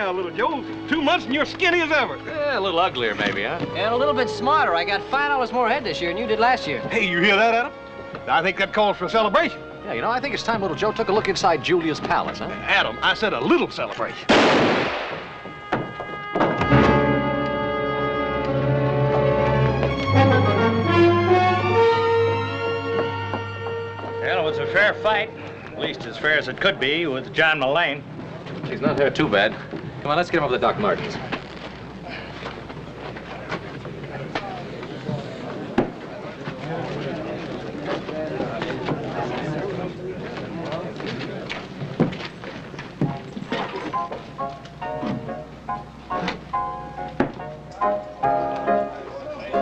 now, little Joe. 2 months and you're skinny as ever. Yeah, a little uglier maybe, huh? And a little bit smarter. I got $5 more head this year than you did last year. Hey, you hear that, Adam? I think that calls for a celebration. Yeah, you know, I think it's time little Joe took a look inside Julia's palace, huh? Adam, I said a little celebration. Well, it was a fair fight, at least as fair as it could be with John Mullane. She's not hurt too bad. Come on, let's get him over to Doc Martin's.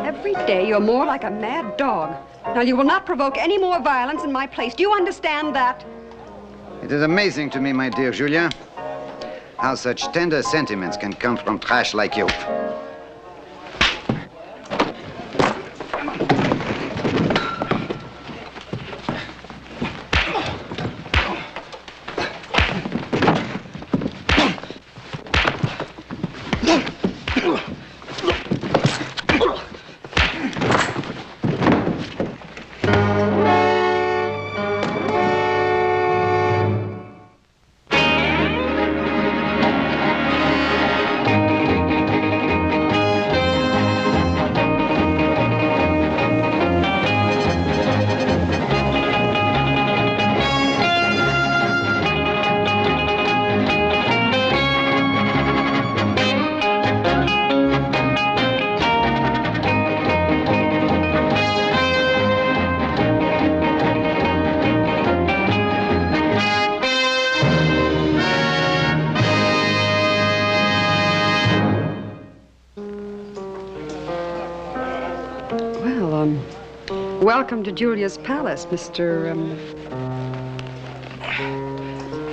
Every day you're more like a mad dog. Now, you will not provoke any more violence in my place. Do you understand that? It is amazing to me, my dear Julia, how such tender sentiments can come from trash like you. Welcome to Julia's palace, Mr.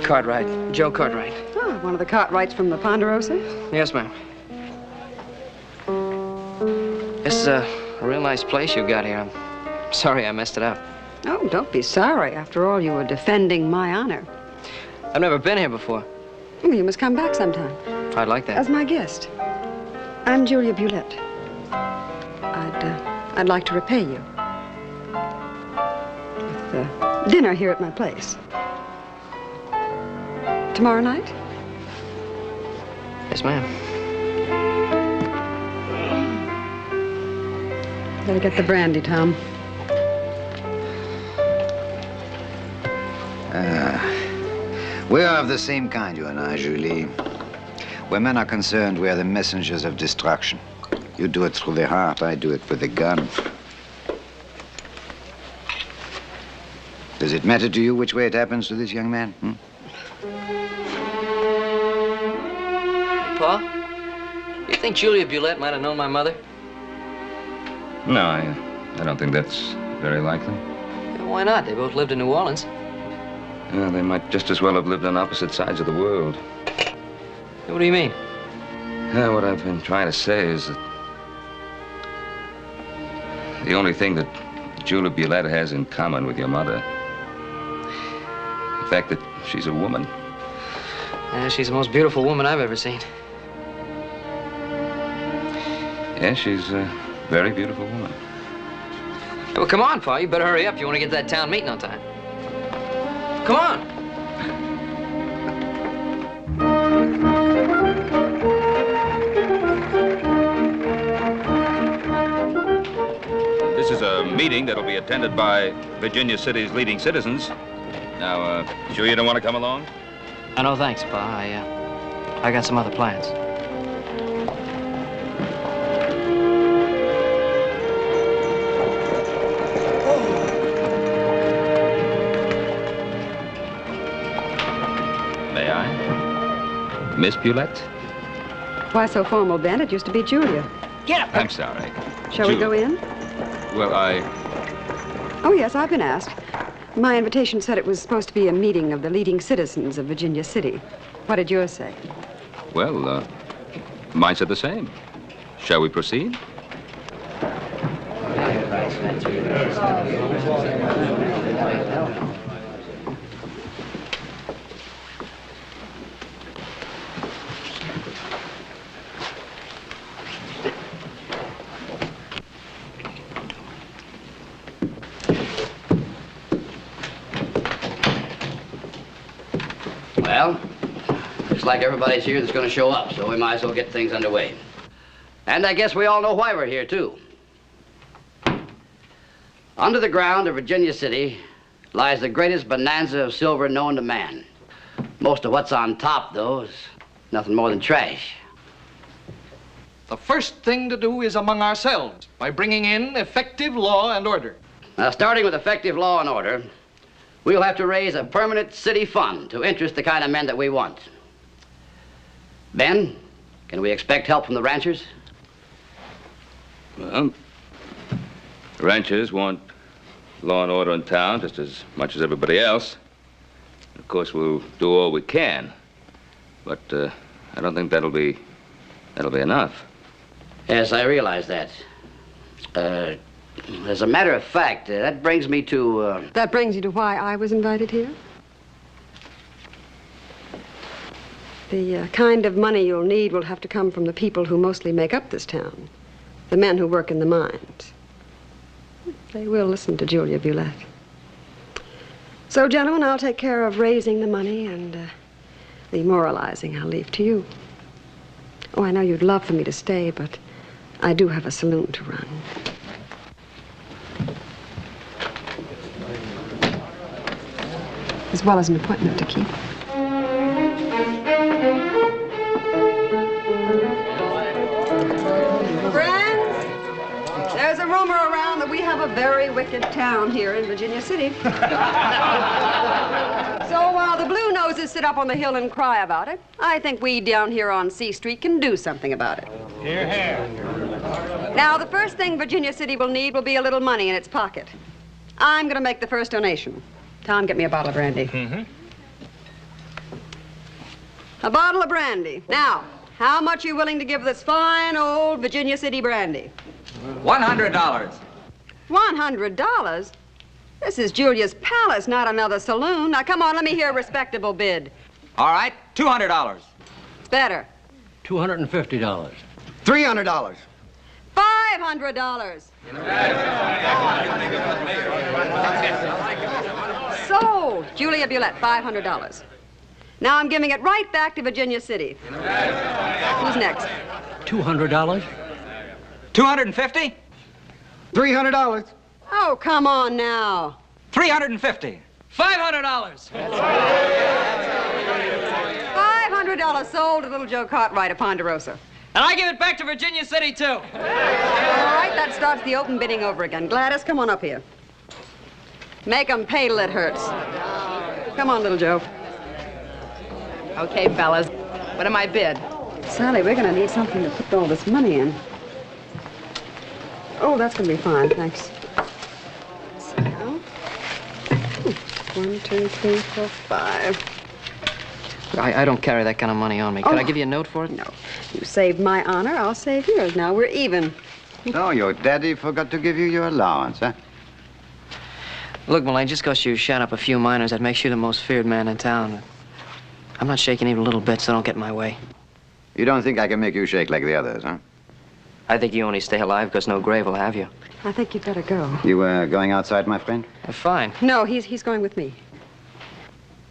Cartwright. Joe Cartwright. Oh, one of the Cartwrights from the Ponderosa? Yes, ma'am. This is a real nice place you got here. I'm sorry I messed it up. Oh, don't be sorry. After all, you were defending my honor. I've never been here before. Well, you must come back sometime. I'd like that. As my guest. I'm Julia Bulette. I'd like to repay you. With dinner here at my place. Tomorrow night? Yes, ma'am. Better get the brandy, Tom. We are of the same kind, you and I, Julie. Where men are concerned, we are the messengers of destruction. You do it through the heart, I do it with the gun. Does it matter to you which way it happens to this young man? Pa, you think Julia Bulette might have known my mother? No, I don't think that's very likely. Yeah, why not? They both lived in New Orleans. Yeah, they might just as well have lived on opposite sides of the world. What do you mean? What I've been trying to say is that the only thing that Julia Bulette has in common with your mother, the fact that she's a woman. Yeah, she's the most beautiful woman I've ever seen. Yeah, she's a very beautiful woman. Hey, well, come on, Pa. You better hurry up if you want to get to that town meeting on time. Come on. This is a meeting that'll be attended by Virginia City's leading citizens. Now, sure you don't want to come along? No, thanks, Pa. I got some other plans. May I? Miss Bulette? Why so formal, Ben? It used to be Julia. Get up. I'm sorry. Shall we go in? Well, Oh, yes, I've been asked. My invitation said it was supposed to be a meeting of the leading citizens of Virginia City. What did yours say? Well, mine said the same. Shall we proceed? Looks like everybody's here that's going to show up, so we might as well get things underway. And I guess we all know why we're here, too. Under the ground of Virginia City lies the greatest bonanza of silver known to man. Most of what's on top, though, is nothing more than trash. The first thing to do is among ourselves by bringing in effective law and order. Now, starting with effective law and order, we'll have to raise a permanent city fund to interest the kind of men that we want. Ben, can we expect help from the ranchers? Well, the ranchers want law and order in town just as much as everybody else. Of course, we'll do all we can, but I don't think that'll be enough. Yes, I realize that. As a matter of fact, that brings me to... That brings you to why I was invited here? The kind of money you'll need will have to come from the people who mostly make up this town. The men who work in the mines. They will listen to Julia Bulette. So, gentlemen, I'll take care of raising the money, and the moralizing I'll leave to you. Oh, I know you'd love for me to stay, but I do have a saloon to run. As well as an appointment to keep. Friends, there's a rumor around that we have a very wicked town here in Virginia City. So while the Blue Noses sit up on the hill and cry about it, I think we down here on C Street can do something about it. Hear, hear. Now, the first thing Virginia City will need will be a little money in its pocket. I'm going to make the first donation. Tom, get me a bottle of brandy. Mm-hmm. A bottle of brandy. Now, how much are you willing to give this fine old Virginia City brandy? $100. $100? This is Julia's Palace, not another saloon. Now, come on, let me hear a respectable bid. All right, $200. It's better. $250. $300. $500. Sold. Julia Bulette, $500. Now I'm giving it right back to Virginia City. Who's next? $200. $250. $300. Oh, come on now. $350. $500. $500 sold to little Joe Cartwright of Ponderosa. And I give it back to Virginia City, too. All right, that starts the open bidding over again. Gladys, come on up here. Make 'em pay till it hurts. Come on, little Joe. Okay, fellas. What am I bid? Sally, we're going to need something to put all this money in. Oh, that's going to be fine, thanks. So, 1, 2, 3, 4, 5. I don't carry that kind of money on me. Could I give you a note for it? No. You saved my honor, I'll save yours. Now we're even. So your daddy forgot to give you your allowance, huh? Look, Mullane, just because you shot up a few miners, that makes you the most feared man in town. I'm not shaking even a little bit, so don't get in my way. You don't think I can make you shake like the others, huh? I think you only stay alive because no grave will have you. I think you'd better go. You were going outside, my friend? Fine. No, he's going with me.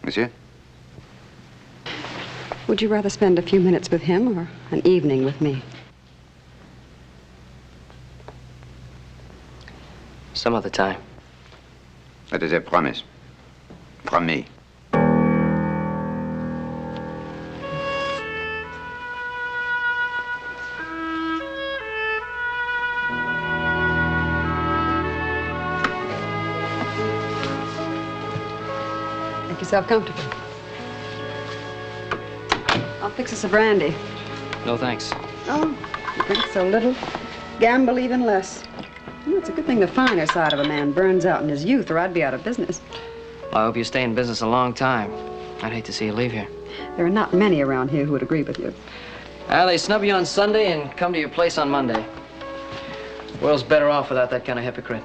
Monsieur? Would you rather spend a few minutes with him or an evening with me? Some other time. That is a promise. From me. Make yourself comfortable. I'll fix us a brandy. No, thanks. Oh, you drink so little, gamble even less. Well, it's a good thing the finer side of a man burns out in his youth, or I'd be out of business. Well, I hope you stay in business a long time. I'd hate to see you leave here. There are not many around here who would agree with you. They snub you on Sunday and come to your place on Monday. The world's better off without that kind of hypocrite.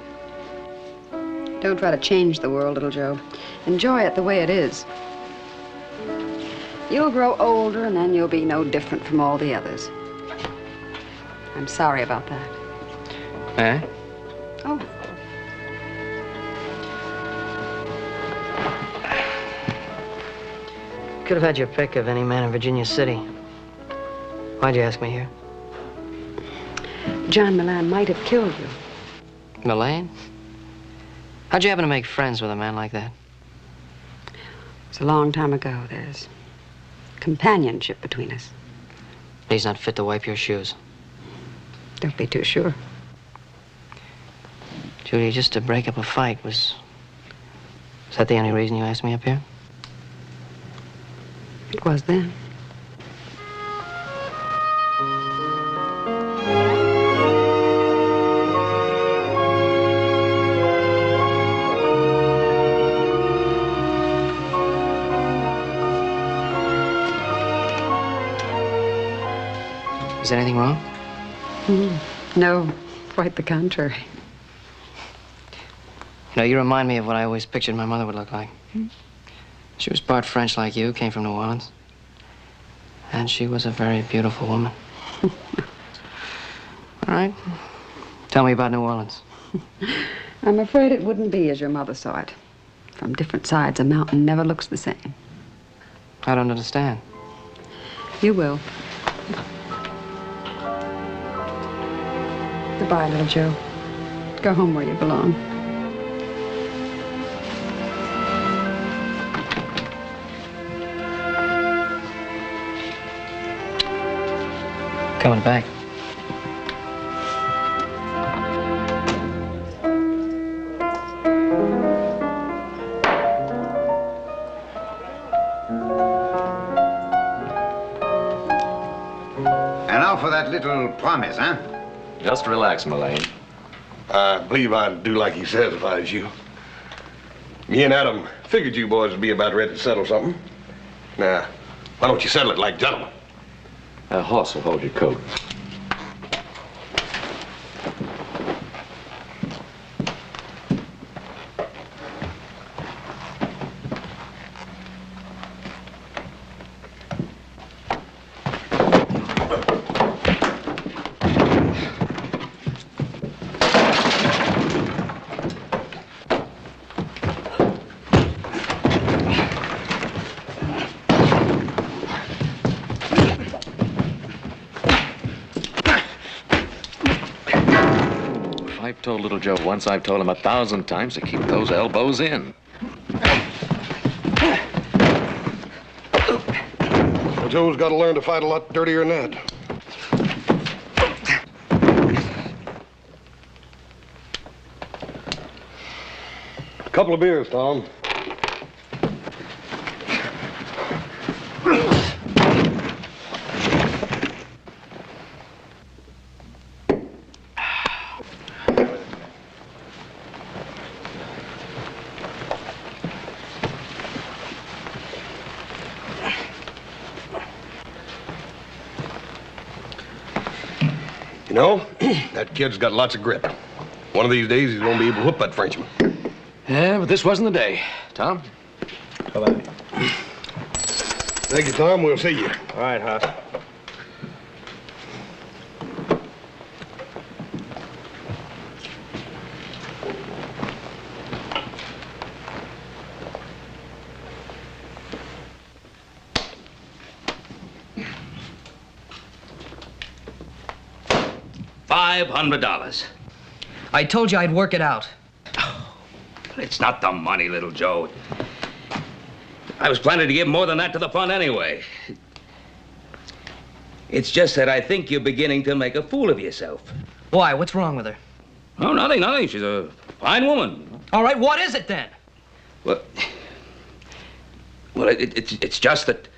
Don't try to change the world, little Joe. Enjoy it the way it is. You'll grow older, and then you'll be no different from all the others. I'm sorry about that. Eh? Oh. Could have had your pick of any man in Virginia City. Why'd you ask me here? John Milan might have killed you. Milan? How'd you happen to make friends with a man like that? It's a long time ago. There's companionship between us. He's not fit to wipe your shoes. Don't be too sure. Judy, just to break up a fight was that the only reason you asked me up here? It was then. Is anything wrong? No, quite the contrary. You know, you remind me of what I always pictured my mother would look like. She was part French like you, came from New Orleans. And she was a very beautiful woman. All right. Tell me about New Orleans. I'm afraid it wouldn't be as your mother saw it. From different sides, a mountain never looks the same. I don't understand. You will. Goodbye, little Joe. Go home where you belong. Coming back. And now for that little promise, huh? Just relax, Mullane. I believe I'd do like he says if I was you. Me and Adam figured you boys would be about ready to settle something. Now, why don't you settle it like gentlemen? A horse will hold your coat. I've told little Joe once, I've told him 1,000 times to keep those elbows in. Well, Joe's got to learn to fight a lot dirtier than that. A couple of beers, Tom. You know, that kid's got lots of grit. One of these days, he's gonna be able to whoop that Frenchman. Yeah, but this wasn't the day. Tom? Bye-bye. Thank you, Tom. We'll see you. All right, Huss. $500. I told you I'd work it out. It's not the money, little Joe. I was planning to give more than that to the fund anyway. It's just that I think you're beginning to make a fool of yourself. Why? What's wrong with her? Oh, nothing. She's a fine woman. All right, what is it then? Well, it's just that...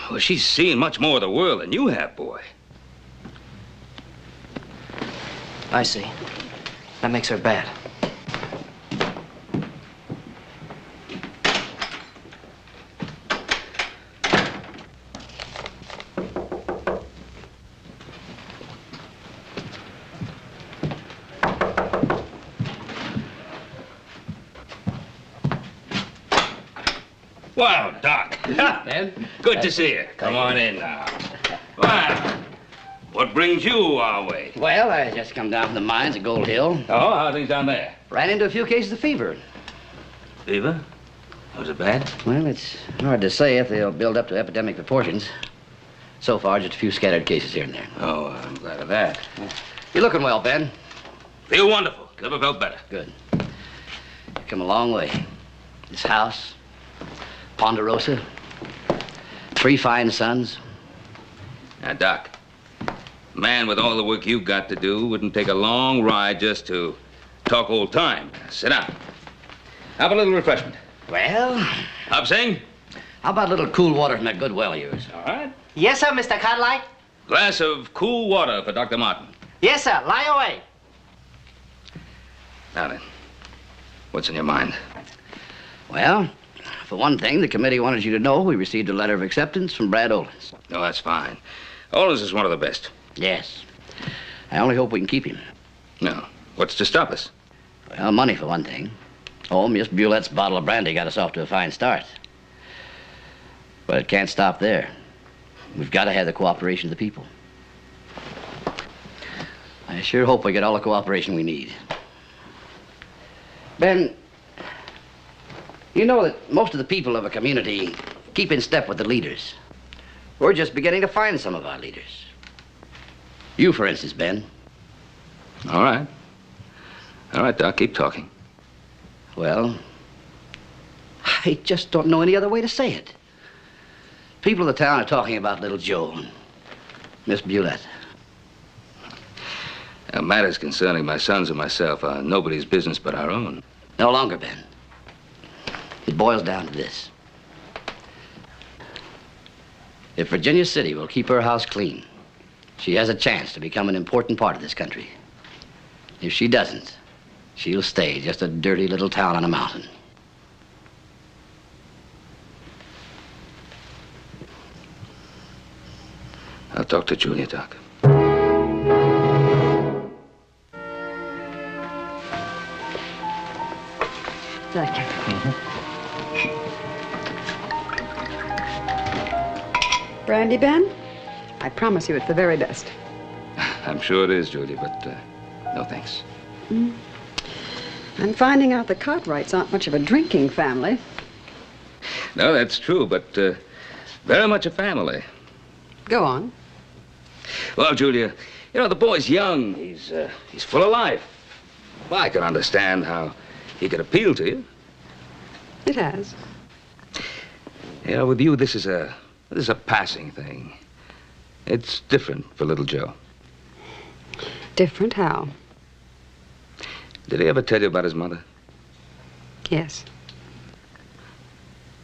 Well, she's seen much more of the world than you have, boy. I see. That makes her bad. Well, Doc. Ed? Good to see you. Come on in now. Well, what brings you our way? Well, I just come down from the mines at Gold Hill. Oh, how are things down there? Ran into a few cases of fever. Fever? Was it bad? Well, it's hard to say if they'll build up to epidemic proportions. So far, just a few scattered cases here and there. Oh, I'm glad of that. You're looking well, Ben. Feel wonderful. Never felt better. Good. You've come a long way. This house, Ponderosa, 3 fine sons. Now, Doc, a man with all the work you've got to do wouldn't take a long ride just to talk old time. Sit down. Have a little refreshment. Well, Hop Sing? how about a little cool water from that good well of yours? All right. Yes, sir, Mr. Cartwright. Glass of cool water for Dr. Martin. Yes, sir. Lie away. Now then, what's in your mind? Well, for one thing, the committee wanted you to know we received a letter of acceptance from Brad Olens. Oh, that's fine. Olens is one of the best. Yes. I only hope we can keep him. No. What's to stop us? Well, money for one thing. Oh, Miss Bulette's bottle of brandy got us off to a fine start. But it can't stop there. We've got to have the cooperation of the people. I sure hope we get all the cooperation we need. Ben, you know that most of the people of a community keep in step with the leaders. We're just beginning to find some of our leaders. You, for instance, Ben. All right. All right, Doc, keep talking. Well, I just don't know any other way to say it. People of the town are talking about little Joe and Miss Bulette. Matters concerning my sons and myself are nobody's business but our own. No longer, Ben. It boils down to this. If Virginia City will keep her house clean, she has a chance to become an important part of this country. If she doesn't, she'll stay just a dirty little town on a mountain. I'll talk to Julia, Doc. Thank you. Brandy, Ben? I promise you it's the very best. I'm sure it is, Julia, but no thanks. I'm finding out the Cartwrights aren't much of a drinking family. No, that's true, but very much a family. Go on. Well, Julia, you know, the boy's young. He's full of life. Well, I can understand how he could appeal to you. It has. You know, with you, this is a passing thing. It's different for little Joe. Different how? Did he ever tell you about his mother? Yes.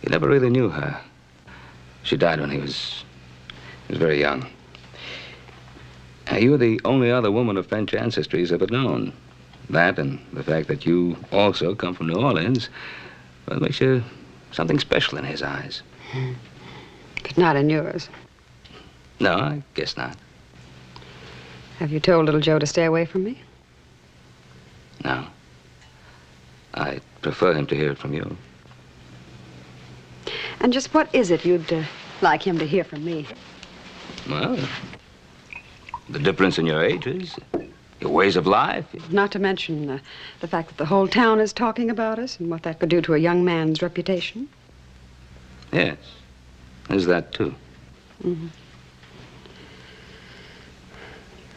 You never really knew her. She died when he was very young. You were the only other woman of French ancestry he's ever known. That and the fact that you also come from New Orleans, well, makes you something special in his eyes. But not in yours. No, I guess not. Have you told little Joe to stay away from me? No. I prefer him to hear it from you. And just what is it you'd like him to hear from me? Well, the difference in your ages, your ways of life. Not to mention the fact that the whole town is talking about us and what that could do to a young man's reputation. Yes, there's that too. Mm-hmm.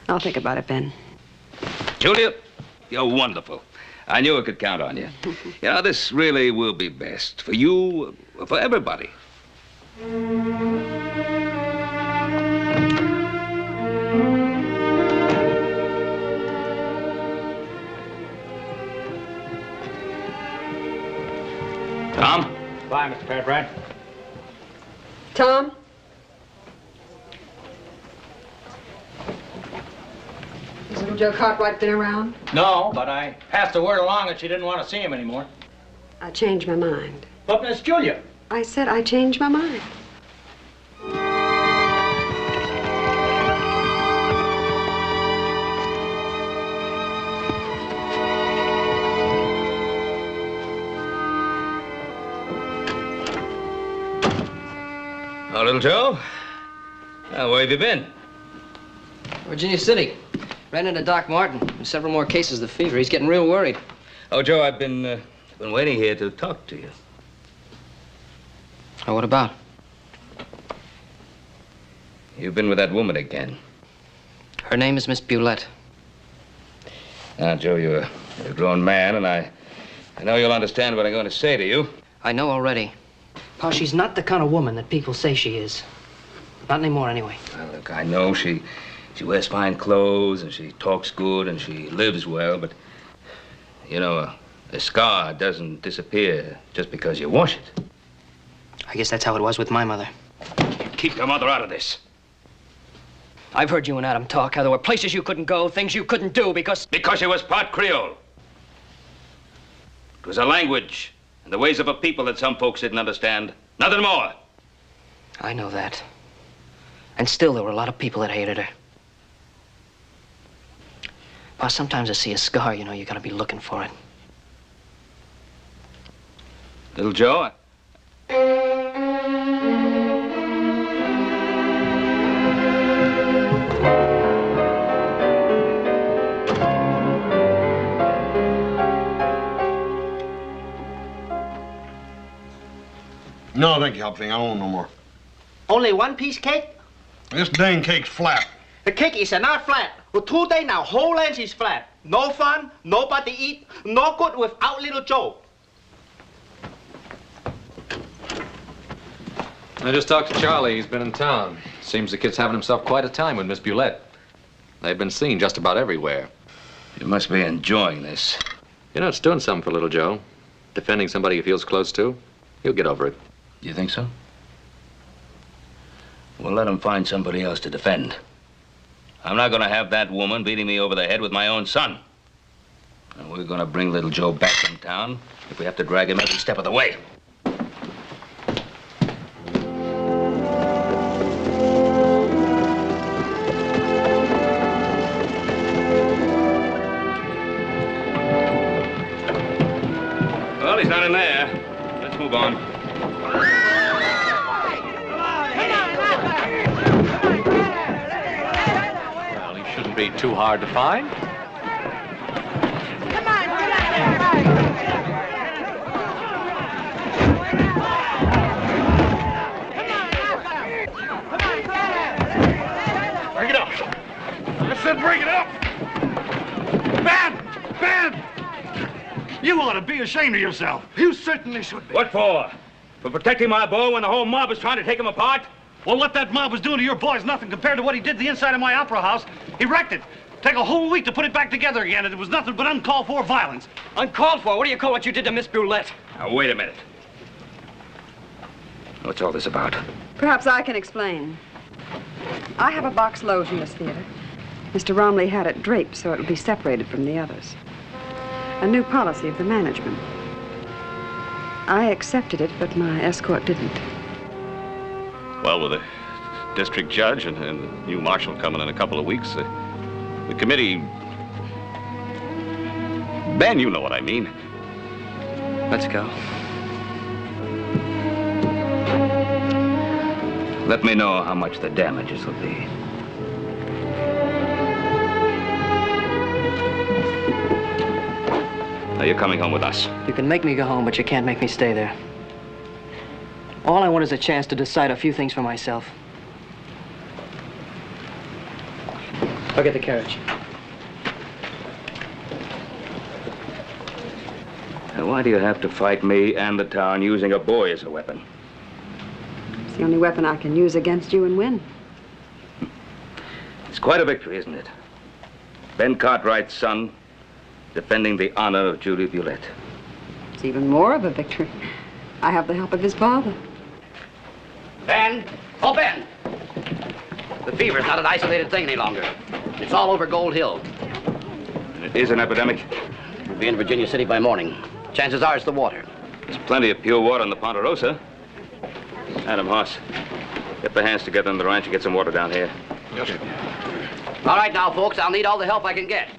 I'll think about it, Ben. Julia, you're wonderful. I knew I could count on you. You know, this really will be best for you, for everybody. Tom? Bye, Mr. Cartwright. Tom? Has little Joe Cartwright been around? No, but I passed the word along that she didn't want to see him anymore. I changed my mind. But Miss Julia. I said I changed my mind. Oh, little Joe? Where have you been? Virginia City. Ran into Doc Martin. And several more cases of the fever. He's getting real worried. Oh, Joe, I've been waiting here to talk to you. Oh, what about? You've been with that woman again. Her name is Miss Bulette. Now, Joe, you're a grown man, and I know you'll understand what I'm going to say to you. I know already. Pa, she's not the kind of woman that people say she is. Not anymore, anyway. Well, look, I know she wears fine clothes, and she talks good, and she lives well, but, you know, a scar doesn't disappear just because you wash it. I guess that's how it was with my mother. Keep your mother out of this. I've heard you and Adam talk, how there were places you couldn't go, things you couldn't do because... Because she was part Creole. It was a language and the ways of a people that some folks didn't understand. Nothing more. I know that. And still, there were a lot of people that hated her. Pa, sometimes I see a scar, you know, you gotta be looking for it. Little Joe, No, thank you, Hopfing. I don't want no more. Only one piece cake? This dang cake's flat. The cake is not flat. For 2 days now, whole length is flat. No fun, nobody eat, no good without little Joe. I just talked to Charlie. He's been in town. Seems the kid's having himself quite a time with Miss Bulette. They've been seen just about everywhere. you must be enjoying this. You know, it's doing something for little Joe. Defending somebody he feels close to. He'll get over it. You think so? Well, let him find somebody else to defend. I'm not going to have that woman beating me over the head with my own son. And we're going to bring little Joe back in town if we have to drag him every step of the way. Well, he's not in there. Let's move on. Well, he shouldn't be too hard to find. Bring it up. I said bring it up. Ben! Ben! You ought to be ashamed of yourself. You certainly should be. What for? For protecting my boy when the whole mob was trying to take him apart? Well, what that mob was doing to your boy's nothing compared to what he did to the inside of my opera house. He wrecked it. Take a whole week to put it back together again, and it was nothing but uncalled for violence. Uncalled for? What do you call what you did to Miss Bulette? Now, wait a minute. What's all this about? Perhaps I can explain. I have a box loge in this theater. Mr. Romley had it draped so it would be separated from the others. A new policy of the management. I accepted it, but my escort didn't. Well, with the district judge and the new marshal coming in a couple of weeks, the committee... Ben, you know what I mean. Let's go. Let me know how much the damages will be. Now, you're coming home with us. You can make me go home, but you can't make me stay there. All I want is a chance to decide a few things for myself. I'll get the carriage. Now, why do you have to fight me and the town using a boy as a weapon? It's the only weapon I can use against you and win. It's quite a victory, isn't it? Ben Cartwright's son defending the honor of Julie Bulette. It's even more of a victory. I have the help of his father. Ben! Oh, Ben! The fever's not an isolated thing any longer. It's all over Gold Hill. It is an epidemic. We'll be in Virginia City by morning. Chances are it's the water. There's plenty of pure water in the Ponderosa. Adam, Hoss, get the hands together on the ranch and get some water down here. Yes, sir. All right now, folks, I'll need all the help I can get.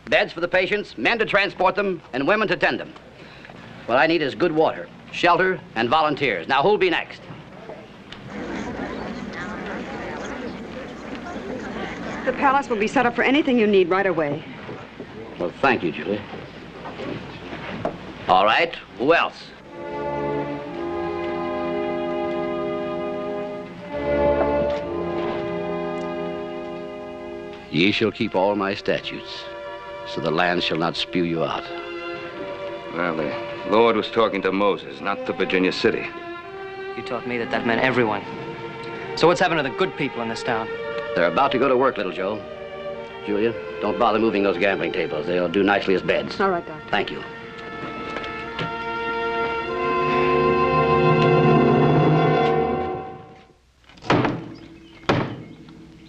Beds for the patients, men to transport them, and women to tend them. What I need is good water, shelter, and volunteers. Now, who'll be next? The palace will be set up for anything you need right away. Well, thank you, Julie. All right, who else? Ye shall keep all my statutes, so the land shall not spew you out. Well, the Lord was talking to Moses, not to Virginia City. You taught me that that meant everyone. So what's happened to the good people in this town? They're about to go to work, little Joe. Julia, don't bother moving those gambling tables. They'll do nicely as beds. All right, Doctor. Thank you.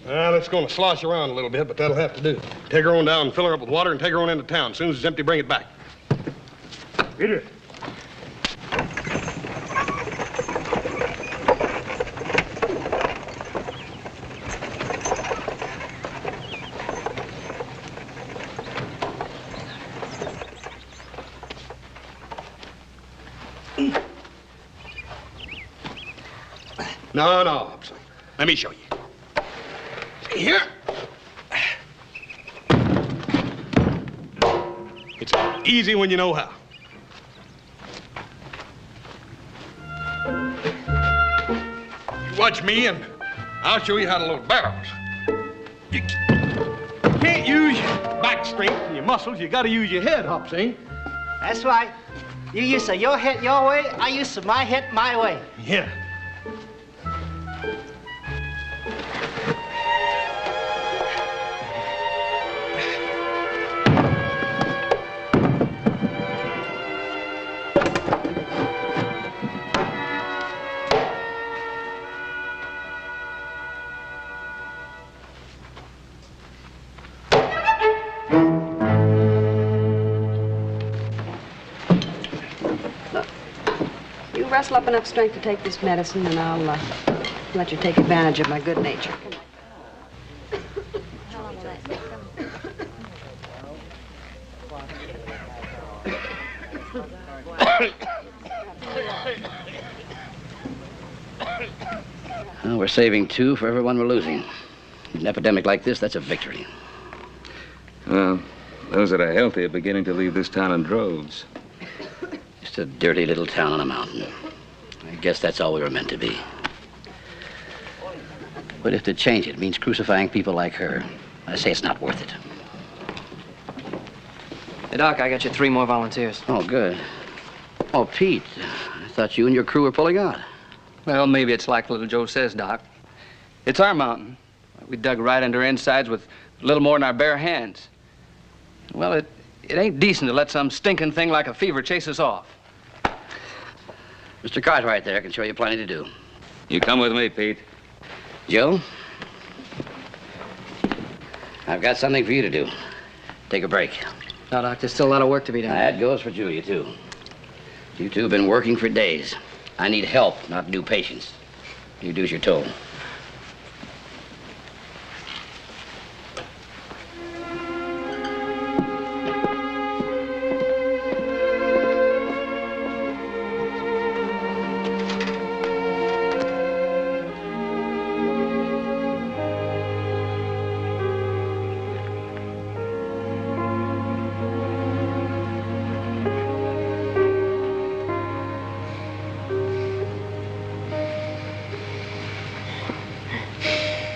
Well, it's going to slosh around a little bit, but that'll have to do. Take her on down and fill her up with water and take her on into town. As soon as it's empty, bring it back. Peter. No, Hobson. Let me show you. See here. It's easy when you know how. You watch me and I'll show you how to load barrels. You can't use your back strength and your muscles. You got to use your head, Hobson. That's right. You use your head your way, I use my head my way. Yeah. Wrestle up enough strength to take this medicine, and I'll let you take advantage of my good nature. Well, we're saving 2 for everyone we're losing. An epidemic like this, that's a victory. Well, those that are healthy are beginning to leave this town in droves. Just a dirty little town on a mountain. I guess that's all we were meant to be. But if to change it means crucifying people like her, I say it's not worth it. Hey, Doc, I got you 3 more volunteers. Oh, good. Oh, Pete, I thought you and your crew were pulling out. Well, maybe it's like little Joe says, Doc. It's our mountain. We dug right into our insides with a little more than our bare hands. Well, it ain't decent to let some stinking thing like a fever chase us off. Mr. Cartwright there can show you plenty to do. You come with me, Pete. Joe, I've got something for you to do. Take a break. No, Doc, there's still a lot of work to be done. That goes for Julia, too. You two have been working for days. I need help, not new patients. You do as you're told.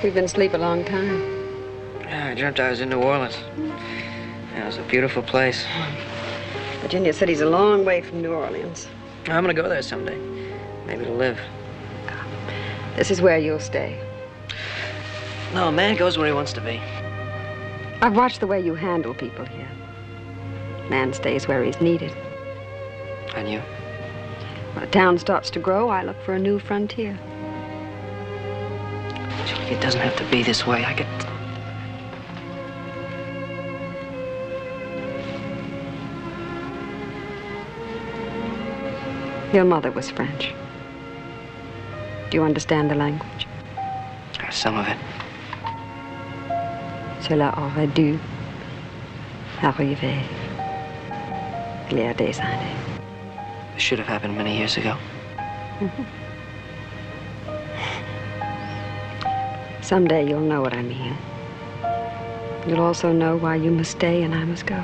We've been asleep a long time. Yeah, I dreamt I was in New Orleans. Yeah, it was a beautiful place. Virginia City's a long way from New Orleans. I'm gonna go there someday. Maybe to live. This is where you'll stay. No, a man goes where he wants to be. I've watched the way you handle people here. Man stays where he's needed. And you? When a town starts to grow, I look for a new frontier. It doesn't have to be this way. I could... Your mother was French. Do you understand the language? Some of it. Cela aurait dû arriver il y a des années. It should have happened many years ago. Someday you'll know what I mean. You'll also know why you must stay and I must go.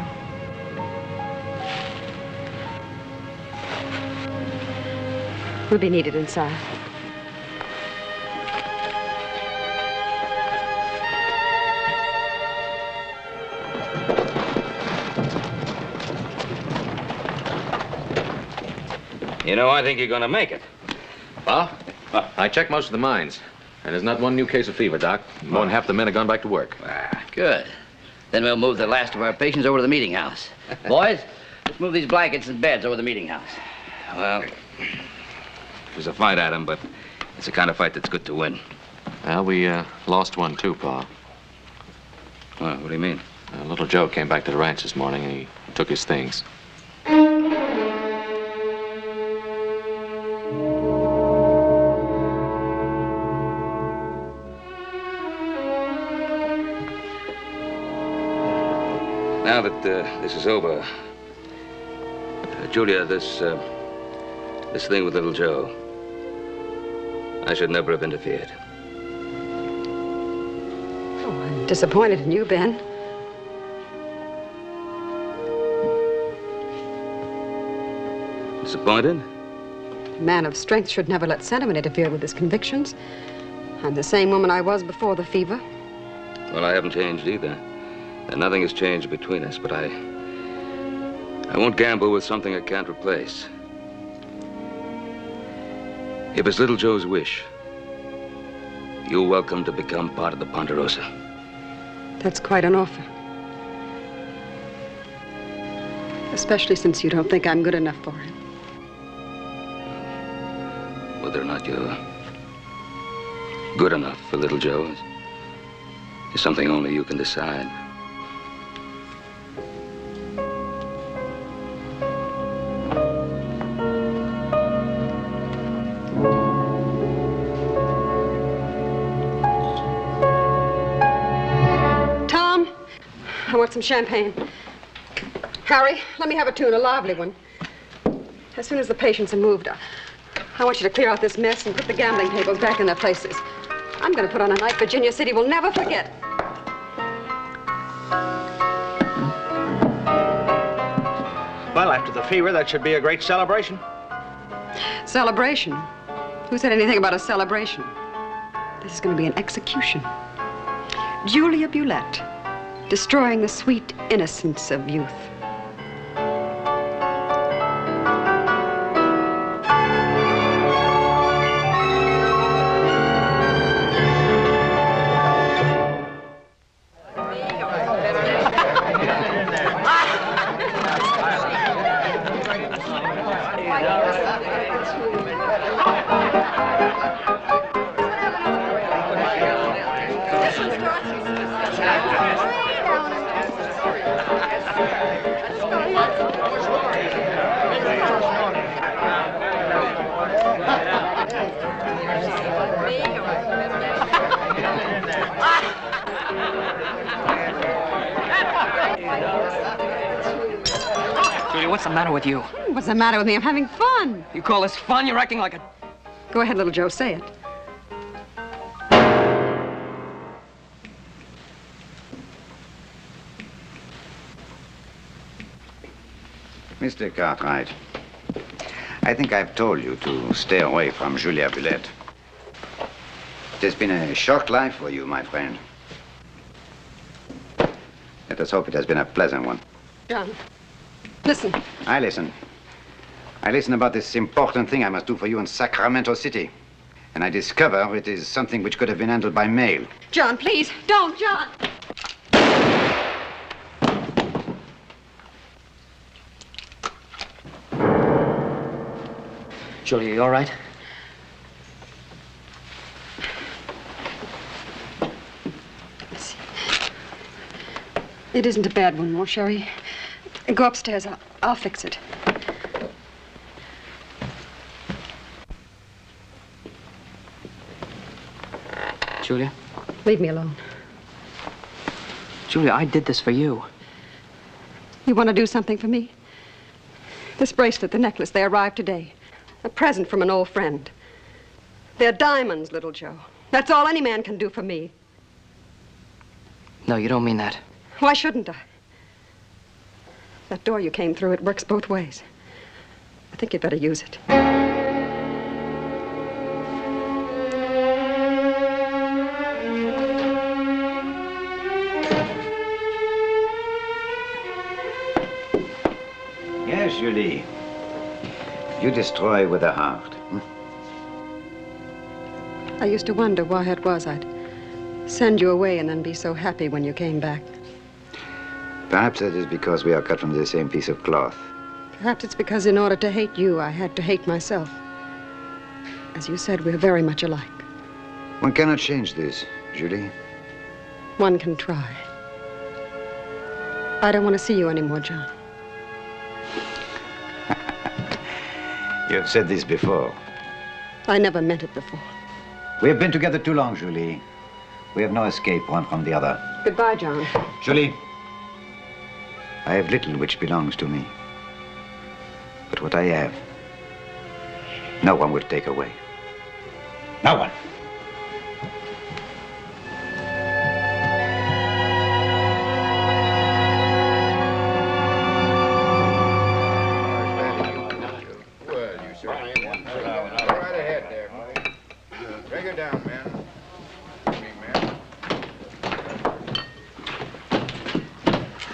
We'll be needed inside. You know, I think you're gonna make it. Well, I checked most of the mines, and there's not one new case of fever, Doc. More than half the men have gone back to work. Good. Then we'll move the last of our patients over to the meeting house. Boys, let's move these blankets and beds over to the meeting house. Well, it was a fight, Adam, but it's the kind of fight that's good to win. Well, we lost one too, Pa. Well, what do you mean? Little Joe came back to the ranch this morning, and he took his things. Now that this is over, Julia, this thing with little Joe, I should never have interfered. Oh, I'm disappointed in you, Ben. Disappointed? A man of strength should never let sentiment interfere with his convictions. I'm the same woman I was before the fever. Well, I haven't changed either. And nothing has changed between us, but I won't gamble with something I can't replace. If it's little Joe's wish, you're welcome to become part of the Ponderosa. That's quite an offer. Especially since you don't think I'm good enough for him. Whether or not you're good enough for little Joe is something only you can decide. Tom, I want some champagne. Harry, let me have a tune, a lively one. As soon as the patients are moved, I want you to clear out this mess and put the gambling tables back in their places. I'm going to put on a night Virginia City will never forget. Well, after the fever, that should be a great celebration. Celebration? Who said anything about a celebration? This is going to be an execution. Julia Bulette, destroying the sweet innocence of youth. Julia, what's the matter with you? What's the matter with me? I'm having fun. You call this fun? You're acting like a... Go ahead, little Joe, say it. Mr. Cartwright, I think I've told you to stay away from Julia Bulette. It has been a short life for you, my friend. Let us hope it has been a pleasant one. John, listen. I listen. I listen about this important thing I must do for you in Sacramento City. And I discover it is something which could have been handled by mail. John, please, don't, John. Julia, you all right? It isn't a bad one, won't Sherry? Go upstairs. I'll fix it. Julia? Leave me alone. Julia, I did this for you. You want to do something for me? This bracelet, the necklace, they arrived today. A present from an old friend. They're diamonds, little Joe. That's all any man can do for me. No, you don't mean that. Why shouldn't I? That door you came through, it works both ways. I think you'd better use it. Yes, Julie. You destroy with a heart. I used to wonder why it was I'd send you away and then be so happy when you came back. Perhaps that is because we are cut from the same piece of cloth. Perhaps it's because in order to hate you, I had to hate myself. As you said, we're very much alike. One cannot change this, Julie. One can try. I don't want to see you anymore, John. You have said this before. I never meant it before. We have been together too long, Julie. We have no escape one from the other. Goodbye, John. Julie, I have little which belongs to me. But what I have, no one will take away. No one.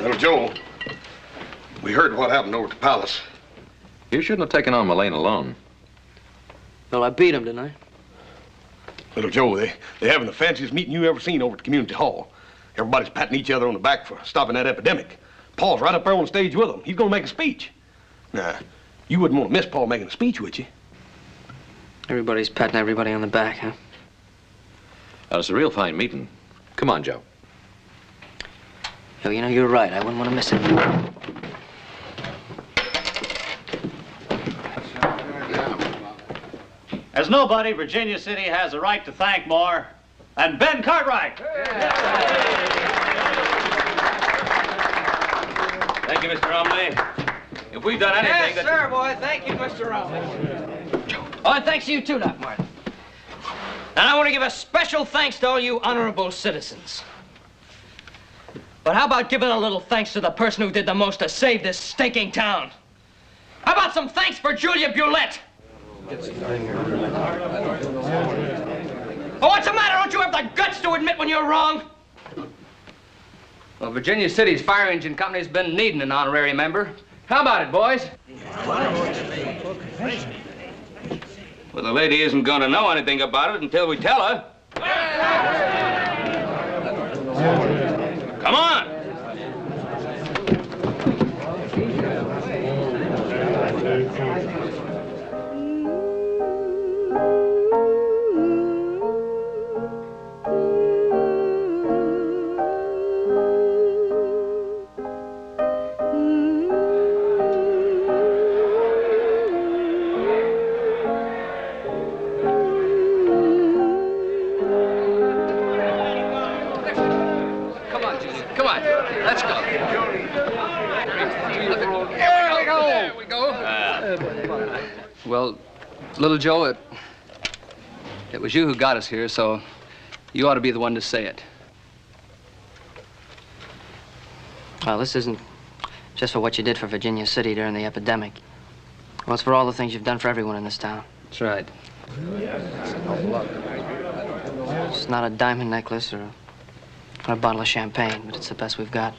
Little Joe, we heard what happened over at the palace. You shouldn't have taken on Mullane alone. Well, I beat him, didn't I? Little Joe, they're having the fanciest meeting you ever seen over at the community hall. Everybody's patting each other on the back for stopping that epidemic. Paul's right up there on the stage with them. He's gonna make a speech. Now, you wouldn't want to miss Paul making a speech, would you? Everybody's patting everybody on the back, huh? Well, it's a real fine meeting. Come on, Joe. Yo, you know, you're right. I wouldn't want to miss it. As nobody, Virginia City has a right to thank more than Ben Cartwright. Thank you, Mr. Romney. If we've done anything Yes, sir, boy. Thank you, Mr. Romney. Oh, and thanks to you, too, Doc Martin. And I want to give a special thanks to all you honorable citizens. But how about giving a little thanks to the person who did the most to save this stinking town? How about some thanks for Julia Bulette? Oh, what's the matter? Don't you have the guts to admit when you're wrong? Well, Virginia City's fire engine company's been needing an honorary member. How about it, boys? Well, the lady isn't going to know anything about it until we tell her. Come on. Well, little Joe, it was you who got us here, so you ought to be the one to say it. Well, this isn't just for what you did for Virginia City during the epidemic. Well, it's for all the things you've done for everyone in this town. That's right. It's not a diamond necklace or a bottle of champagne, but it's the best we've got.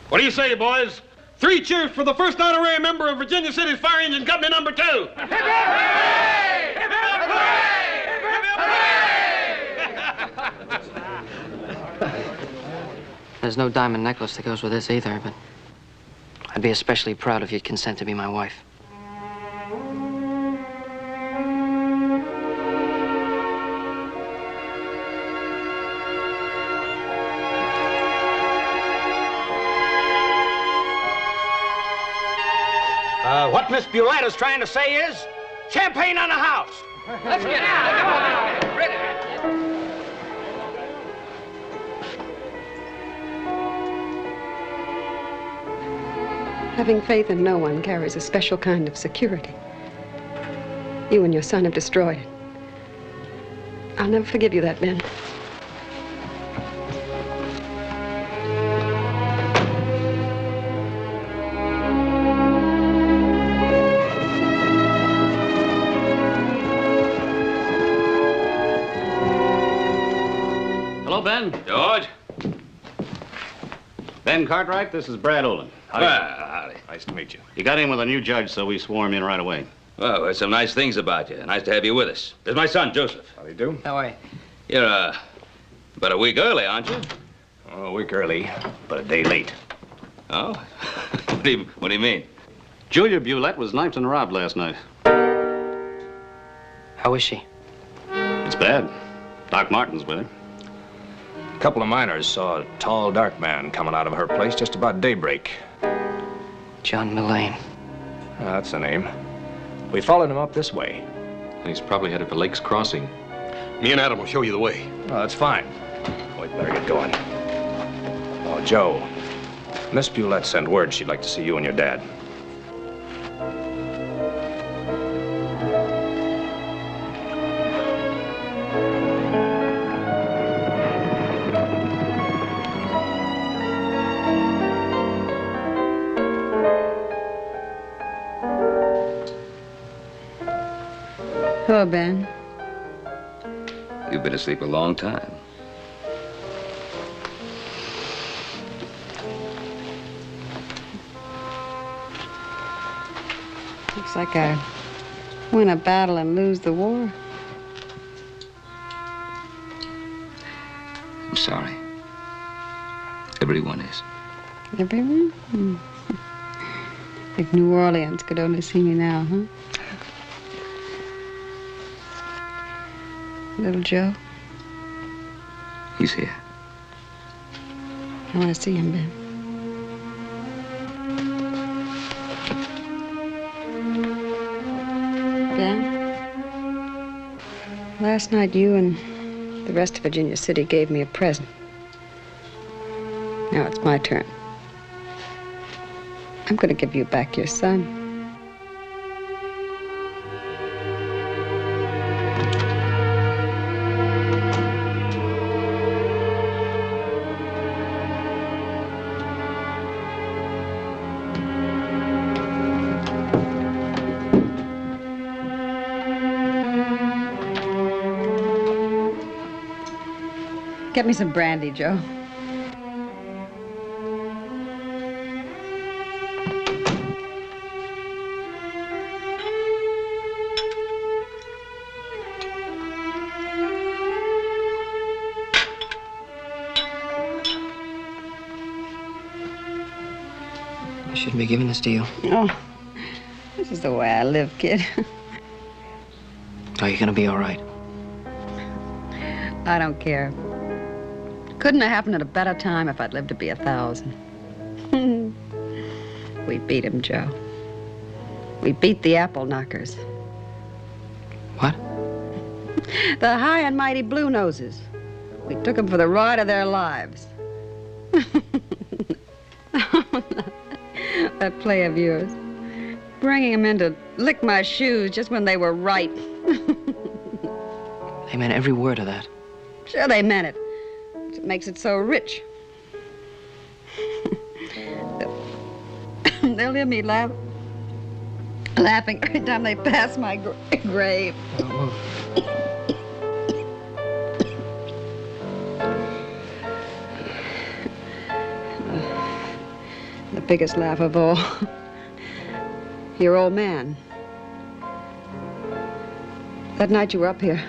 What do you say, boys? 3 cheers for the first honorary member of Virginia City's Fire Engine Company #2. Hip, hip! Hooray! Hip, hip! Hooray! Hip, hip! There's no diamond necklace that goes with this either, but I'd be especially proud if you'd consent to be my wife. What Miss Bulette is trying to say is, champagne on the house. Let's get out. Come on. Having faith in no one carries a special kind of security. You and your son have destroyed it. I'll never forgive you that, Ben. Hello, Ben. George? Ben Cartwright, this is Brad Olin. Howdy. Nice to meet you. You got in with a new judge, so we swore him in right away. Well, heard some nice things about you. Nice to have you with us. There's my son, Joseph. How do you do? How are you? You're, about a week early, aren't you? Oh, a week early, but a day late. Oh? What do you mean? Julia Bulette was knifed and robbed last night. How is she? It's bad. Doc Martin's with her. A couple of miners saw a tall, dark man coming out of her place just about daybreak. John Mullane. That's the name. We followed him up this way. He's probably headed for Lake's Crossing. Me and Adam will show you the way. Oh, that's fine. We'd better get going. Oh, Joe. Miss Bulette sent word she'd like to see you and your dad. Hello, Ben. You've been asleep a long time. Looks like I win a battle and lose the war. I'm sorry. Everyone is. Everyone? If New Orleans could only see me now, huh? Little Joe? He's here. I want to see him, Ben. Ben? Last night you and the rest of Virginia City gave me a present. Now it's my turn. I'm going to give you back your son. Get me some brandy, Joe. I shouldn't be giving this to you. Oh, this is the way I live, kid. Are you gonna be all right? I don't care. Couldn't have happened at a better time if I'd lived to be 1,000. We beat him, Joe. We beat the apple knockers. What? The high and mighty Blue Noses. We took them for the ride of their lives. That play of yours. Bringing them in to lick my shoes just when they were right. They meant every word of that. Sure they meant it. It makes it so rich. They'll hear me laughing every time they pass my grave. The biggest laugh of all. Your old man. That night you were up here,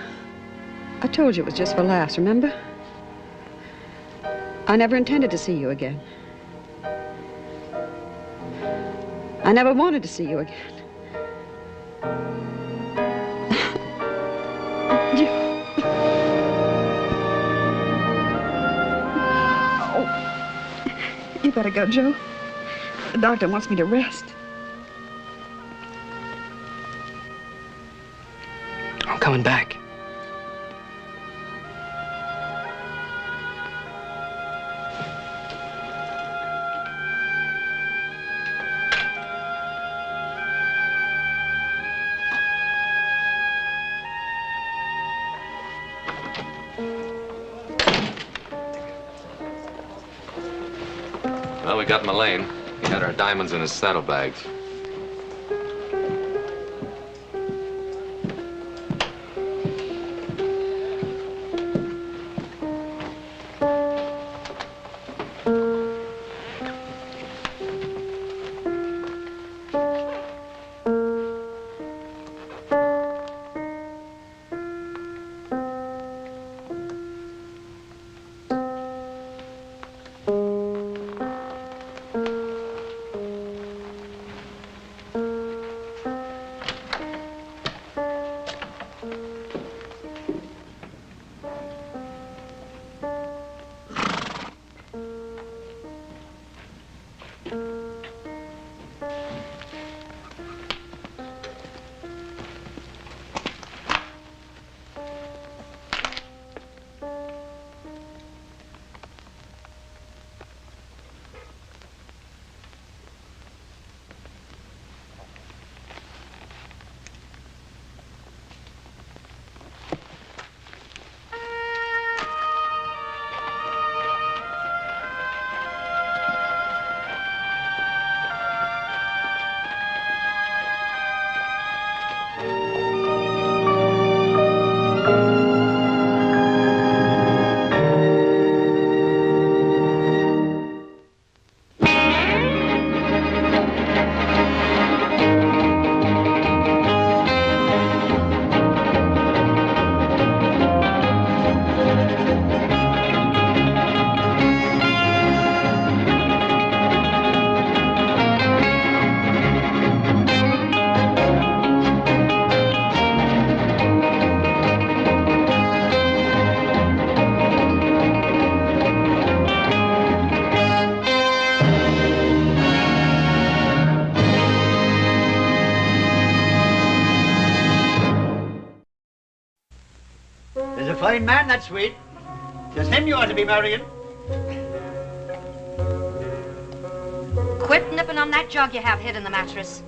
I told you it was just for laughs, remember? I never intended to see you again. I never wanted to see you again. Oh. You better go, Joe. The doctor wants me to rest. I'm coming back. Well, we got Mullane. He had our diamonds in his saddlebags. There's a fine man, that Swede. It's him you ought to be marrying. Quit nipping on that jug you have hid in the mattress.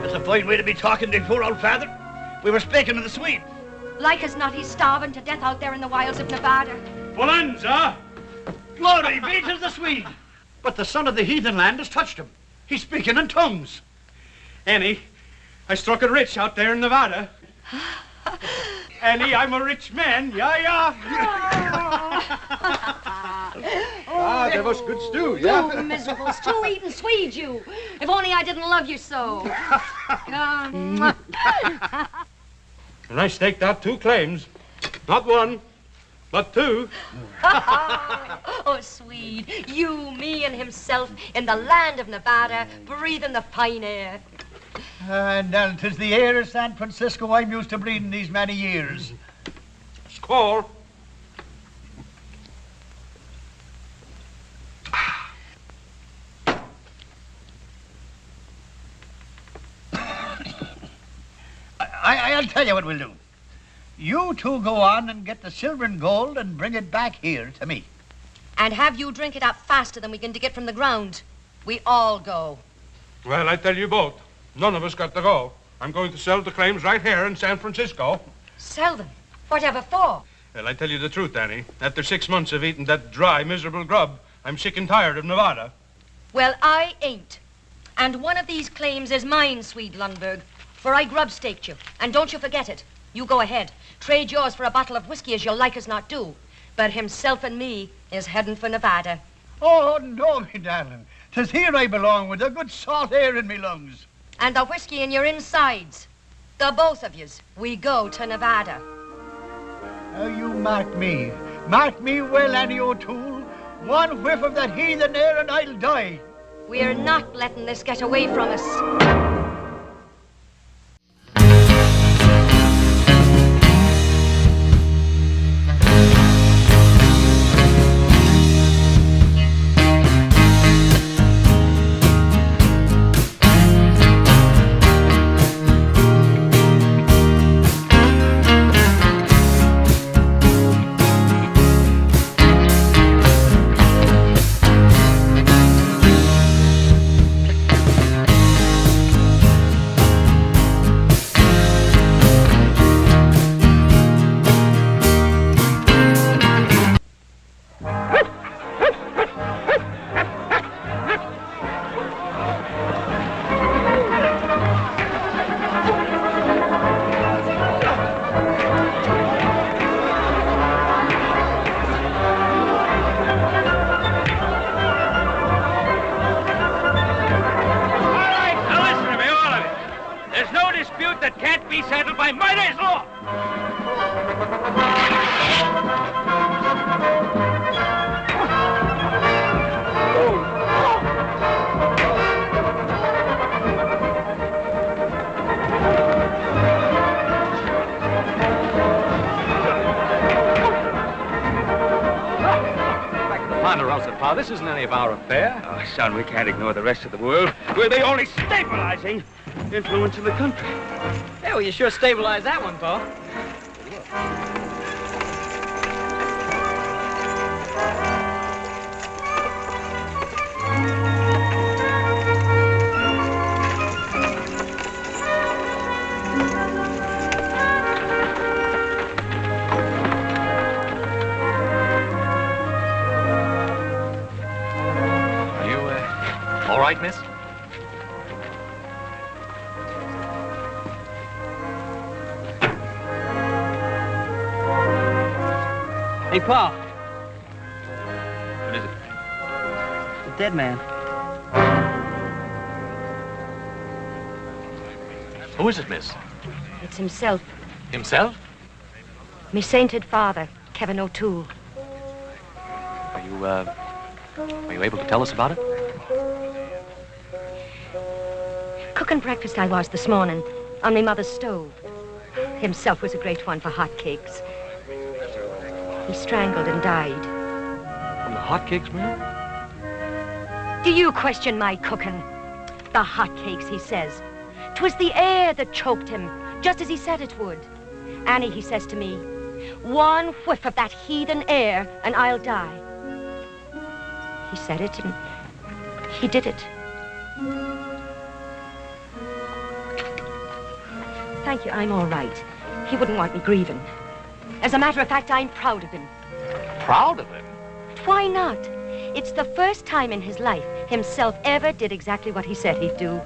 That's a fine way to be talking to your poor old father. We were speaking of the Swede. Like as not, he's starving to death out there in the wilds of Nevada. Bonanza! Glory be to the Swede! But the son of the heathen land has touched him. He's speaking in tongues. Annie, I struck it rich out there in Nevada. Annie, I'm a rich man. Yeah. That was good stew, yeah? You miserable stew-eating Swede, you. If only I didn't love you so. And I staked out 2 claims. Not 1, but 2. Oh, Swede, you, me, and himself in the land of Nevada, breathing the fine air. And 'tis the air of San Francisco I'm used to breathing these many years. Squall. I'll tell you what we'll do. You two go on and get the silver and gold and bring it back here to me. And have you drink it up faster than we can dig it from the ground. We all go. Well, I tell you both, none of us got to go. I'm going to sell the claims right here in San Francisco. Sell them? Whatever for? Well, I tell you the truth, Annie. After 6 months of eating that dry, miserable grub, I'm sick and tired of Nevada. Well, I ain't. And one of these claims is mine, Swede Lundberg, for I grub-staked you. And don't you forget it. You go ahead. Trade yours for a bottle of whiskey as you'll like as not do. But himself and me is heading for Nevada. Oh, no, me darling. 'Tis here I belong with the good salt air in me lungs. And the whiskey in your insides. The both of yous. We go to Nevada. Now you mark me. Mark me well, Annie O'Toole. One whiff of that heathen air and I'll die. We're not letting this get away from us. Ponderosa, Pa, this isn't any of our affair. Oh, son, we can't ignore the rest of the world. We're the only stabilizing influence in the country. Hey, well, you sure stabilized that one, Pa. All right, miss? Hey, Pa. What is it? The dead man. Who is it, miss? It's himself. Himself? Me sainted father, Kevin O'Toole. Are you able to tell us about it? Cooking breakfast I was this morning on me mother's stove. Himself was a great one for hot cakes. He strangled and died. From the hotcakes, ma'am? Do you question my cooking? The hot cakes, he says. 'Twas the air that choked him, just as he said it would. Annie, he says to me, one whiff of that heathen air and I'll die. He said it and he did it. Thank you, I'm all right. He wouldn't want me grieving. As a matter of fact, I'm proud of him. Proud of him? Why not? It's the first time in his life himself ever did exactly what he said he'd do.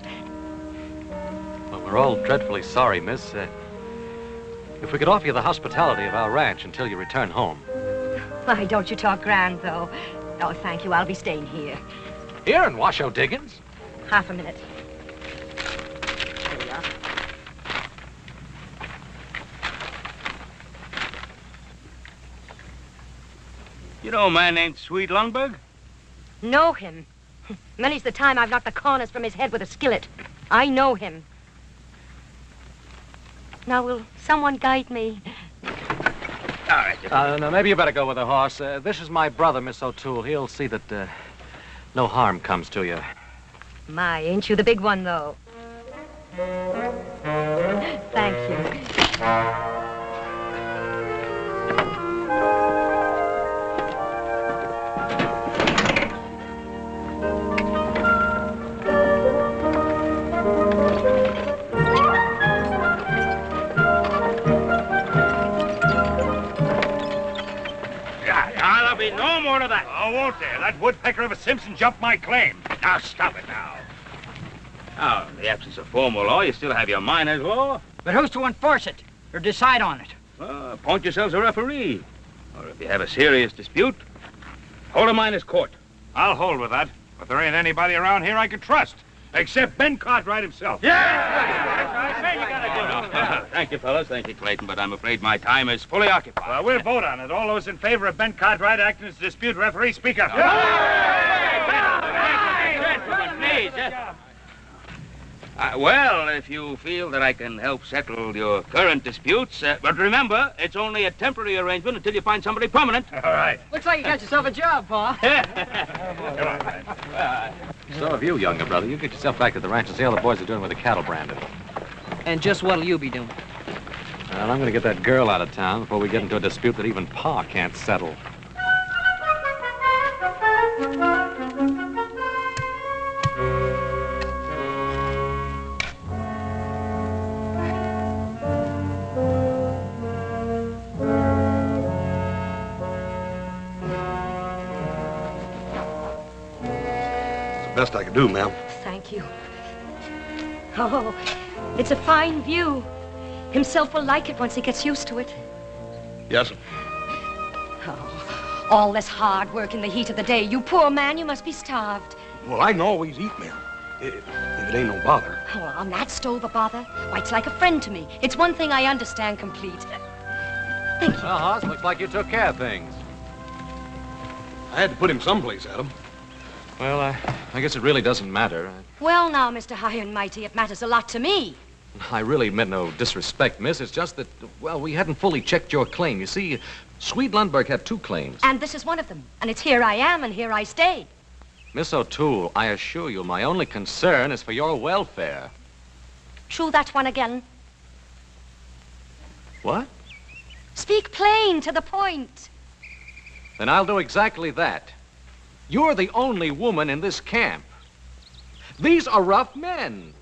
Well, we're all dreadfully sorry, miss. If we could offer you the hospitality of our ranch until you return home. Why, don't you talk grand, though. Oh, thank you. I'll be staying here. Here in Washoe Diggins? Half a minute. Here we are. You know a man named Swede Lundberg? Know him? Many's the time I've knocked the corners from his head with a skillet. I know him. Now, will someone guide me? All right. No, maybe you better go with the horse. This is my brother, Miss O'Toole. He'll see that no harm comes to you. My, ain't you the big one, though? Thank you. There'll be no more of that. Oh, won't there? That woodpecker of a Simpson jumped my claim. Now, stop it now. Now, in the absence of formal law, you still have your miner's law. But who's to enforce it or decide on it? Appoint yourselves a referee. Or if you have a serious dispute, hold a miner's court. I'll hold with that. But there ain't anybody around here I can trust, except Ben Cartwright himself. Thank you, fellas. Thank you, Clayton. But I'm afraid my time is fully occupied. Well, we'll vote on it. All those in favor of Ben Cartwright acting as dispute referee, speak up. Well, if you feel that I can help settle your current disputes, but remember, it's only a temporary arrangement until you find somebody permanent. All right. Looks like you got yourself a job, Pa. So have you, younger brother. You get yourself back to the ranch and see how the boys are doing with the cattle branding. And just what'll you be doing? Well, I'm going to get that girl out of town before we get into a dispute that even Pa can't settle. Best I could do, ma'am. Thank you. Oh, it's a fine view. Himself will like it once he gets used to it. Yes, sir. Oh, all this hard work in the heat of the day. You poor man, you must be starved. Well, I can always eat, ma'am. If it ain't no bother. Oh, on that stove a bother? Why, it's like a friend to me. It's one thing I understand complete. Thank you. Well, Hoss, looks like you took care of things. I had to put him someplace, Adam. Well, I guess it really doesn't matter. Well, now, Mr. High and Mighty, it matters a lot to me. I really meant no disrespect, miss. It's just that, well, we hadn't fully checked your claim. You see, Swede Lundberg had 2 claims. And this is one of them. And it's here I am, and here I stay. Miss O'Toole, I assure you, my only concern is for your welfare. True that one again. What? Speak plain, to the point. Then I'll do exactly that. You're the only woman in this camp. These are rough men.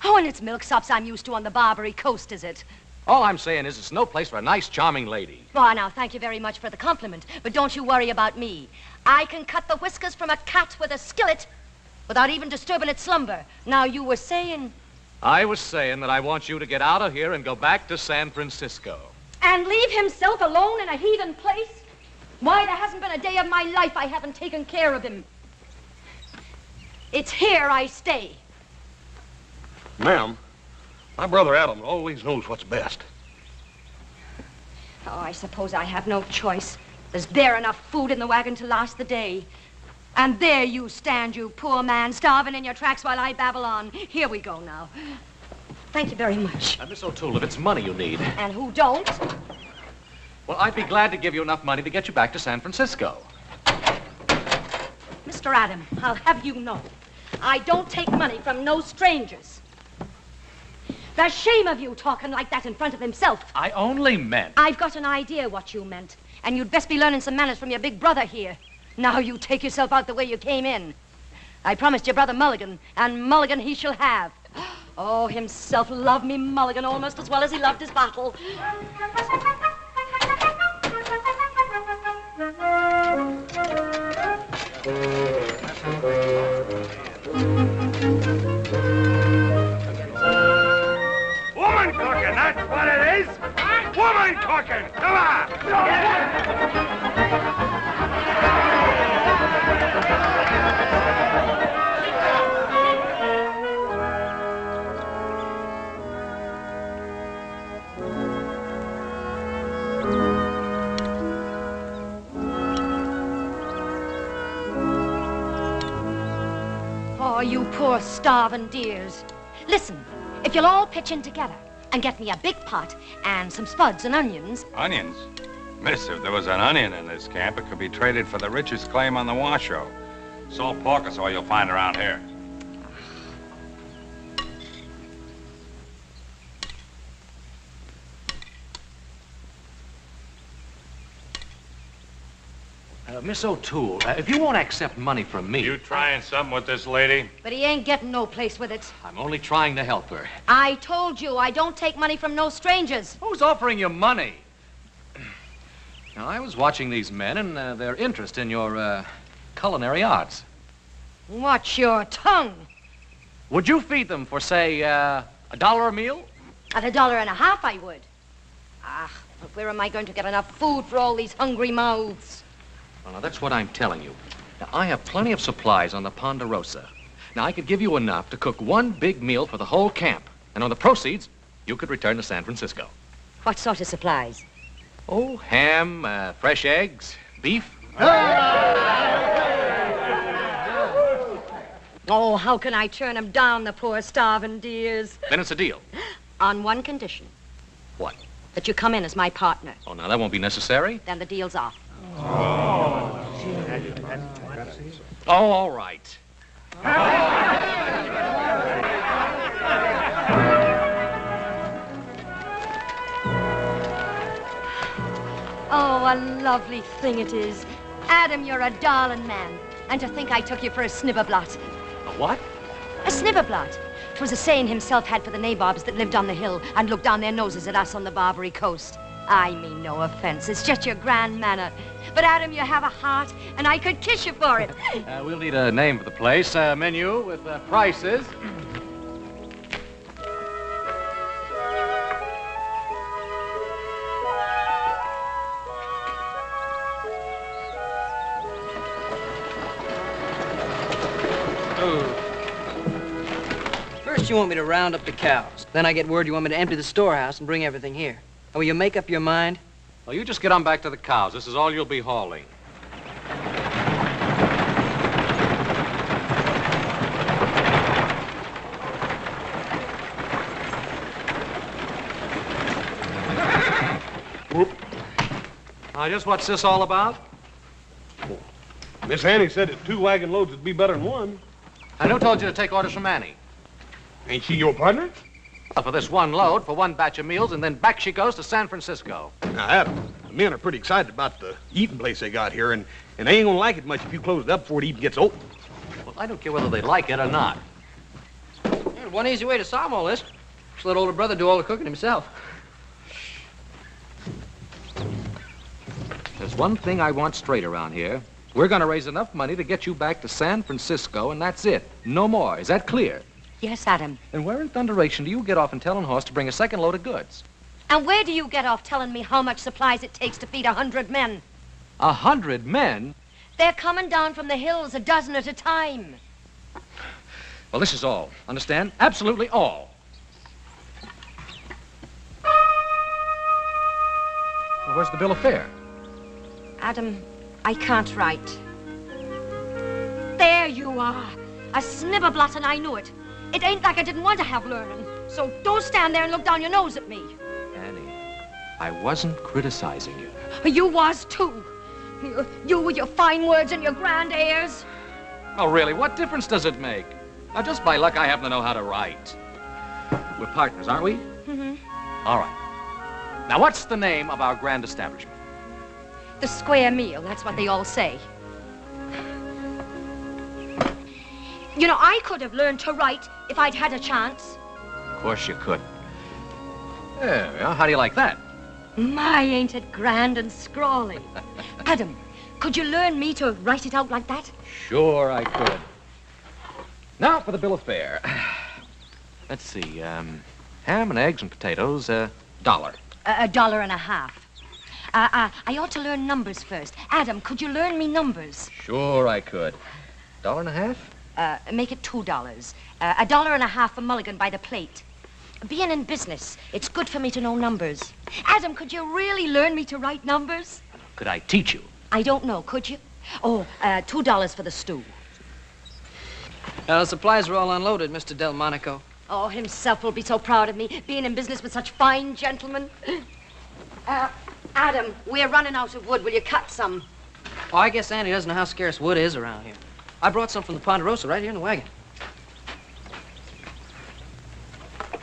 Oh, and it's milksops I'm used to on the Barbary Coast, is it? All I'm saying is it's no place for a nice, charming lady. Oh, now, thank you very much for the compliment, but don't you worry about me. I can cut the whiskers from a cat with a skillet without even disturbing its slumber. Now, you were saying... I was saying that I want you to get out of here and go back to San Francisco. And leave himself alone in a heathen place? Why, there hasn't been a day of my life I haven't taken care of him. It's here I stay. Ma'am, my brother Adam always knows what's best. Oh, I suppose I have no choice. There's bare enough food in the wagon to last the day. And there you stand, you poor man, starving in your tracks while I babble on. Here we go now. Thank you very much. Miss O'Toole, if it's money you need... And who don't? Well, I'd be glad to give you enough money to get you back to San Francisco. Mr. Adam, I'll have you know, I don't take money from no strangers. The shame of you talking like that in front of himself. I only meant... I've got an idea what you meant. And you'd best be learning some manners from your big brother here. Now you take yourself out the way you came in. I promised your brother Mulligan, and Mulligan he shall have. Oh, himself loved me Mulligan almost as well as he loved his bottle. Woman cooking, that's what it is. Woman cooking, come on. Oh, you poor starving dears. Listen, if you'll all pitch in together and get me a big pot and some spuds and onions. Onions? Miss, if there was an onion in this camp, it could be traded for the richest claim on the Washoe. Salt pork is all you'll find around here. Miss O'Toole, if you won't accept money from me... You trying something with this lady? But he ain't getting no place with it. I'm only trying to help her. I told you I don't take money from no strangers. Who's offering you money? Now, I was watching these men and their interest in your culinary arts. Watch your tongue. Would you feed them for, say, $1 a meal? At $1.50 I would. Ah, but where am I going to get enough food for all these hungry mouths? Well, now, that's what I'm telling you. Now, I have plenty of supplies on the Ponderosa. Now, I could give you enough to cook one big meal for the whole camp. And on the proceeds, you could return to San Francisco. What sort of supplies? Oh, ham, fresh eggs, beef. Oh, how can I turn them down, the poor starving dears? Then it's a deal. On one condition. What? That you come in as my partner. Oh, now, that won't be necessary. Then the deal's off. Oh, all right. Oh, a lovely thing it is. Adam, you're a darling man. And to think I took you for a snibberblot. A what? A snibberblot. 'Twas a saying himself had for the nabobs that lived on the hill and looked down their noses at us on the Barbary coast. I mean no offense. It's just your grand manner. But, Adam, you have a heart, and I could kiss you for it. We'll need a name for the place, a menu with prices. First you want me to round up the cows. Then I get word you want me to empty the storehouse and bring everything here. Now, will you make up your mind? Well, you just get on back to the cows. This is all you'll be hauling. Just what's this all about? Miss Annie said that 2 wagon loads would be better than 1. And who told you to take orders from Annie? Ain't she your partner? Well, for this one load, for one batch of meals, and then back she goes to San Francisco. Now, Adam, the men are pretty excited about the eating place they got here, and they ain't gonna like it much if you close it up before it even gets open. Well, I don't care whether they like it or not. There's one easy way to solve all this. Just let older brother do all the cooking himself. There's one thing I want straight around here. We're going to raise enough money to get you back to San Francisco, and that's it. No more. Is that clear? Yes, Adam. And where in thunderation do you get off and telling Horse to bring a second load of goods? And where do you get off telling me how much supplies it takes to feed 100 men? 100 men? They're coming down from the hills a dozen at a time. Well, this is all. Understand? Absolutely all. Well, where's the bill of fare? Adam, I can't write. There you are. A snibberblot, and I knew it. It ain't like I didn't want to have learning. So don't stand there and look down your nose at me. Annie, I wasn't criticizing you. You was, too. You with your fine words and your grand airs. Oh, really? What difference does it make? Now, just by luck, I happen to know how to write. We're partners, aren't we? Mm-hmm. All right. Now, what's the name of our grand establishment? The square meal, that's what they all say. You know, I could have learned to write if I'd had a chance. Of course you could. Yeah, well, how do you like that? My, ain't it grand and scrawly. Adam, could you learn me to write it out like that? Sure I could. Now for the bill of fare. Let's see, ham and eggs and potatoes, $1. $1.50. I ought to learn numbers first. Adam, could you learn me numbers? Sure I could. $1.50? Make it $2. $1.50 a mulligan by the plate. Being in business, it's good for me to know numbers. Adam, could you really learn me to write numbers? Could I teach you? I don't know, could you? Oh, $2 for the stew. The supplies are all unloaded, Mr. Delmonico. Oh, himself will be so proud of me, being in business with such fine gentlemen. Adam, we're running out of wood. Will you cut some? Oh, I guess Annie doesn't know how scarce wood is around here. I brought some from the Ponderosa right here in the wagon.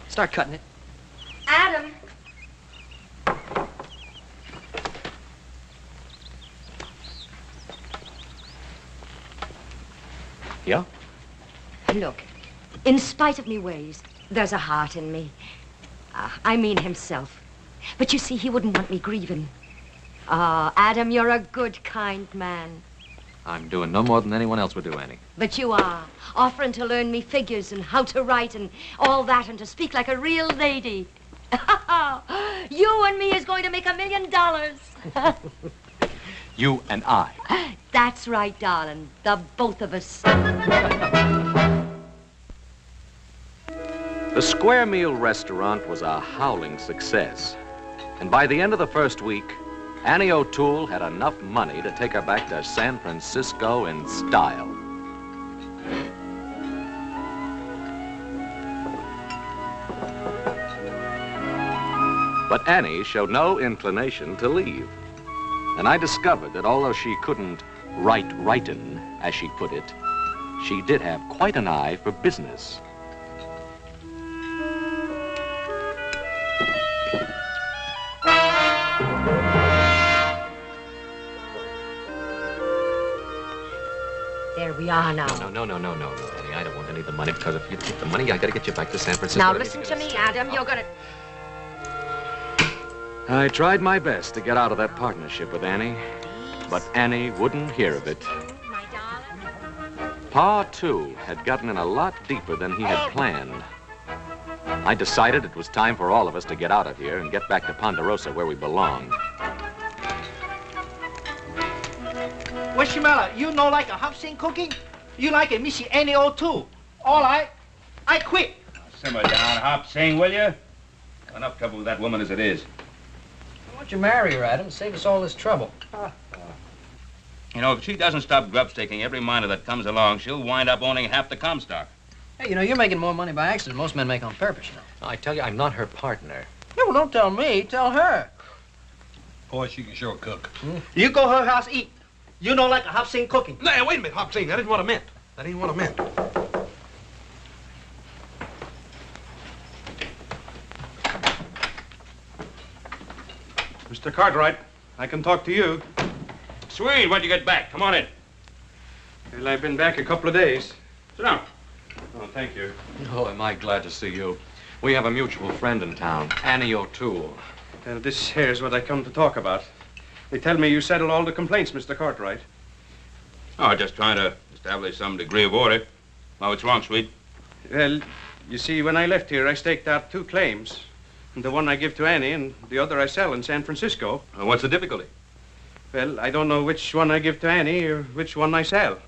Start cutting it. Adam. Yeah? Look, in spite of me ways, there's a heart in me. I mean himself. But you see, he wouldn't want me grieving. Adam, you're a good, kind man. I'm doing no more than anyone else would do, Annie. But you are, offering to learn me figures and how to write and all that and to speak like a real lady. You and me is going to make $1 million. You and I. That's right, darling. The both of us. The Square Meal restaurant was a howling success. And by the end of the first week, Annie O'Toole had enough money to take her back to San Francisco in style. But Annie showed no inclination to leave. And I discovered that although she couldn't write writin', as she put it, she did have quite an eye for business. There we are now. No, Annie. I don't want any of the money, because if you take the money, I gotta get you back to San Francisco. Now listen to me, Adam. You're gonna... I tried my best to get out of that partnership with Annie, but Annie wouldn't hear of it. Pa, too, had gotten in a lot deeper than he had planned. I decided it was time for all of us to get out of here and get back to Ponderosa where we belonged. Wishimella, you know like a hop-sing cooking? You like a Missy Annie O'Toole. All right, I quit. Simmer down, Hop Sing, will you? Enough trouble with that woman as it is. Why don't you marry her, Adam? Save us all this trouble. You know, if she doesn't stop grubstaking every miner that comes along, she'll wind up owning half the Comstock. Hey, you know, you're making more money by accident than most men make on purpose, you know. I tell you, I'm not her partner. No, well, don't tell me. Tell her. Boy, she can sure cook. You go her house, eat. You know like a hop-sing cooking. Now, wait a minute, Hop-Sing. That isn't what I meant. That ain't what I meant. Mr. Cartwright, I can talk to you. Sweet, when'd you get back? Come on in. Well, I've been back a couple of days. Sit down. Oh, thank you. Oh, am I glad to see you. We have a mutual friend in town, Annie O'Toole. Well, this here's what I come to talk about. They tell me you settled all the complaints, Mr. Cartwright. Oh, just trying to establish some degree of order. Oh, what's wrong, Sweet? Well, you see, when I left here, I staked out 2 claims. And the one I give to Annie and the other I sell in San Francisco. What's the difficulty? Well, I don't know which one I give to Annie or which one I sell.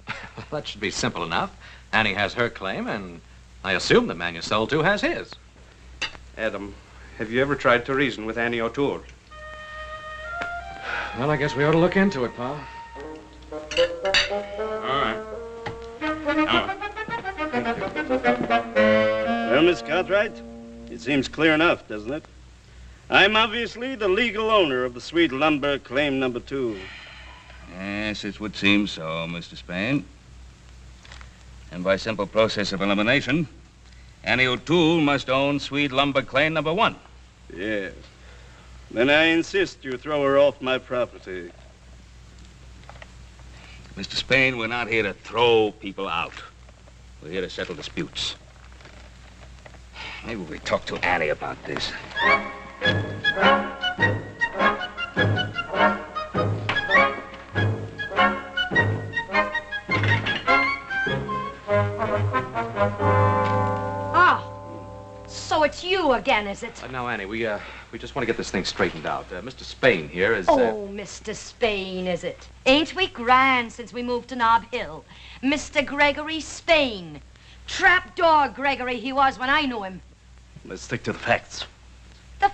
That should be simple enough. Annie has her claim, and I assume the man you sold to has his. Adam, have you ever tried to reason with Annie O'Toole? Well, I guess we ought to look into it, Pa. All right. Well, Miss Cartwright, it seems clear enough, doesn't it? I'm obviously the legal owner of the Sweet Lumber Claim Number 2. Yes, it would seem so, Mr. Spain. And by simple process of elimination, Annie O'Toole must own Swede Lumber Claim number 1. Yes. Then I insist you throw her off my property. Mr. Spain, we're not here to throw people out. We're here to settle disputes. Maybe we talk to Annie about this. So it's you again, is it? Now, Annie, we just want to get this thing straightened out. Mr. Spain here is... Oh, Mr. Spain, is it? Ain't we grand since we moved to Nob Hill? Mr. Gregory Spain. Trapdoor Gregory he was when I knew him. Let's stick to the facts. The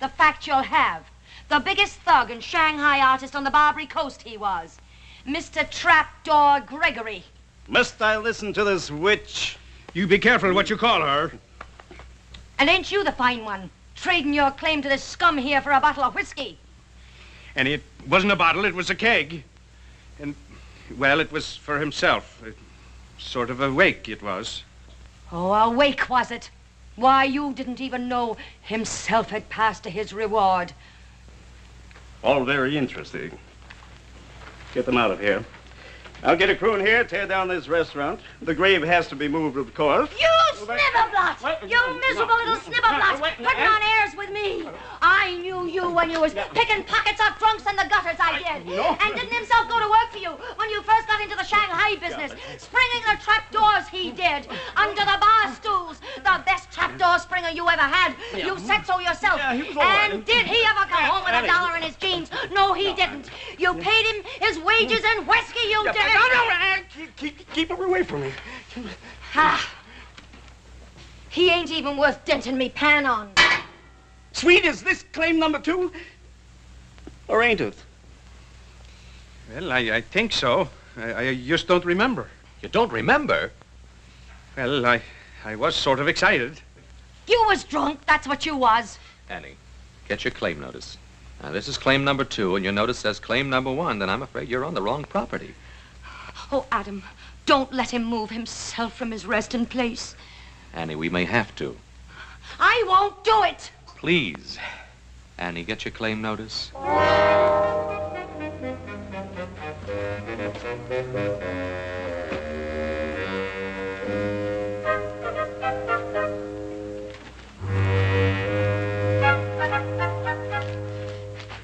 fact you'll have. The biggest thug and Shanghai artist on the Barbary Coast he was. Mr. Trapdoor Gregory. Must I listen to this witch? You be careful what you call her. And ain't you the fine one, trading your claim to this scum here for a bottle of whiskey? And it wasn't a bottle, it was a keg. And, well, it was for himself. Sort of a wake, it was. Oh, a wake, was it? Why, you didn't even know himself had passed to his reward. All very interesting. Get them out of here. I'll get a crew in here, tear down this restaurant. The grave has to be moved, of course. You snibberblot! You miserable little snibberblot! Putting on airs with me! I knew you when you was picking pockets off drunks in the gutters, I did. And didn't himself go to work for you when you first got into the Shanghai business? Springing the trapdoors he did, under the bar stools. The best trapdoor springer you ever had. You said so yourself. And did he ever come home with $1 in his jeans? No, he didn't. You paid him his wages in whiskey, you did. No, keep her away from me. Ha! He ain't even worth denting me pan on. Swede, is this claim number 2? Or ain't it? Well, I think so. I just don't remember. You don't remember? Well, I was sort of excited. You was drunk, that's what you was. Annie, get your claim notice. Now, this is claim number 2, and your notice says claim number 1, then I'm afraid you're on the wrong property. Oh, Adam, don't let him move himself from his resting place. Annie, we may have to. I won't do it. Please. Annie, get your claim notice.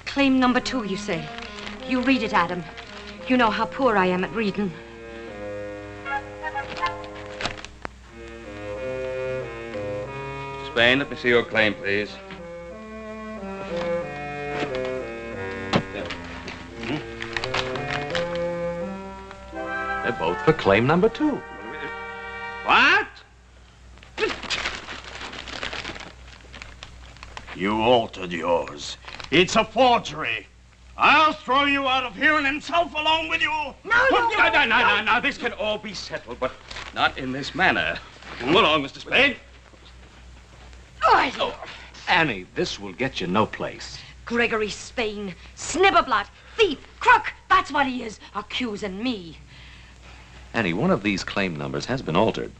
Claim number 2, you say. You read it, Adam. You know how poor I am at reading. Spain, let me see your claim, please. They're both for claim number 2. What? You altered yours. It's a forgery. I'll throw you out of here and himself along with you. No, this can all be settled, but not in this manner. Come along, Mr. Spain. Oh, Annie, this will get you no place. Gregory Spain, snibberblot, thief, crook, that's what he is, accusing me. Annie, one of these claim numbers has been altered.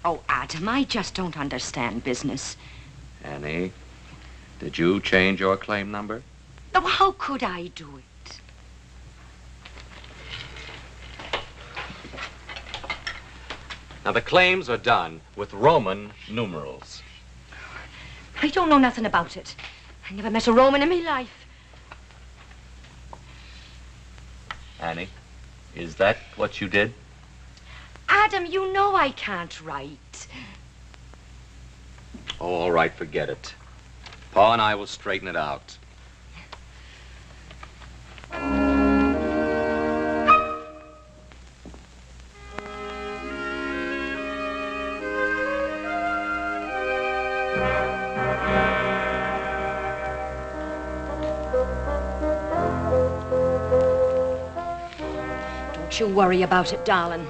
Oh, Adam, I just don't understand business. Annie, did you change your claim number? Oh, how could I do it? Now, the claims are done with Roman numerals. I don't know nothing about it. I never met a Roman in my life. Annie, is that what you did? Adam, you know I can't write. Oh, all right, forget it. Pa and I will straighten it out. Don't you worry about it, darling.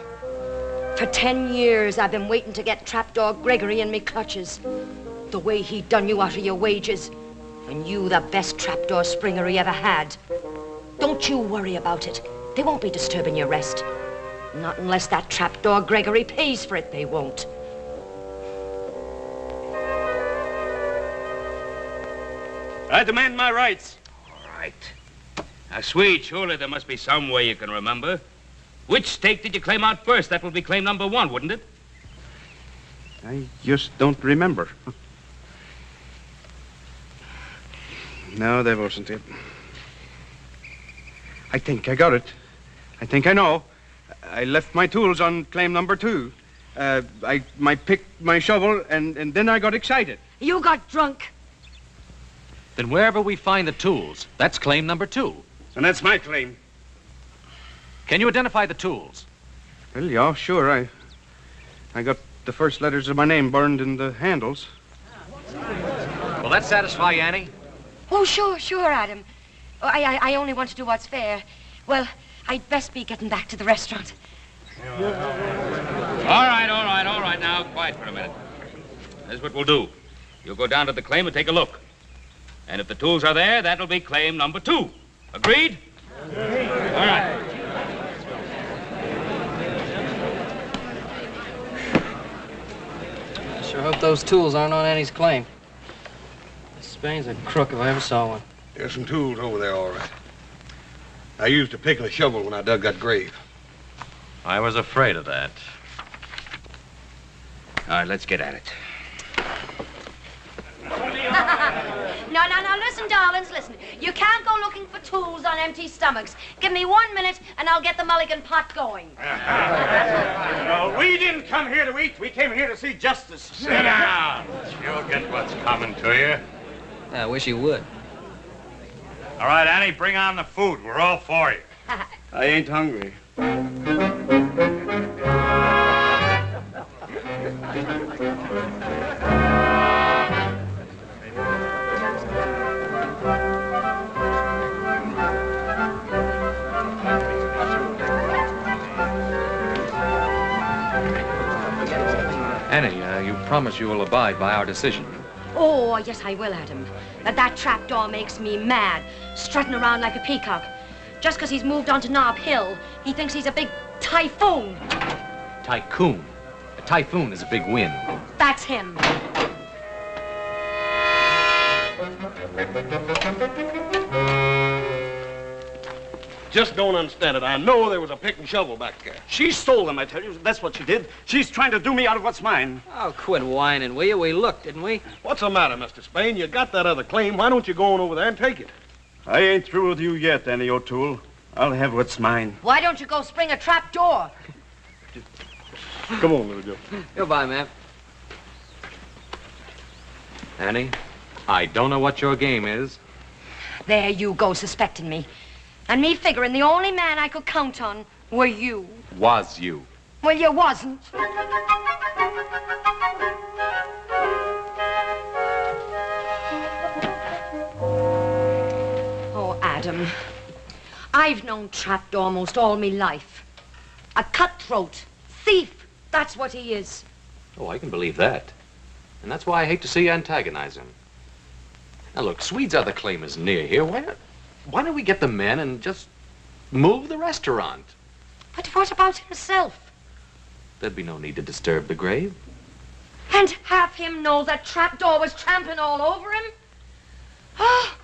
For 10 years, I've been waiting to get Trapdoor Gregory in me clutches. The way he done you out of your wages. And you the best trapdoor springer he ever had. Don't you worry about it. They won't be disturbing your rest. Not unless that Trapdoor Gregory pays for it, they won't. I demand my rights. All right. Now, Swede, surely there must be some way you can remember. Which stake did you claim out first? That would be claim number 1, wouldn't it? I just don't remember. No, that wasn't it. I think I got it. I think I know. I left my tools on claim number 2. I picked my shovel, and then I got excited. You got drunk. Then wherever we find the tools, that's claim number 2. And that's my claim. Can you identify the tools? Well, yeah, sure. I got the first letters of my name burned in the handles. Will that satisfy you, Annie? Oh, sure, Adam. I only want to do what's fair. Well, I'd best be getting back to the restaurant. All right. Now, quiet for a minute. Here's what we'll do. You'll go down to the claim and take a look. And if the tools are there, that'll be claim number 2. Agreed? All right. I sure hope those tools aren't on Annie's claim. Spain's a crook if I ever saw one. There's some tools over there, all right. I used a pick and a shovel when I dug that grave. I was afraid of that. All right, let's get at it. No, listen, darlings, listen. You can't go looking for tools on empty stomachs. Give me 1 minute, and I'll get the mulligan pot going. No, we didn't come here to eat. We came here to see justice. Sit down. You'll get what's coming to you. I wish you would. All right, Annie, bring on the food. We're all for you. I ain't hungry. Annie, you promise you will abide by our decision. Oh, yes, I will, Adam. That trapdoor makes me mad, strutting around like a peacock. Just because he's moved on to Nob Hill, he thinks he's a big typhoon. Tycoon. A typhoon is a big wind. That's him. Just don't understand it. I know there was a pick and shovel back there. She stole them, I tell you. That's what she did. She's trying to do me out of what's mine. Oh, quit whining, will you? We looked, didn't we? What's the matter, Mr. Spain? You got that other claim. Why don't you go on over there and take it? I ain't through with you yet, Annie O'Toole. I'll have what's mine. Why don't you go spring a trapdoor? Come on, little Joe. Goodbye, ma'am. Annie, I don't know what your game is. There you go, suspecting me. And me figuring the only man I could count on were you. Was you. Well, you wasn't. Oh, Adam. I've known Trapped almost all me life. A cutthroat, thief, that's what he is. Oh, I can believe that. And that's why I hate to see you antagonize him. Now, look, Swede's other claim is near here. Why don't we get the men and just move the restaurant? But what about himself? There'd be no need to disturb the grave. And have him know that Trapdoor was trampling all over him? Oh,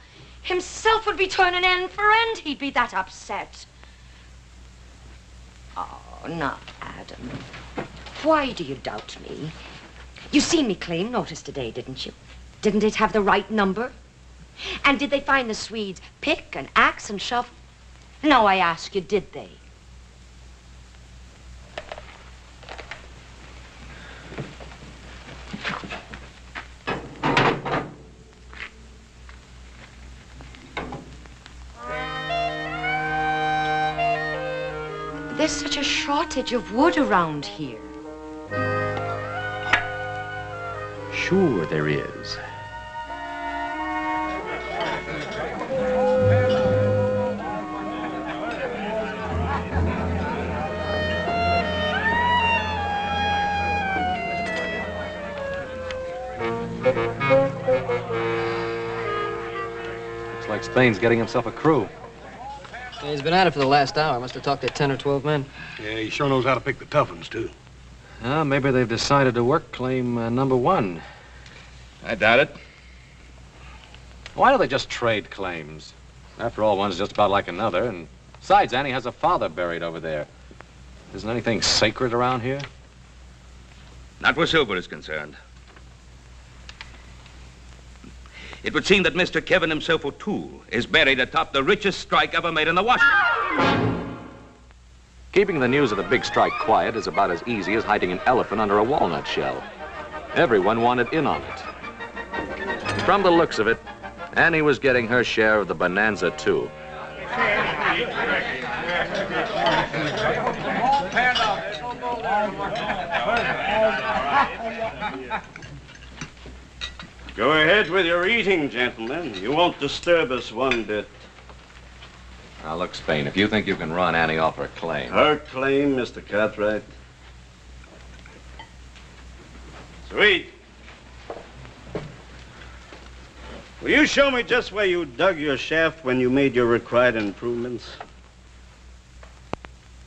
himself would be turning end for end. He'd be that upset. Oh, now, Adam. Why do you doubt me? You seen me claim notice today, didn't you? Didn't it have the right number? And did they find the Swedes pick and axe and shovel? Now I ask you, did they? There's such a shortage of wood around here. Sure there is. Looks like Spain's getting himself a crew. Yeah, he's been at it for the last hour. Must have talked to 10 or 12 men. Yeah, he sure knows how to pick the tough ones, too. Maybe they've decided to work claim number 1. I doubt it. Why don't they just trade claims? After all, one's just about like another, and besides, Annie has a father buried over there. Isn't anything sacred around here? Not where silver is concerned. It would seem that Mr. Kevin himself, O'Toole, is buried atop the richest strike ever made in the Washington. Keeping the news of the big strike quiet is about as easy as hiding an elephant under a walnut shell. Everyone wanted in on it. From the looks of it, Annie was getting her share of the Bonanza, too. Go ahead with your eating, gentlemen. You won't disturb us one bit. Now, look, Spain, if you think you can run Annie off her claim... Her claim, Mr. Cartwright? Sweet. Will you show me just where you dug your shaft when you made your required improvements?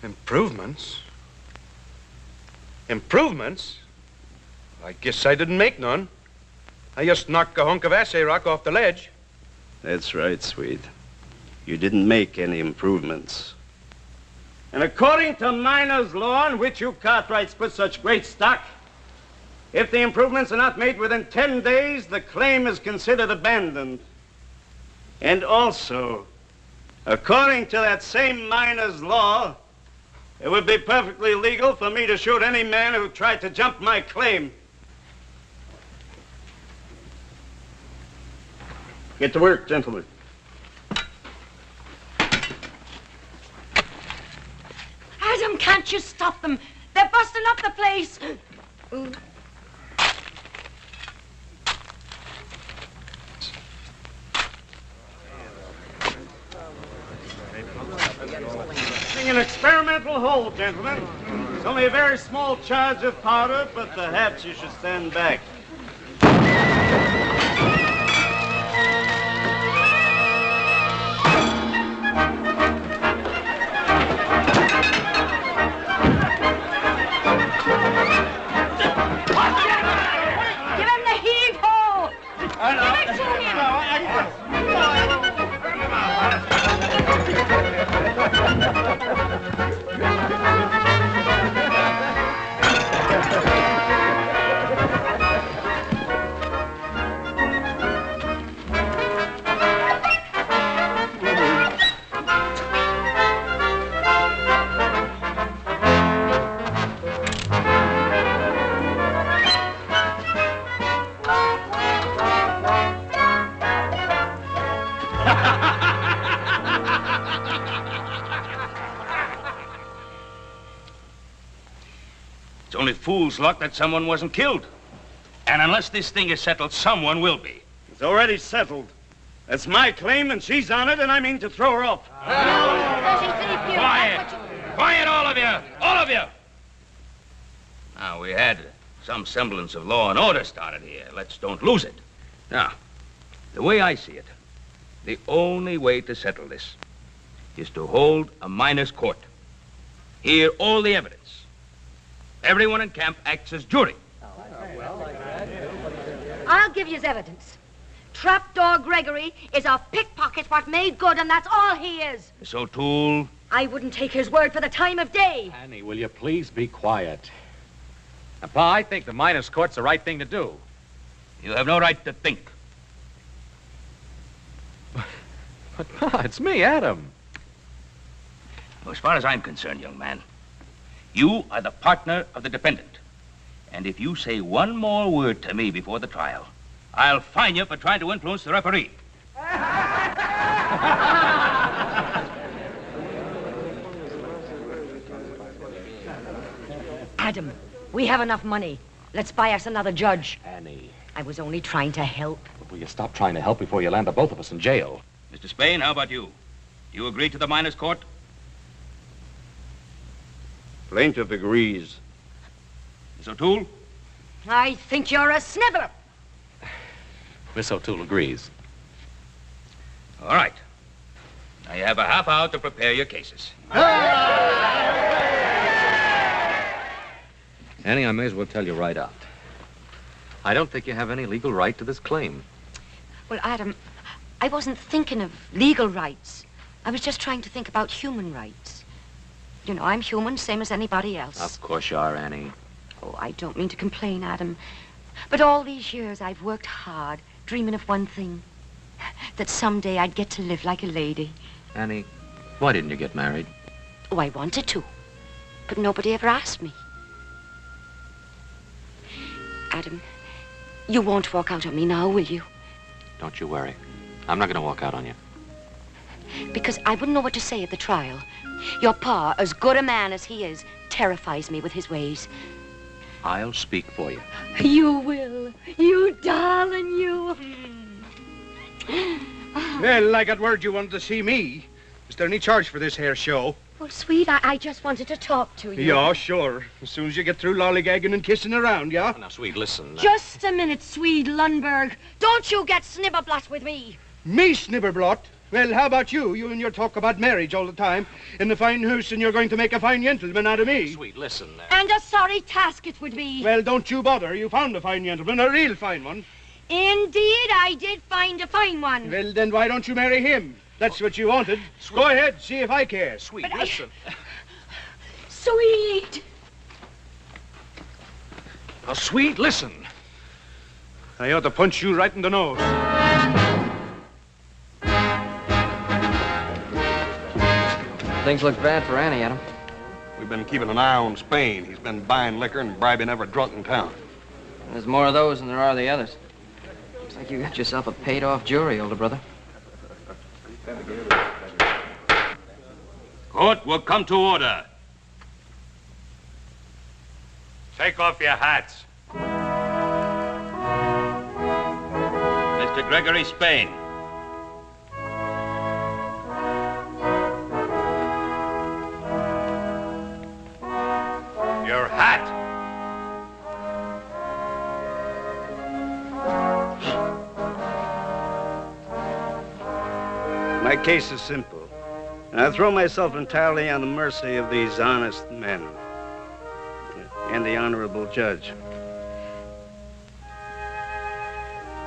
Improvements? Improvements? I guess I didn't make none. I just knocked a hunk of assay rock off the ledge. That's right, Sweet. You didn't make any improvements. And according to miner's law, on which you Cartwrights put such great stock, if the improvements are not made within 10 days, the claim is considered abandoned. And also, according to that same miner's law, it would be perfectly legal for me to shoot any man who tried to jump my claim. Get to work, gentlemen. Adam, can't you stop them? They're busting up the place. Ooh. An experimental hole, gentlemen. It's only a very small charge of powder, but perhaps you should stand back. Give him the heave-ho! Give it to him! It's only fool's luck that someone wasn't killed. And unless this thing is settled, someone will be. It's already settled. That's my claim, and she's on it, and I mean to throw her off. Quiet! Quiet, all of you! All of you! Now, we had some semblance of law and order started here. Let's don't lose it. Now, the way I see it, the only way to settle this is to hold a miners' court. Hear all the evidence. Everyone in camp acts as jury. I'll give you his evidence. Trapdoor Gregory is a pickpocket what made good, and that's all he is. Miss O'Toole. I wouldn't take his word for the time of day. Annie, will you please be quiet? Now, Pa, I think the miners' court's the right thing to do. You have no right to think. But, Pa, it's me, Adam. Well, as far as I'm concerned, young man, you are the partner of the defendant. And if you say one more word to me before the trial, I'll fine you for trying to influence the referee. Adam, we have enough money. Let's buy us another judge. Annie. I was only trying to help. But will you stop trying to help before you land the both of us in jail? Mr. Spain, how about you? You agree to the miners' court? Plaintiff agrees. Miss O'Toole? I think you're a sniveler. Miss O'Toole agrees. All right. Now you have a half hour to prepare your cases. Annie, I may as well tell you right out. I don't think you have any legal right to this claim. Well, Adam, I wasn't thinking of legal rights. I was just trying to think about human rights. You know, I'm human, same as anybody else. Of course you are, Annie. Oh, I don't mean to complain, Adam. But all these years I've worked hard, dreaming of one thing. That someday I'd get to live like a lady. Annie, why didn't you get married? Oh, I wanted to. But nobody ever asked me. Adam, you won't walk out on me now, will you? Don't you worry. I'm not going to walk out on you. Because I wouldn't know what to say at the trial. Your pa, as good a man as he is, terrifies me with his ways. I'll speak for you. You will. You darling, you. Well, I got word you wanted to see me. Is there any charge for this here show? Well, sweet, I just wanted to talk to you. Yeah, sure. As soon as you get through lollygagging and kissing around, yeah? Now, sweet, listen. Just a minute, Swede Lundberg. Don't you get snibberblot with me. Me, Snibberblot? Well, how about you? You and your talk about marriage all the time. In the fine house, and you're going to make a fine gentleman out of me. Sweet, listen. And a sorry task it would be. Well, don't you bother. You found a fine gentleman, a real fine one. Indeed, I did find a fine one. Well, then why don't you marry him? That's what you wanted. Sweet. Go ahead, see if I care. Sweet, listen. Sweet. Now, Sweet, listen. I ought to punch you right in the nose. Things look bad for Annie, Adam. We've been keeping an eye on Spain. He's been buying liquor and bribing every drunk in town. There's more of those than there are the others. Looks like you got yourself a paid-off jury, older brother. Court will come to order. Take off your hats. Mr. Gregory Spain. Your hat. My case is simple, and I throw myself entirely on the mercy of these honest men and the honorable judge.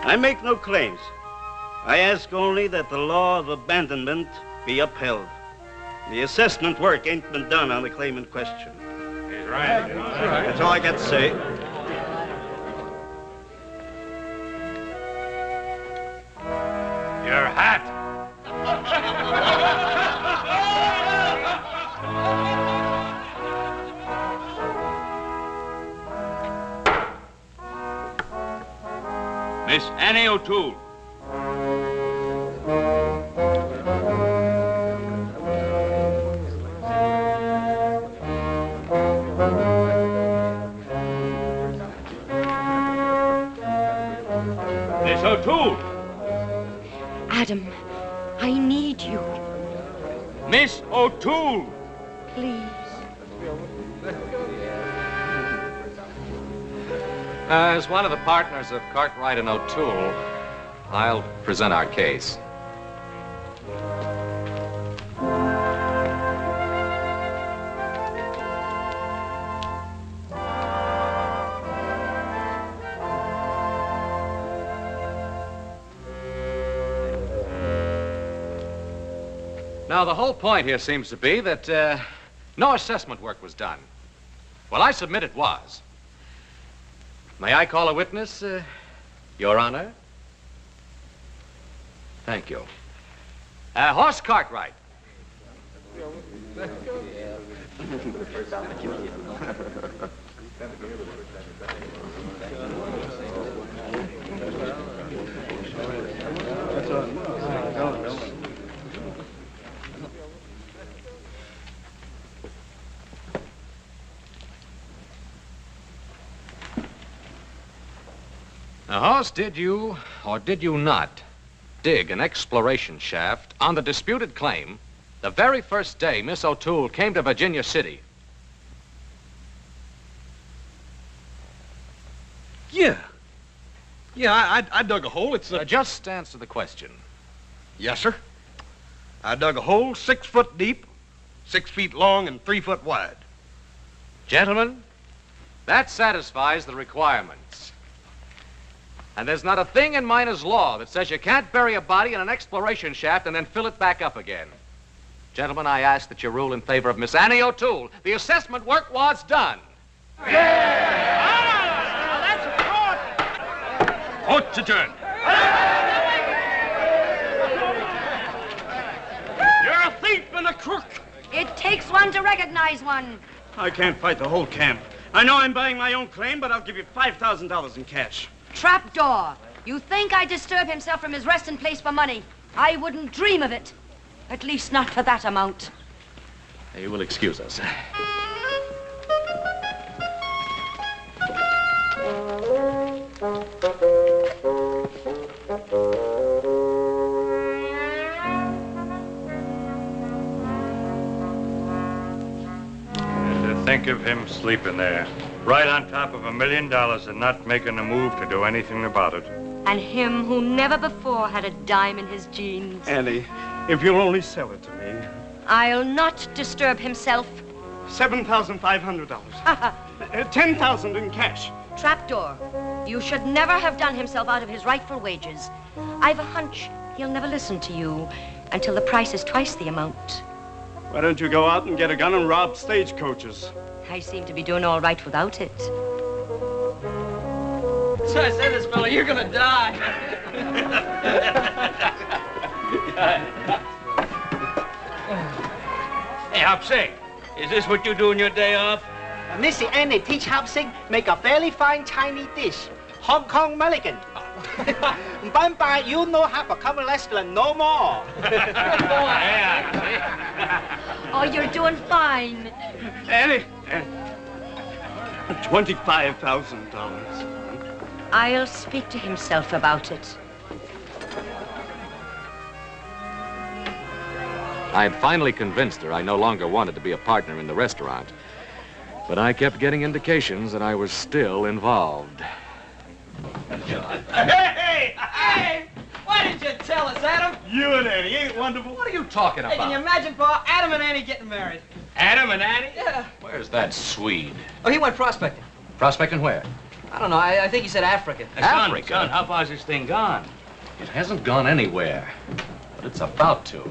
I make no claims. I ask only that the law of abandonment be upheld. The assessment work ain't been done on the claim in question. He's right. That's all I got to say. Your hat. Miss Annie O'Toole. Miss O'Toole. Adam, I need you. Miss O'Toole. Please. As one of the partners of Cartwright and O'Toole, I'll present our case. Now, the whole point here seems to be that no assessment work was done. Well, I submit it was. May I call a witness, Your Honor? Thank you. Horse Cartwright. Now, Hoss, did you, or did you not, dig an exploration shaft on the disputed claim the very first day Miss O'Toole came to Virginia City? Yeah. Yeah, I dug a hole. It's just answer the question. Yes, sir. I dug a hole 6 foot deep, 6 feet long, and 3 foot wide. Gentlemen, that satisfies the requirements. And there's not a thing in miner's law that says you can't bury a body in an exploration shaft and then fill it back up again. Gentlemen, I ask that you rule in favor of Miss Annie O'Toole. The assessment work was done. Court's adjourned. You're a thief and a crook. It takes one to recognize one. I can't fight the whole camp. I know I'm buying my own claim, but I'll give you $5,000 in cash. Trapdoor. You think I disturb himself from his resting place for money? I wouldn't dream of it. At least not for that amount. You will excuse us. And to think of him sleeping there, right on top of $1 million and not making a move to do anything about it. And him who never before had a dime in his jeans. Annie, if you'll only sell it to me. I'll not disturb himself. $7,500. $10,000 in cash. Trapdoor. You should never have done himself out of his rightful wages. I've a hunch he'll never listen to you until the price is twice the amount. Why don't you go out and get a gun and rob stagecoaches? I seem to be doing all right without it. So I said, this fella, you're gonna die. Hey, Hopsing, is this what you do on your day off? Missy Annie teach Hopsing make a very fine Chinese dish. Hong Kong American. But you know have a common restaurant no more. Oh, you're doing fine. Annie, $25,000. I'll speak to himself about it. I had finally convinced her I no longer wanted to be a partner in the restaurant. But I kept getting indications that I was still involved. Hey! Why didn't you tell us, Adam? You and Annie ain't wonderful. What are you talking Hey, can you imagine, Pa, Adam and Annie getting married? Adam and Annie? Yeah. Where's that Swede? Oh, he went prospecting. Prospecting where? I don't know. I think he said Africa. Africa? Son, how far's this thing gone? It hasn't gone anywhere, but it's about to.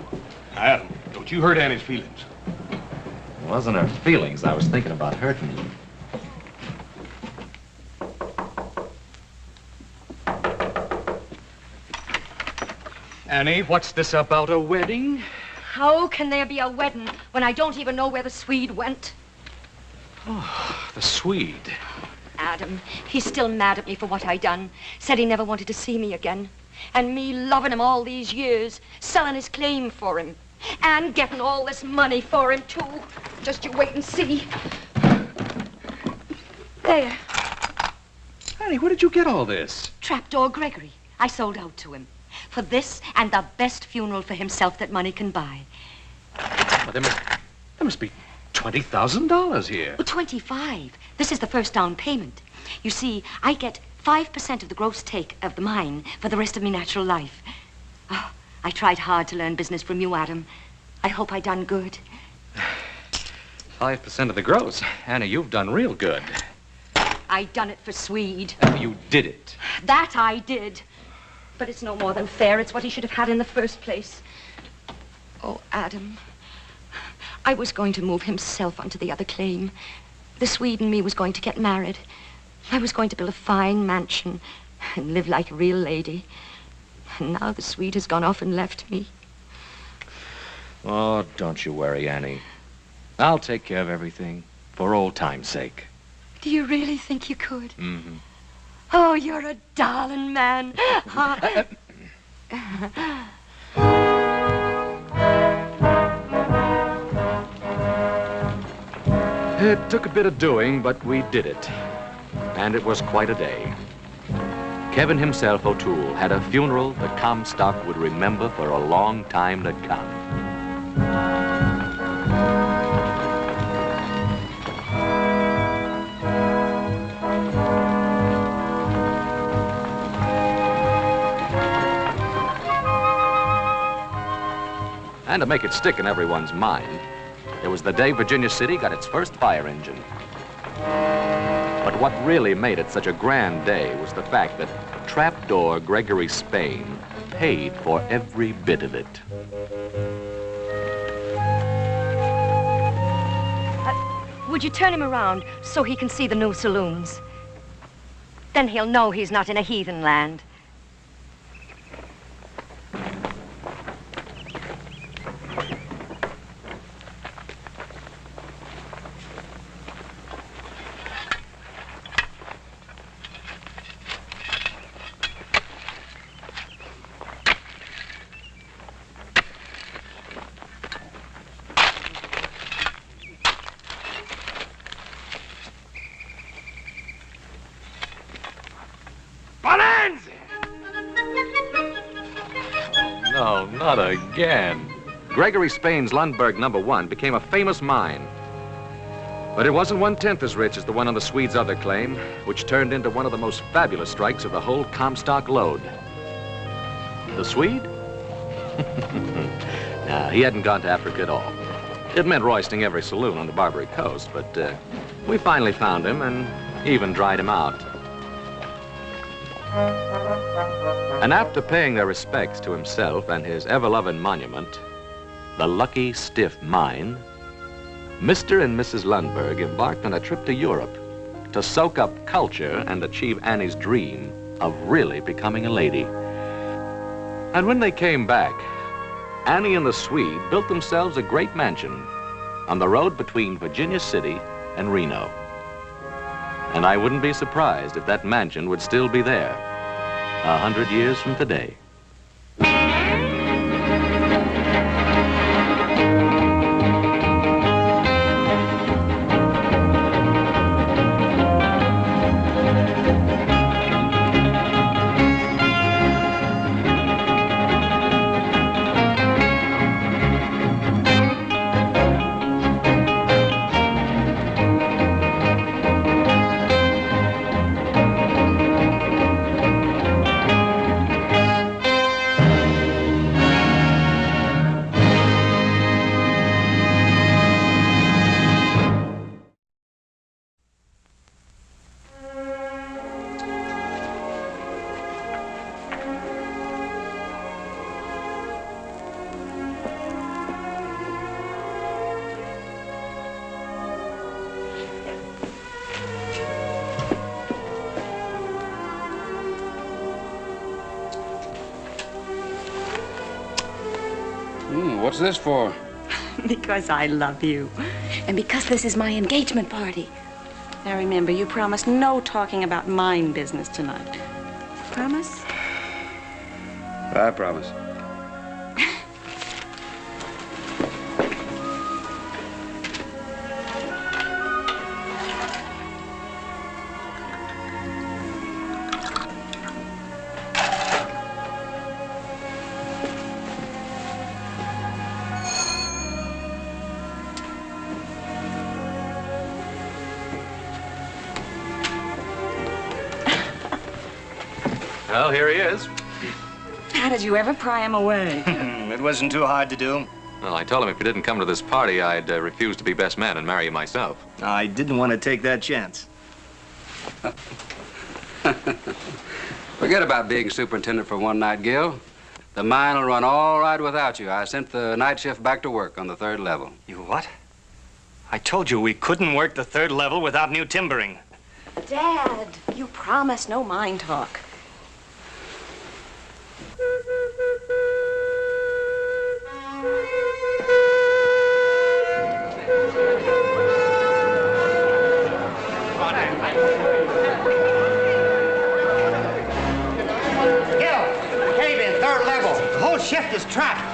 Adam, don't you hurt Annie's feelings. It wasn't her feelings I was thinking about hurting. Annie, what's this about a wedding? How can there be a wedding when I don't even know where the Swede went? Oh, the Swede. Adam, he's still mad at me for what I done. Said he never wanted to see me again. And me loving him all these years, selling his claim for him. And getting all this money for him, too. Just you wait and see. There. Annie, where did you get all this? Trapdoor Gregory. I sold out to him. For this and the best funeral for himself that money can buy. Well, there must be $20,000 here. Well, 25. This is the first down payment. You see, I get 5% of the gross take of the mine for the rest of me natural life. Oh, I tried hard to learn business from you, Adam. I hope I done good. 5% of the gross. Annie, you've done real good. I done it for Swede. You did it. That I did. But it's no more than fair. It's what he should have had in the first place. Oh, Adam. I was going to move himself onto the other claim. The Swede and me was going to get married. I was going to build a fine mansion and live like a real lady. And now the Swede has gone off and left me. Oh, don't you worry, Annie. I'll take care of everything for old time's sake. Do you really think you could? Mm-hmm. Oh, you're a darling man. It took a bit of doing, but we did it. And it was quite a day. Kevin himself, O'Toole, had a funeral the Comstock would remember for a long time to come. And to make it stick in everyone's mind, it was the day Virginia City got its first fire engine. But what really made it such a grand day was the fact that trapped door, Gregory Spain paid for every bit of it. Would you turn him around so he can see the new saloons? Then he'll know he's not in a heathen land. Bonanza! No, not again. Gregory Spain's Lundberg No. 1 became a famous mine. But it wasn't 1/10 as rich as the one on the Swede's other claim, which turned into one of the most fabulous strikes of the whole Comstock lode. The Swede? Nah, he hadn't gone to Africa at all. It meant roisting every saloon on the Barbary Coast, but we finally found him and even dried him out. And after paying their respects to himself and his ever-loving monument, the Lucky Stiff Mine, Mr. and Mrs. Lundberg embarked on a trip to Europe to soak up culture and achieve Annie's dream of really becoming a lady. And when they came back, Annie and the Swede built themselves a great mansion on the road between Virginia City and Reno. And I wouldn't be surprised if that mansion would still be there 100 years from today. What's this for? Because I love you. And because this is my engagement party. Now remember, you promised no talking about mine business tonight. Promise? I promise. Well, here he is. How did you ever pry him away? It wasn't too hard to do. Well, I told him if you didn't come to this party, I'd refuse to be best man and marry you myself. I didn't want to take that chance. Forget about being superintendent for one night, Gil. The mine will run all right without you. I sent the night shift back to work on the 3rd level. You what? I told you we couldn't work the 3rd level without new timbering. Dad, you promised no mine talk. Shift is trapped.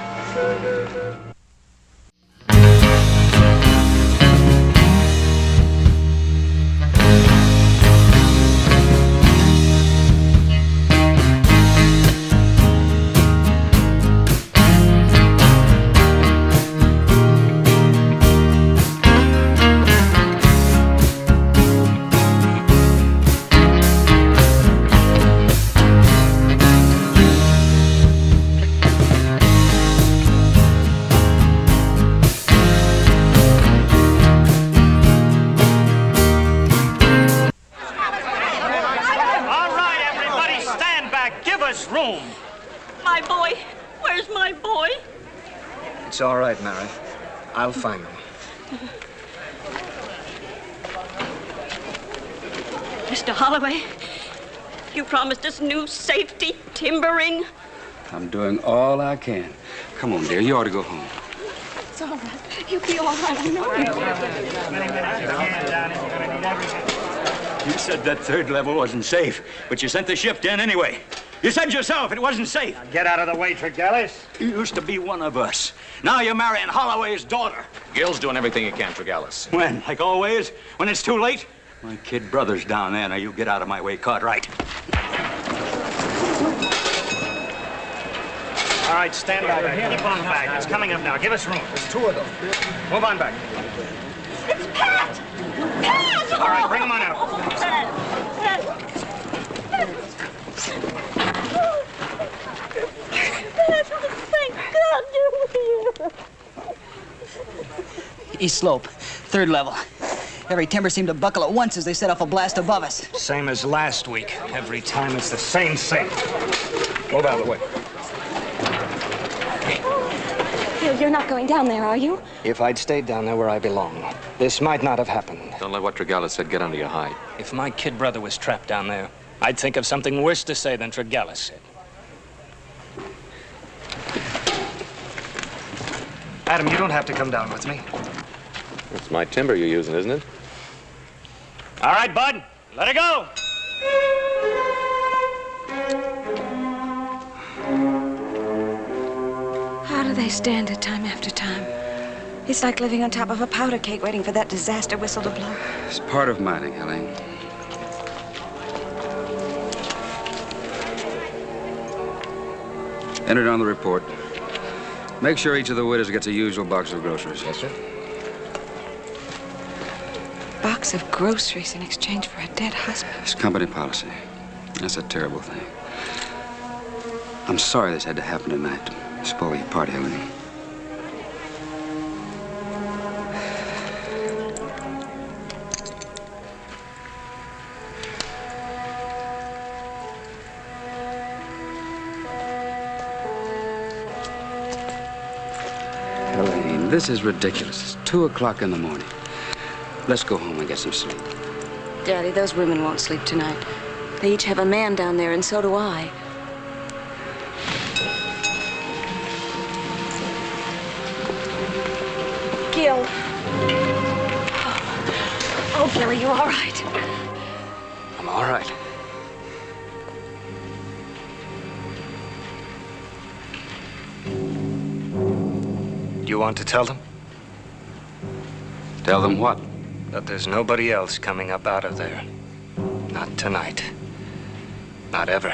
It's all right, Mary. I'll find them. Mr. Holloway, you promised us new safety timbering. I'm doing all I can. Come on, dear. You ought to go home. It's all right. You'll be all right. I know You said that third level wasn't safe, but you sent the ship in anyway. You said yourself it wasn't safe. Now get out of the way, Tregellis. You used to be one of us. Now you're marrying Holloway's daughter. Gil's doing everything he can, Tregellis. When? Like always? When it's too late? My kid brother's down there. Now you get out of my way, Cartwright. All right, stand back. Keep on back. It's coming up now. Give us room. There's two of them. Move on back. It's Pat! Pat! All right, bring him on out. Thank God you're here. East slope, third level. Every timber seemed to buckle at once as they set off a blast above us. Same as last week. Every time it's the same thing. Move out of the way. You're not going down there, are you? If I'd stayed down there where I belong, this might not have happened. Don't let what Tregellis said get under your hide. If my kid brother was trapped down there, I'd think of something worse to say than Tregellis said. Adam, you don't have to come down with me. It's my timber you're using, isn't it? All right, Bud. Let it go. How do they stand it time after time? It's like living on top of a powder keg waiting for that disaster whistle to blow. It's part of mining, Helene. Enter it on the report. Make sure each of the widows gets a usual box of groceries. Yes, sir. Box of groceries in exchange for a dead husband. It's company policy. That's a terrible thing. I'm sorry this had to happen tonight. Spoil your party, Helene. Helene, this is ridiculous. It's 2 o'clock in the morning. Let's go home and get some sleep. Daddy, those women won't sleep tonight. They each have a man down there, and so do I. Gil. Oh, Gil, are you all right? I'm all right. Do you want to tell them? Tell them what? That there's nobody else coming up out of there. Not tonight. Not ever.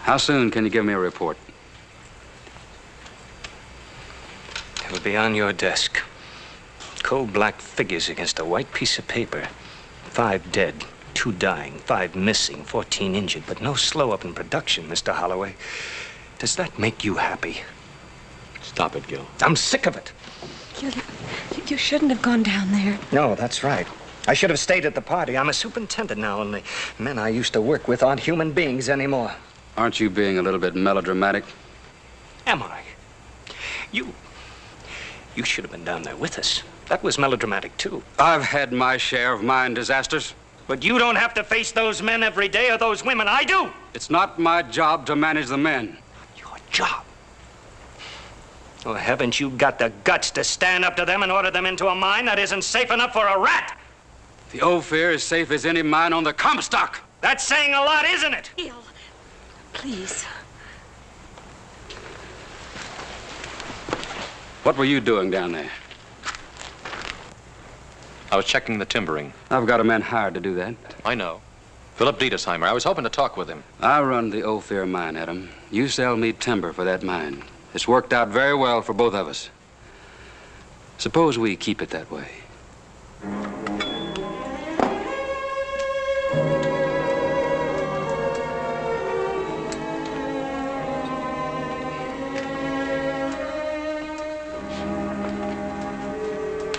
How soon can you give me a report? It'll be on your desk. Cold black figures against a white piece of paper. 5 dead, 2 dying, 5 missing, 14 injured, but no slow up in production, Mr. Holloway. Does that make you happy? Stop it, Gil. I'm sick of it. Gil, you shouldn't have gone down there. No, that's right. I should have stayed at the party. I'm a superintendent now, and the men I used to work with aren't human beings anymore. Aren't you being a little bit melodramatic? Am I? You should have been down there with us. That was melodramatic, too. I've had my share of mine disasters. But you don't have to face those men every day or those women. I do. It's not my job to manage the men. Your job? Or haven't you got the guts to stand up to them and order them into a mine that isn't safe enough for a rat? The Ophir is safe as any mine on the Comstock. That's saying a lot, isn't it? Gil, please. What were you doing down there? I was checking the timbering. I've got a man hired to do that. I know. Philip Dietesheimer. I was hoping to talk with him. I run the Ophir mine, Adam. You sell me timber for that mine. It's worked out very well for both of us. Suppose we keep it that way.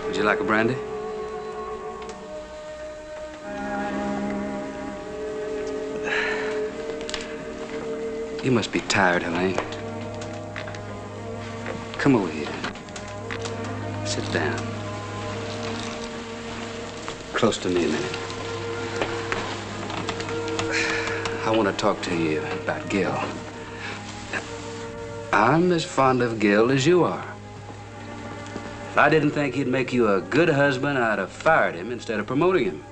Would you like a brandy? You must be tired, Helene. Come over here. Sit down. Close to me a minute. I want to talk to you about Gil. I'm as fond of Gil as you are. If I didn't think he'd make you a good husband, I'd have fired him instead of promoting him.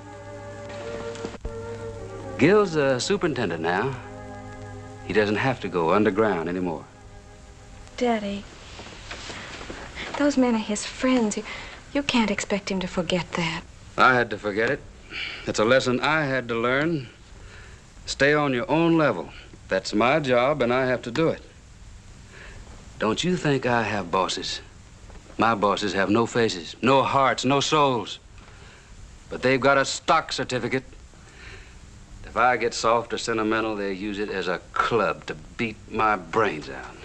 Gil's a superintendent now. He doesn't have to go underground anymore. Daddy, those men are his friends. You can't expect him to forget that. I had to forget it. It's a lesson I had to learn. Stay on your own level. That's my job, and I have to do it. Don't you think I have bosses? My bosses have no faces, no hearts, no souls. But they've got a stock certificate. If I get soft or sentimental, they use it as a club to beat my brains out.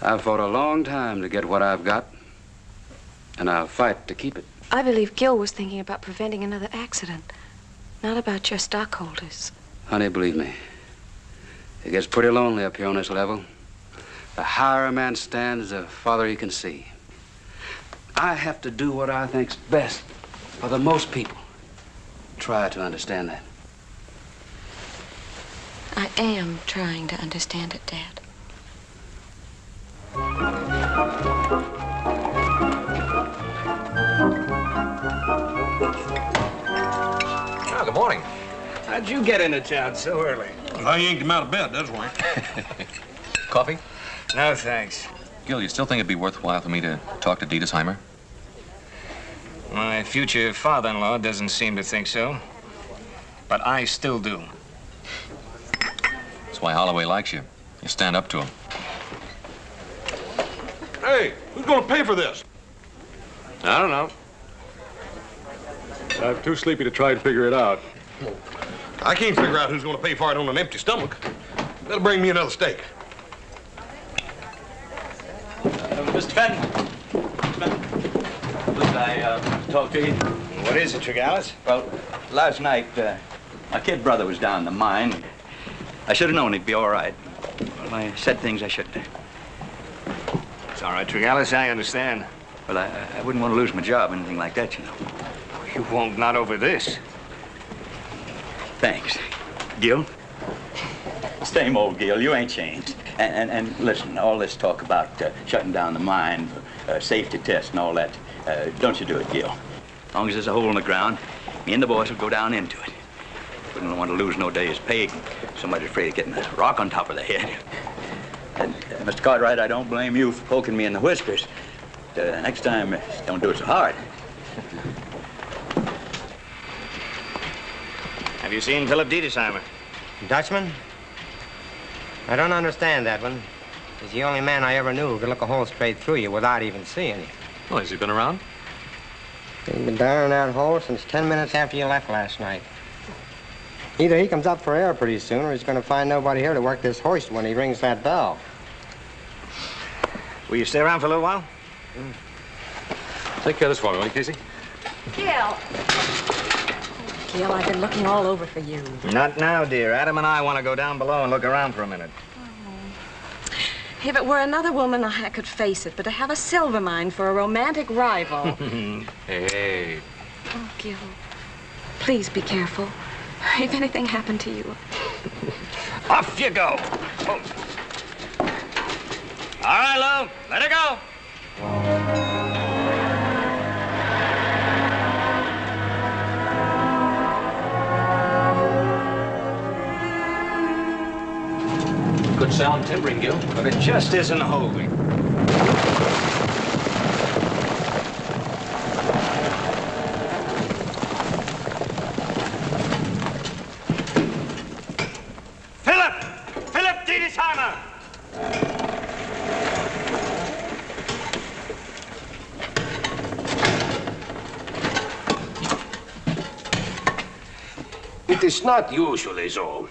I've fought a long time to get what I've got, and I'll fight to keep it. I believe Gil was thinking about preventing another accident, not about your stockholders. Honey, believe me, it gets pretty lonely up here on this level. The higher a man stands, the farther he can see. I have to do what I think's best for the most people. Try to understand that. I am trying to understand it, Dad. Oh, good morning. How'd you get into town so early? I yanked him out of bed, that's why. Coffee? No, thanks. Gil, you still think it'd be worthwhile for me to talk to Dietesheimer? My future father-in-law doesn't seem to think so. But I still do. That's why Holloway likes you. You stand up to him. Hey, who's gonna pay for this? I don't know. I'm too sleepy to try and figure it out. I can't figure out who's gonna pay for it on an empty stomach. That'll bring me another steak. Mr. Fenton. Could I talk to you? What is it, Tregallis? Well, last night, my kid brother was down in the mine. I should have known he'd be all right. Well, I said things I shouldn't have. It's all right, Tregallis, I understand. Well, I wouldn't want to lose my job or anything like that, you know. You won't, not over this. Thanks. Gil? Same old Gil, you ain't changed. And listen, all this talk about shutting down the mine, safety tests and all that, don't you do it, Gil. As long as there's a hole in the ground, me and the boys will go down into it. Wouldn't want to lose no day's pay. Somebody's afraid of getting a rock on top of the head. And, Mr. Cartwright, I don't blame you for poking me in the whiskers. Next time, don't do it so hard. Have you seen Philip Dietesheimer? Dutchman? I don't understand that one. He's the only man I ever knew who could look a hole straight through you without even seeing you. Well, has he been around? He's been down in that hole since 10 minutes after you left last night. Either he comes up for air pretty soon, or he's going to find nobody here to work this hoist when he rings that bell. Will you stay around for a little while? Take care of this for me, will you, Casey? Gil! Gil, I've been looking all over for you. Not now, dear. Adam and I want to go down below and look around for a minute. If it were another woman, I could face it, but to have a silver mine for a romantic rival. Hey. Oh, Gil, please be careful. If anything happened to you. Off you go. Oh. All right, Lou, let her go. Good sound timbering, Gil. But it just isn't holding. It is not usually so.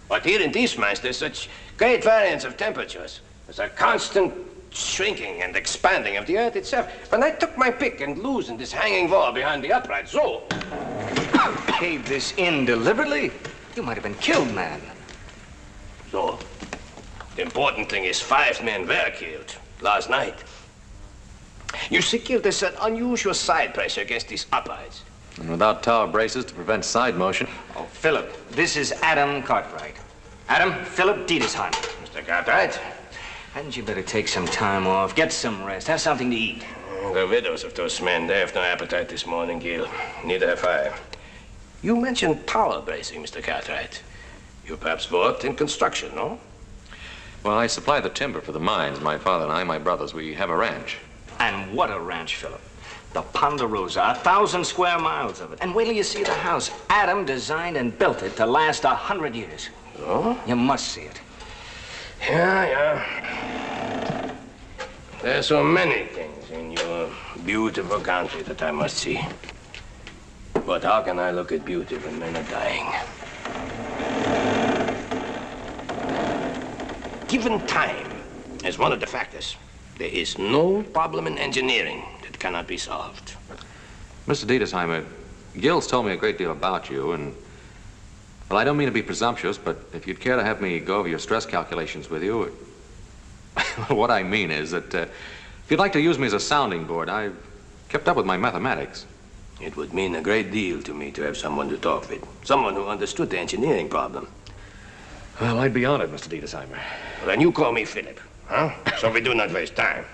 But here in these mines, there's such great variance of temperatures. There's a constant shrinking and expanding of the earth itself. When I took my pick and loosened this hanging wall behind the upright, so... Caved this in deliberately? You might have been killed, man. So, the important thing is 5 men were killed last night. You see, Gil, there's an unusual side pressure against these uprights. And without tower braces to prevent side motion. Oh, Philip, this is Adam Cartwright. Adam, Philip Dietersheim. Mr. Cartwright? Hadn't you better take some time off, get some rest, have something to eat? The widows of those men, they have no appetite this morning, Gil. Neither have I. You mentioned tower bracing, Mr. Cartwright. You perhaps worked in construction, no? Well, I supply the timber for the mines. My father and I, my brothers, we have a ranch. And what a ranch, Philip. The Ponderosa, 1,000 square miles of it. And wait till you see the house. Adam designed and built it to last 100 years. Oh? You must see it. Yeah. There are so many things in your beautiful country that I must see. But how can I look at beauty when men are dying? Given time is one of the factors. There is no problem in engineering that cannot be solved. Mr. Dietersheimer, Gil's told me a great deal about you, and, well, I don't mean to be presumptuous, but if you'd care to have me go over your stress calculations with you, what I mean is that if you'd like to use me as a sounding board, I've kept up with my mathematics. It would mean a great deal to me to have someone to talk with, someone who understood the engineering problem. Well, I'd be honored, Mr. Dietersheimer. Well, then you call me Philip, huh? So we do not waste time.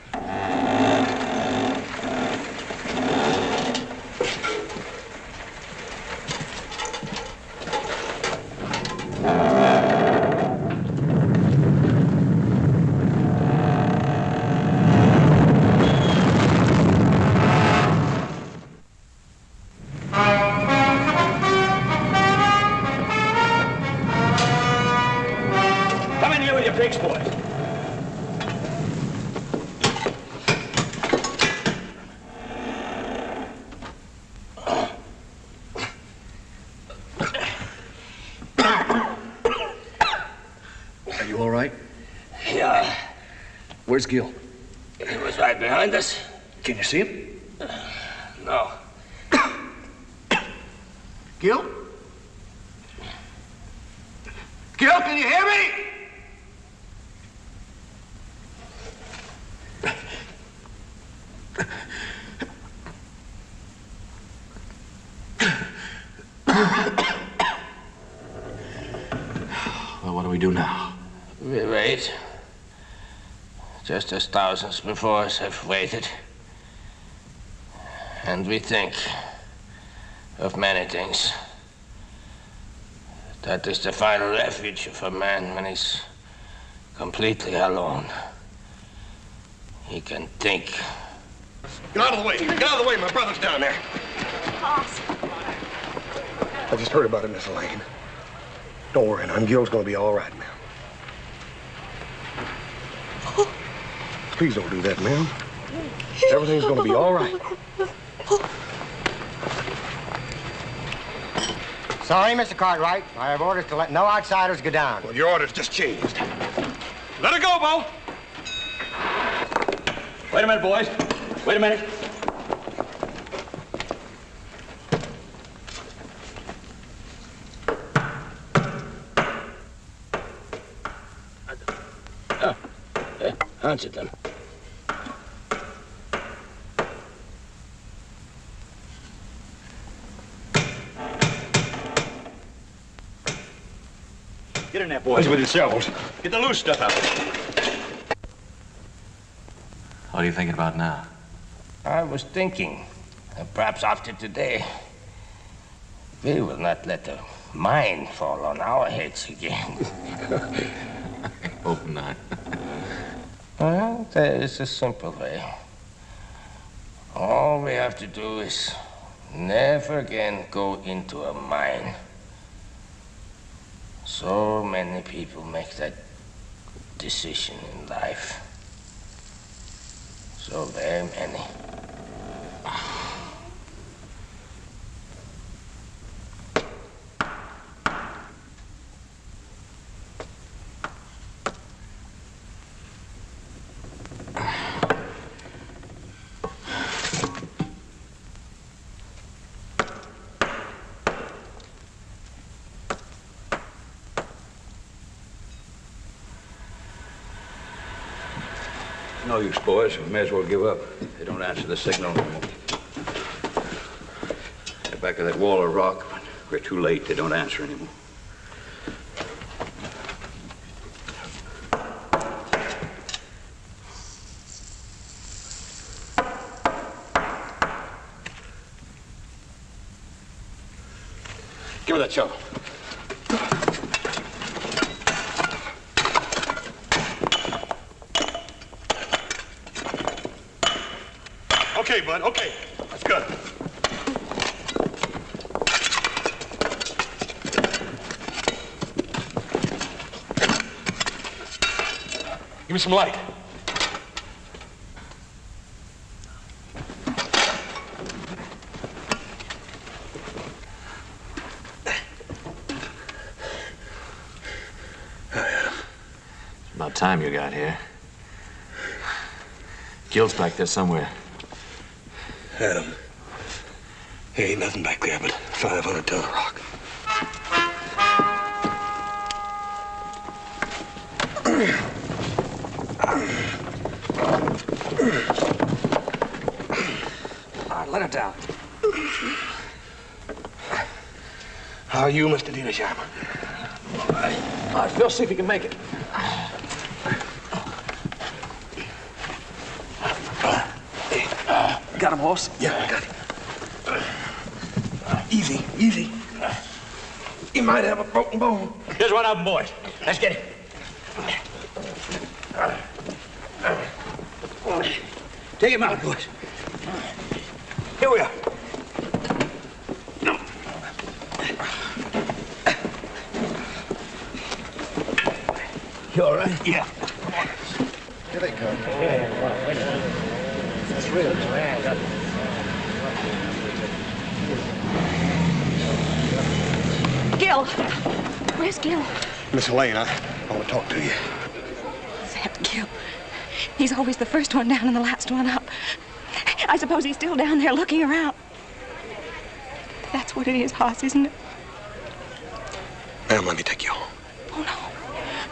Come in here with your pigs, boys. Are you all right? Yeah. Where's Gil? He was right behind us. Can you see him? No. Gil? Gil, can you hear me? Well, what do we do now? We wait. Just as thousands before us have waited. And we think of many things. That is the final refuge of a man when he's completely alone. He can think. Get out of the way. Get out of the way. My brother's down there. I just heard about it, Miss Elaine. Don't worry, now. Gil's gonna be all right, ma'am. Please don't do that, ma'am. Everything's gonna be all right. Sorry, Mr. Cartwright. I have orders to let no outsiders go down. Well, your orders just changed. Let her go, Bo. Wait a minute, boys. Wait a minute. Answer them. Get in there, boys, with your shovels. Get the loose stuff out. What are you thinking about now? I was thinking, perhaps after today, we will not let the mine fall on our heads again. I hope not. Well, there is a simple way. All we have to do is never again go into a mine. So many people make that decision in life. So very many. No use, boys. We may as well give up. They don't answer the signal. They're back of that wall of rock, but we're too late. They don't answer anymore. Give me that shovel. Okay, bud, okay. That's good. Give me some light. About time you got here. Gil's back there somewhere. Adam, there ain't nothing back there but 500 ton of rock. All right, let it down. How are you, Mr. Diedersheimer? All right, Phil, see if you can make it. Got him, horse? Yeah, I got him. Easy, easy. He might have a broken bone. Here's one of them, boys. Let's get him. Take him out, boys. Here we are. You all right? Yeah. Here they come. That's real. Gil! Where's Gil? Miss Elaine, I want to talk to you. That Gil. He's always the first one down and the last one up. I suppose he's still down there looking around. That's what it is, Hoss, isn't it? Ma'am, let me take you home. Oh,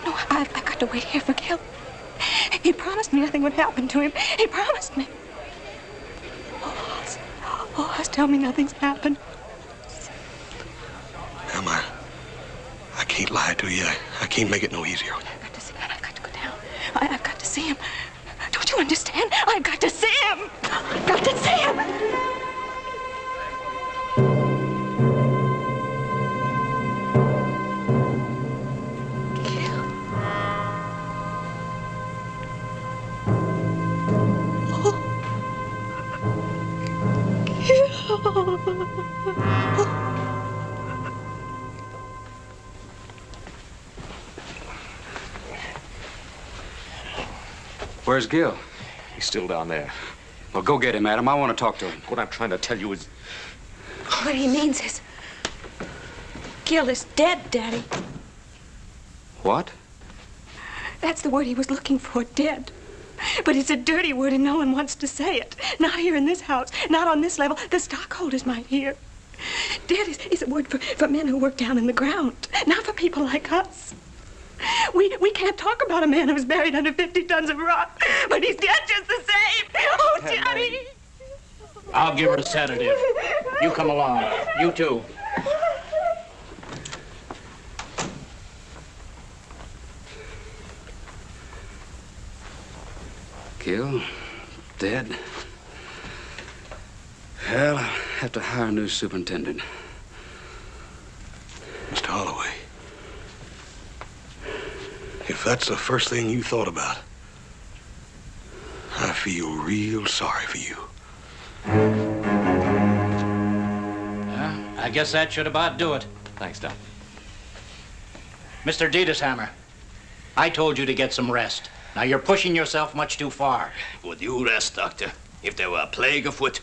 no. No, I've got to wait here for Gil. He promised me nothing would happen to him. He promised me. Oh, Hoss, tell me nothing's happened. Ma'am, I can't lie to you. I can't make it no easier. I've got to see him. I've got to go down. I've got to see him. Don't you understand? I've got to see him. I've got to see him. Where's Gil? He's still down there. Well, go get him, Adam. I want to talk to him. What I'm trying to tell you is... What he means is... Gil is dead, Daddy. What? That's the word he was looking for, dead. But it's a dirty word and no one wants to say it. Not here in this house, not on this level. The stockholders might hear. Dead is a word for men who work down in the ground, not for people like us. We can't talk about a man who's buried under 50 tons of rock, but he's dead just the same. Oh, Daddy. I'll give her a sedative. You come along. You too. Gil? Dead? Well, I'll have to hire a new superintendent. Mr. Holloway, if that's the first thing you thought about, I feel real sorry for you. I guess that should about do it. Thanks, Doc. Mr. Diedershammer, I told you to get some rest. Now you're pushing yourself much too far. Would you rest, Doctor, if there were a plague afoot,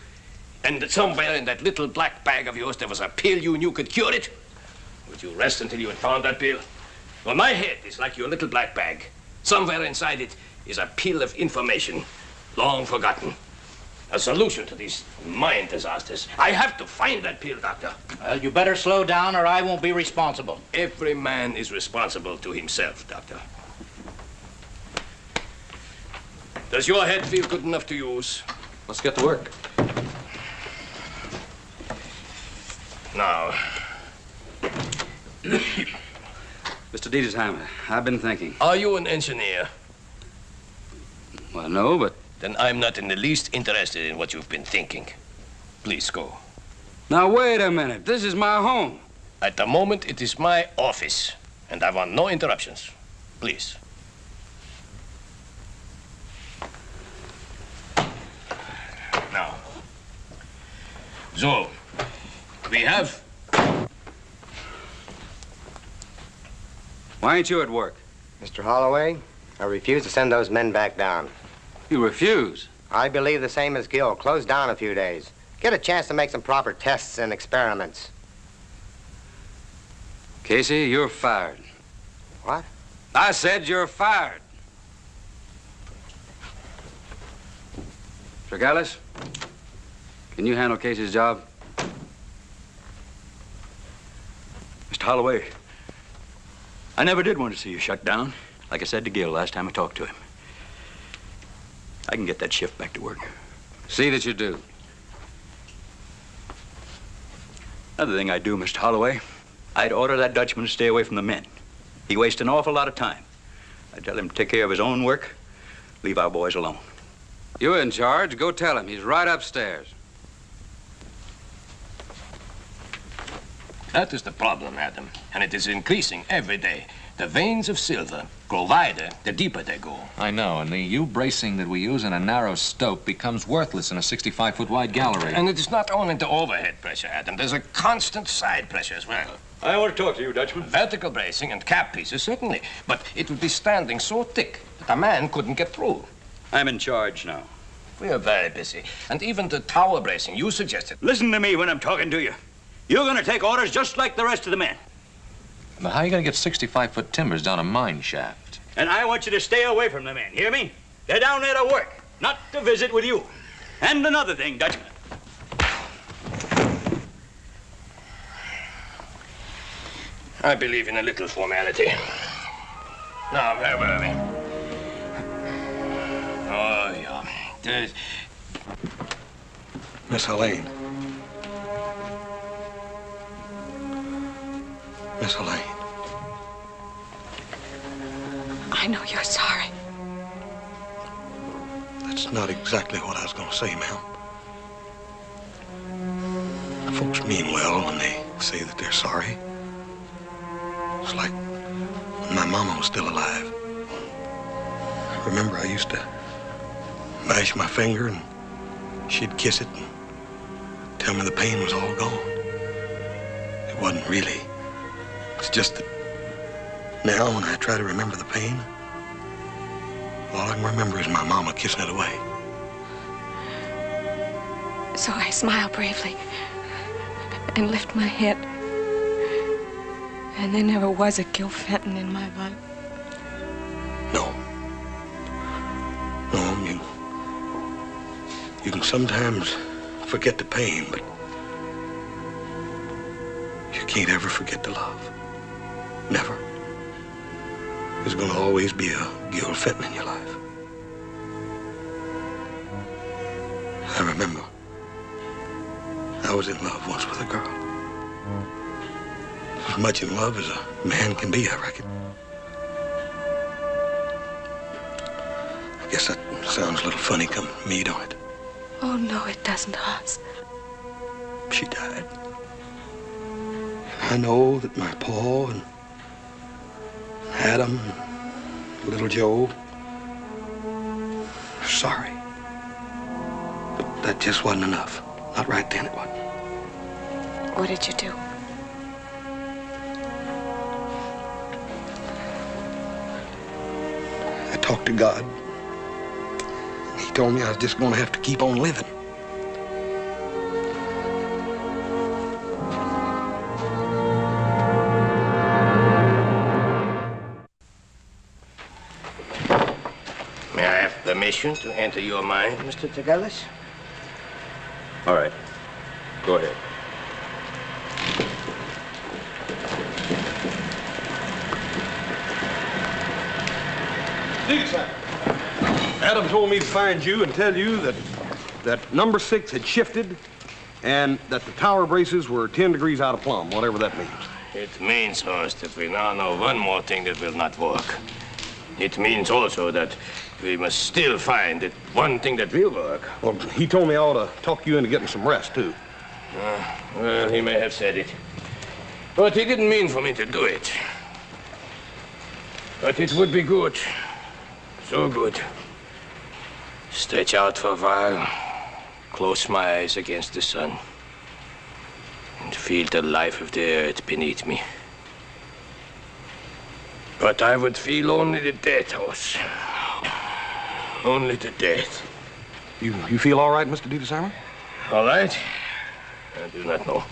and somewhere in that little black bag of yours there was a pill you knew could cure it? Would you rest until you had found that pill? Well, my head is like your little black bag. Somewhere inside it is a pill of information, long forgotten. A solution to these mind disasters. I have to find that pill, Doctor. Well, you better slow down or I won't be responsible. Every man is responsible to himself, Doctor. Does your head feel good enough to use? Let's get to work. Now. Mr. Diedersheimer, I've been thinking. Are you an engineer? Well, no, but... Then I'm not in the least interested in what you've been thinking. Please go. Now, wait a minute. This is my home. At the moment, it is my office, and I want no interruptions. Please. Now. So, we have... Why ain't you at work? Mr. Holloway, I refuse to send those men back down. You refuse? I believe the same as Gil. Close down a few days. Get a chance to make some proper tests and experiments. Casey, you're fired. What? I said you're fired. Tregallis, can you handle Casey's job? Mr. Holloway, I never did want to see you shut down. Like I said to Gil last time I talked to him. I can get that shift back to work. See that you do. Another thing I'd do, Mr. Holloway, I'd order that Dutchman to stay away from the men. He wastes an awful lot of time. I'd tell him to take care of his own work, leave our boys alone. You're in charge. Go tell him. He's right upstairs. That is the problem, Adam, and it is increasing every day. The veins of silver grow wider the deeper they go. I know, and the U-bracing that we use in a narrow stope becomes worthless in a 65-foot wide gallery. And it is not only the overhead pressure, Adam. There's a constant side pressure as well. I want to talk to you, Dutchman. Vertical bracing and cap pieces, certainly. But it would be standing so thick that a man couldn't get through. I'm in charge now. We are very busy. And even the tower bracing you suggested. Listen to me when I'm talking to you. You're going to take orders just like the rest of the men. But how are you going to get 65-foot timbers down a mine shaft? And I want you to stay away from the men, hear me? They're down there to work, not to visit with you. And another thing, Dutchman. I believe in a little formality. Now, where were we? Oh, yeah. There's... Miss Helene. Miss Helene. I know you're sorry. That's not exactly what I was going to say, ma'am. Folks mean well when they say that they're sorry. It's like when my mama was still alive. I remember I used to mash my finger and she'd kiss it and tell me the pain was all gone. It wasn't really. It's just that now when I try to remember the pain, all I can remember is my mama kissing it away. So I smile bravely and lift my head. And there never was a Gil Fenton in my life. No. No, you can sometimes forget the pain, but you can't ever forget the love. Never. There's going to always be a Gil Fenton in your life. I remember I was in love once with a girl. As much in love as a man can be, I reckon. I guess that sounds a little funny coming from me, don't it? Oh, no, it doesn't, Hoss. She died. I know that my Pa and Adam and little Joe are sorry. But that just wasn't enough. Not right then, it wasn't. What did you do? I talked to God. He told me I was just going to have to keep on living. May I have permission to enter your mind, Mr. Tregallis? All right. Go ahead. Adam told me to find you and tell you that number 6 had shifted and that the tower braces were 10 degrees out of plumb, whatever that means. It means, Horst, that we now know one more thing that will not work. It means also that we must still find that one thing that will work. Well, he told me I ought to talk you into getting some rest, too. Well, he may have said it. But he didn't mean for me to do it. But it would be good. So good. Stretch out for a while, close my eyes against the sun, and feel the life of the earth beneath me. But I would feel only the death, Horst. Only the death. You feel all right, Mr. Dietesheimer? All right? I do not know.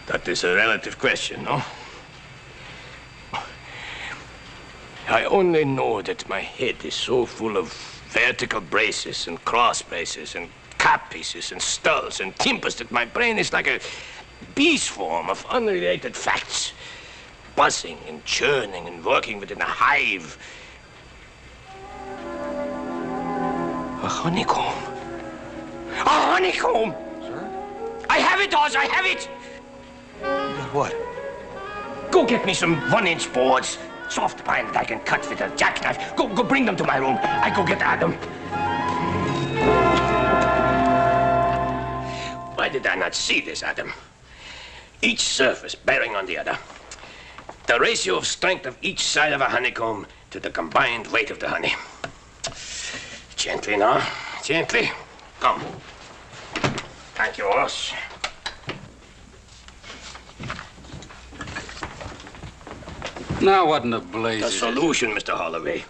That is a relative question, no? I only know that my head is so full of vertical braces and cross braces and cap pieces and skulls and timbers that my brain is like a bee swarm of unrelated facts, buzzing and churning and working within a hive. A honeycomb. A honeycomb! Sir? I have it, Oz, I have it! You got what? Go get me some 1-inch boards. Soft pine that I can cut with a jackknife. Go bring them to my room. I go get Adam. Why did I not see this, Adam? Each surface bearing on the other. The ratio of strength of each side of a honeycomb to the combined weight of the honey. Gently now. Gently. Come. Thank you, Ross. Now, what in the blazes? The solution, Mr. Holloway.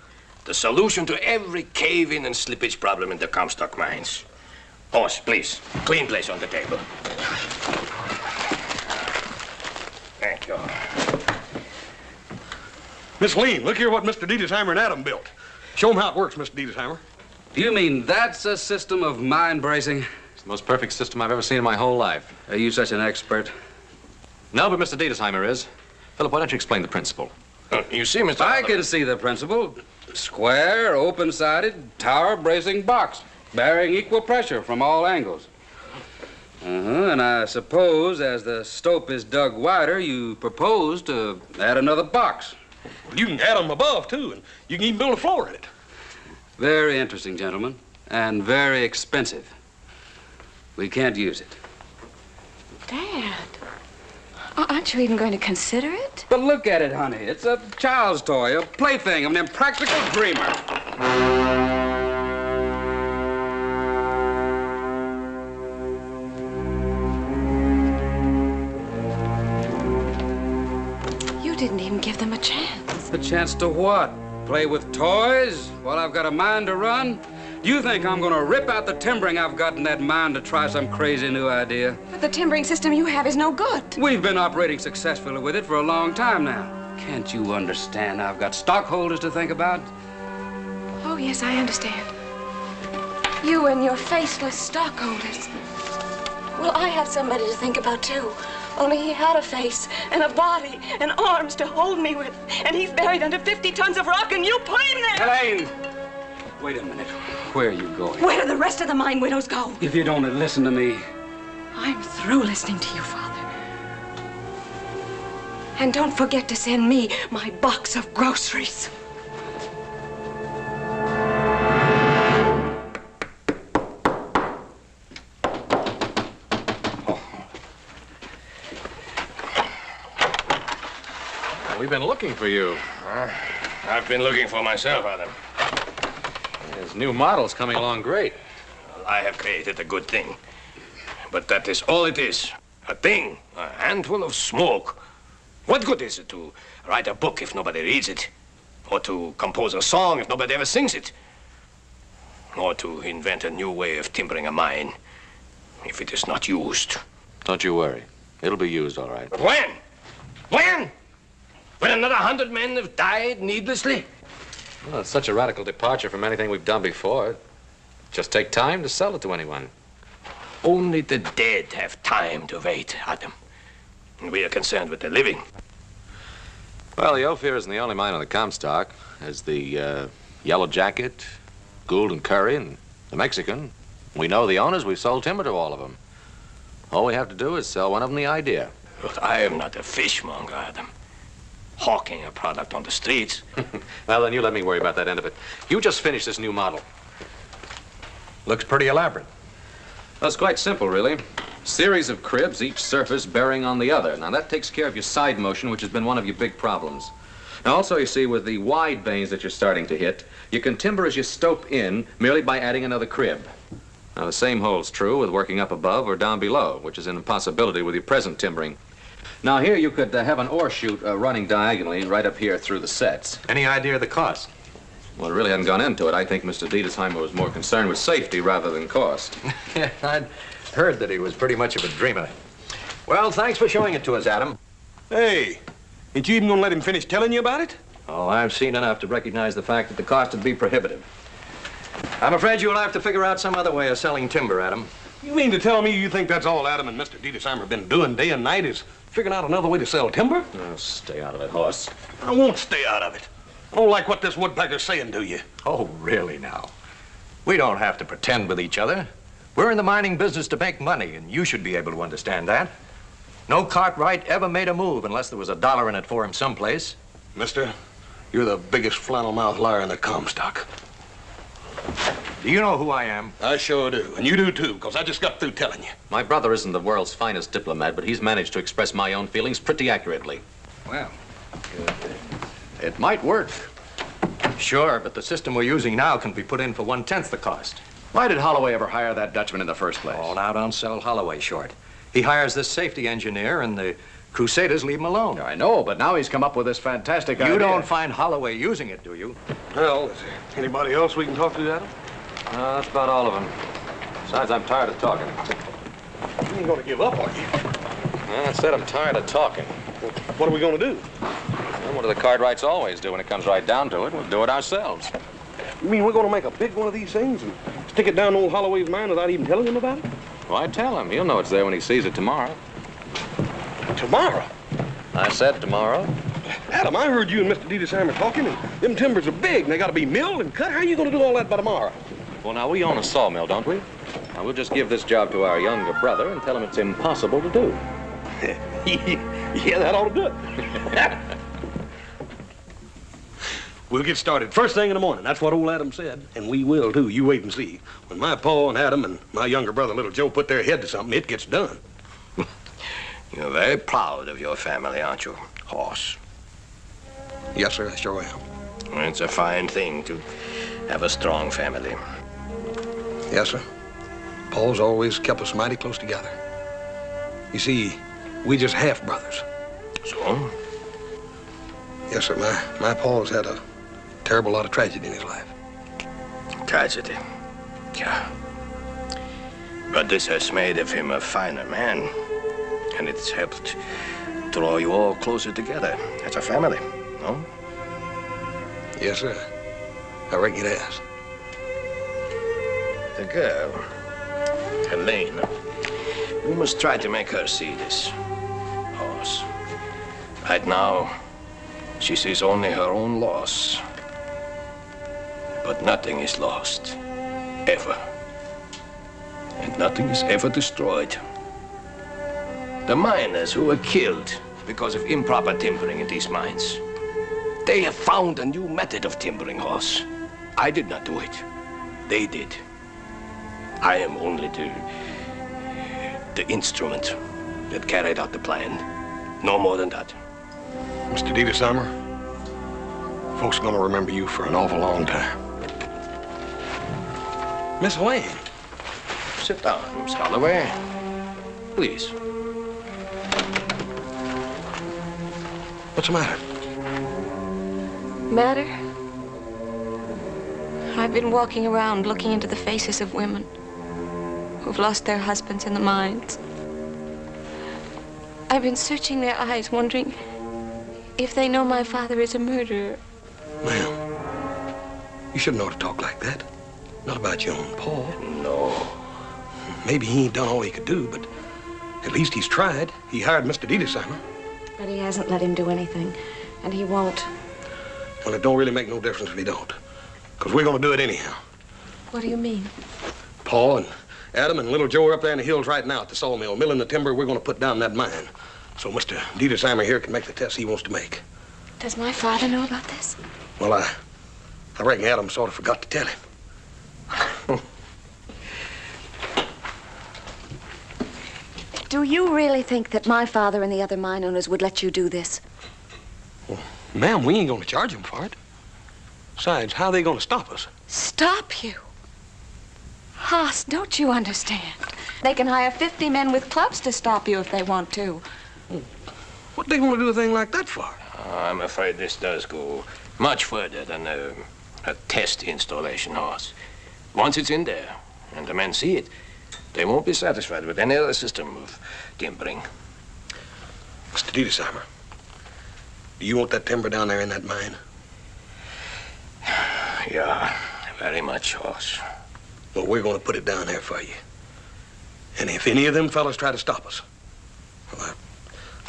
The solution to every cave-in and slippage problem in the Comstock mines. Boss, please. Clean place on the table. Thank you. Miss Lean, look here what Mr. Dietesheimer and Adam built. Show them how it works, Mr. Dietesheimer. Do you mean that's a system of mind bracing? It's the most perfect system I've ever seen in my whole life. Are you such an expert? No, but Mr. Dietesheimer is. Philip, why don't you explain the principle? You see, Mr. I can see the principle. Square, open-sided, tower bracing box, bearing equal pressure from all angles. And I suppose as the stope is dug wider, you propose to add another box. Well, you can add them above, too, and you can even build a floor in it. Very interesting, gentlemen, and very expensive. We can't use it. Dad, aren't you even going to consider it? But look at it, honey. It's a child's toy, a plaything of an impractical dreamer. You didn't even give them a chance. A chance to what? Play with toys while I've got a mine to run? Do you think I'm going to rip out the timbering I've got in that mine to try some crazy new idea? But the timbering system you have is no good. We've been operating successfully with it for a long time now. Can't you understand I've got stockholders to think about? Oh, yes, I understand. You and your faceless stockholders. Well, I have somebody to think about, too. Only he had a face and a body and arms to hold me with. And he's buried under 50 tons of rock, and you put him there! Elaine! Wait a minute. Where are you going? Where do the rest of the mine widows go? If you don't listen to me. I'm through listening to you, Father. And don't forget to send me my box of groceries. We've been looking for you. I've been looking for myself, Adam. There's new models coming along great. Well, I have created a good thing. But that is all it is. A thing. A handful of smoke. What good is it to write a book if nobody reads it? Or to compose a song if nobody ever sings it? Or to invent a new way of timbering a mine if it is not used? Don't you worry. It'll be used all right. But when? When? When another 100 men have died needlessly? Well, it's such a radical departure from anything we've done before. Just take time to sell it to anyone. Only the dead have time to wait, Adam. And we are concerned with the living. Well, the Ophir isn't the only mine on the Comstock. There's the Yellow Jacket, Gould and Curry, and the Mexican. We know the owners. We've sold timber to all of them. All we have to do is sell one of them the idea. But I am not a fishmonger, Adam. Hawking a product on the streets. Well, then you let me worry about that end of it. You just finished this new model. Looks pretty elaborate. Well, it's quite simple, really. Series of cribs, each surface bearing on the other. Now, that takes care of your side motion, which has been one of your big problems. Now, also, you see, with the wide vanes that you're starting to hit, you can timber as you stope in merely by adding another crib. Now, the same holds true with working up above or down below, which is an impossibility with your present timbering. Now, here you could have an ore chute running diagonally right up here through the sets. Any idea of the cost? Well, I really hadn't gone into it. I think Mr. Dietesheimer was more concerned with safety rather than cost. Yeah, I'd heard that he was pretty much of a dreamer. Well, thanks for showing it to us, Adam. Hey, ain't you even gonna let him finish telling you about it? Oh, I've seen enough to recognize the fact that the cost would be prohibitive. I'm afraid you'll have to figure out some other way of selling timber, Adam. You mean to tell me you think that's all Adam and Mr. Dietesheimer have been doing day and night is figuring out another way to sell timber? Oh, stay out of it, Hoss. I won't stay out of it. I don't like what this woodpecker's saying to you. Oh, really now? We don't have to pretend with each other. We're in the mining business to make money, and you should be able to understand that. No Cartwright ever made a move unless there was a dollar in it for him someplace. Mister, you're the biggest flannel-mouthed liar in the Comstock. Do you know who I am? I sure do, and you do too, because I just got through telling you. My brother isn't the world's finest diplomat, but he's managed to express my own feelings pretty accurately. Well, it might work. Sure, but the system we're using now can be put in for 1/10 the cost. Why did Holloway ever hire that Dutchman in the first place? Oh, now don't sell Holloway short. He hires this safety engineer, and the Crusaders leave him alone. I know, but now he's come up with this fantastic idea. You don't find Holloway using it, do you? Well, is there anybody else we can talk to, Adam? No, that's about all of them. Besides, I'm tired of talking. You ain't gonna give up, are you? Well, I said I'm tired of talking. What are we gonna do? Well, what do the Cartwrights always do when it comes right down to it? We'll do it ourselves. You mean we're gonna make a big one of these things and stick it down old Holloway's mind without even telling him about it? Why tell him? He'll know it's there when he sees it tomorrow. Tomorrow? I said tomorrow. Adam, I heard you and Mr. Dietesheimer talking, and them timbers are big, and they gotta be milled and cut. How are you gonna do all that by tomorrow? Well, now, we own a sawmill, don't we? Now, we'll just give this job to our younger brother and tell him it's impossible to do. Yeah, that ought to do it. We'll get started first thing in the morning. That's what old Adam said. And we will, too. You wait and see. When my pa and Adam and my younger brother, little Joe, put their head to something, it gets done. You're very proud of your family, aren't you, Hoss? Yes, sir, I sure am. It's a fine thing to have a strong family. Yes, sir. Paul's always kept us mighty close together. You see, we just half-brothers. So? Yes, sir. My Paul's had a terrible lot of tragedy in his life. Tragedy? Yeah. But this has made of him a finer man. And it's helped draw you all closer together as a family, no? Yes, sir. I reckon it has. The girl, Helene, we must try to make her see this. Hoss. Right now, she sees only her own loss. But nothing is lost, ever. And nothing is ever destroyed. The miners who were killed because of improper timbering in these mines, they have found a new method of timbering, Hoss. I did not do it. They did. I am only the instrument that carried out the plan. No more than that. Mr. Dietesheimer, folks are gonna remember you for an awful long time. Miss Lane. Sit down, Miss Holloway. Please. What's the matter? Matter? I've been walking around looking into the faces of women who've lost their husbands in the mines. I've been searching their eyes, wondering if they know my father is a murderer. Ma'am, you shouldn't ought to talk like that. Not about your own Paul. No. Maybe he ain't done all he could do, but at least he's tried. He hired Mr. Dietesheimer. But he hasn't let him do anything, and he won't. Well, it don't really make no difference if he don't. Because we're going to do it anyhow. What do you mean? Paul and Adam and little Joe are up there in the hills right now at the sawmill, milling the timber we're going to put down in that mine. So Mr. Diedersheimer here can make the test he wants to make. Does my father know about this? Well, I reckon Adam sort of forgot to tell him. Do you really think that my father and the other mine owners would let you do this? Well, ma'am, we ain't going to charge them for it. Besides, how are they going to stop us? Stop you? Haas, don't you understand? They can hire 50 men with clubs to stop you if they want to. What they want to do a thing like that for? I'm afraid this does go much further than a test installation, Horse. Once it's in there and the men see it, they won't be satisfied with any other system of timbering. Mr. Diedersheimer, do you want that timber down there in that mine? Yeah, very much, Horse. Well, we're going to put it down there for you. And if any of them fellas try to stop us, well,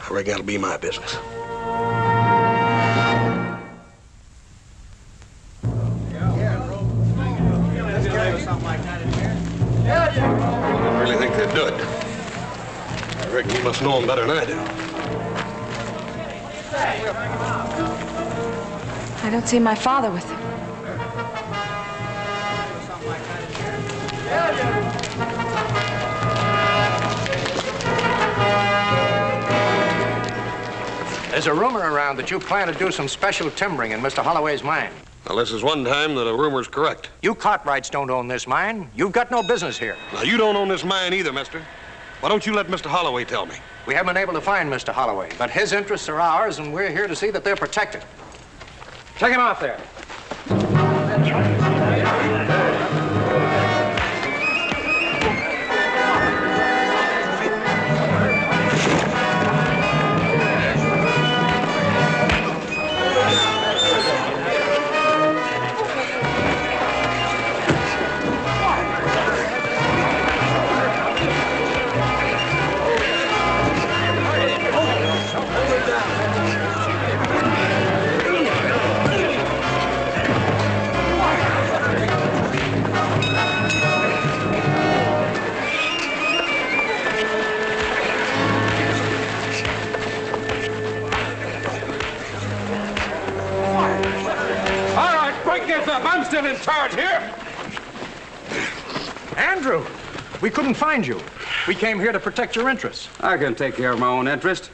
I reckon that'll be my business. I really think they'd do it. I reckon you must know them better than I do. I don't see my father with them. There's a rumor around that you plan to do some special timbering in Mr. Holloway's mine. Well, this is one time that a rumor's correct. You Cartwrights don't own this mine. You've got no business here. Now, you don't own this mine either, mister. Why don't you let Mr. Holloway tell me? We haven't been able to find Mr. Holloway, but his interests are ours, and we're here to see that they're protected. Take him off there. I'm still in charge here. Andrew, we couldn't find you. We came here to protect your interests. I can take care of my own interests,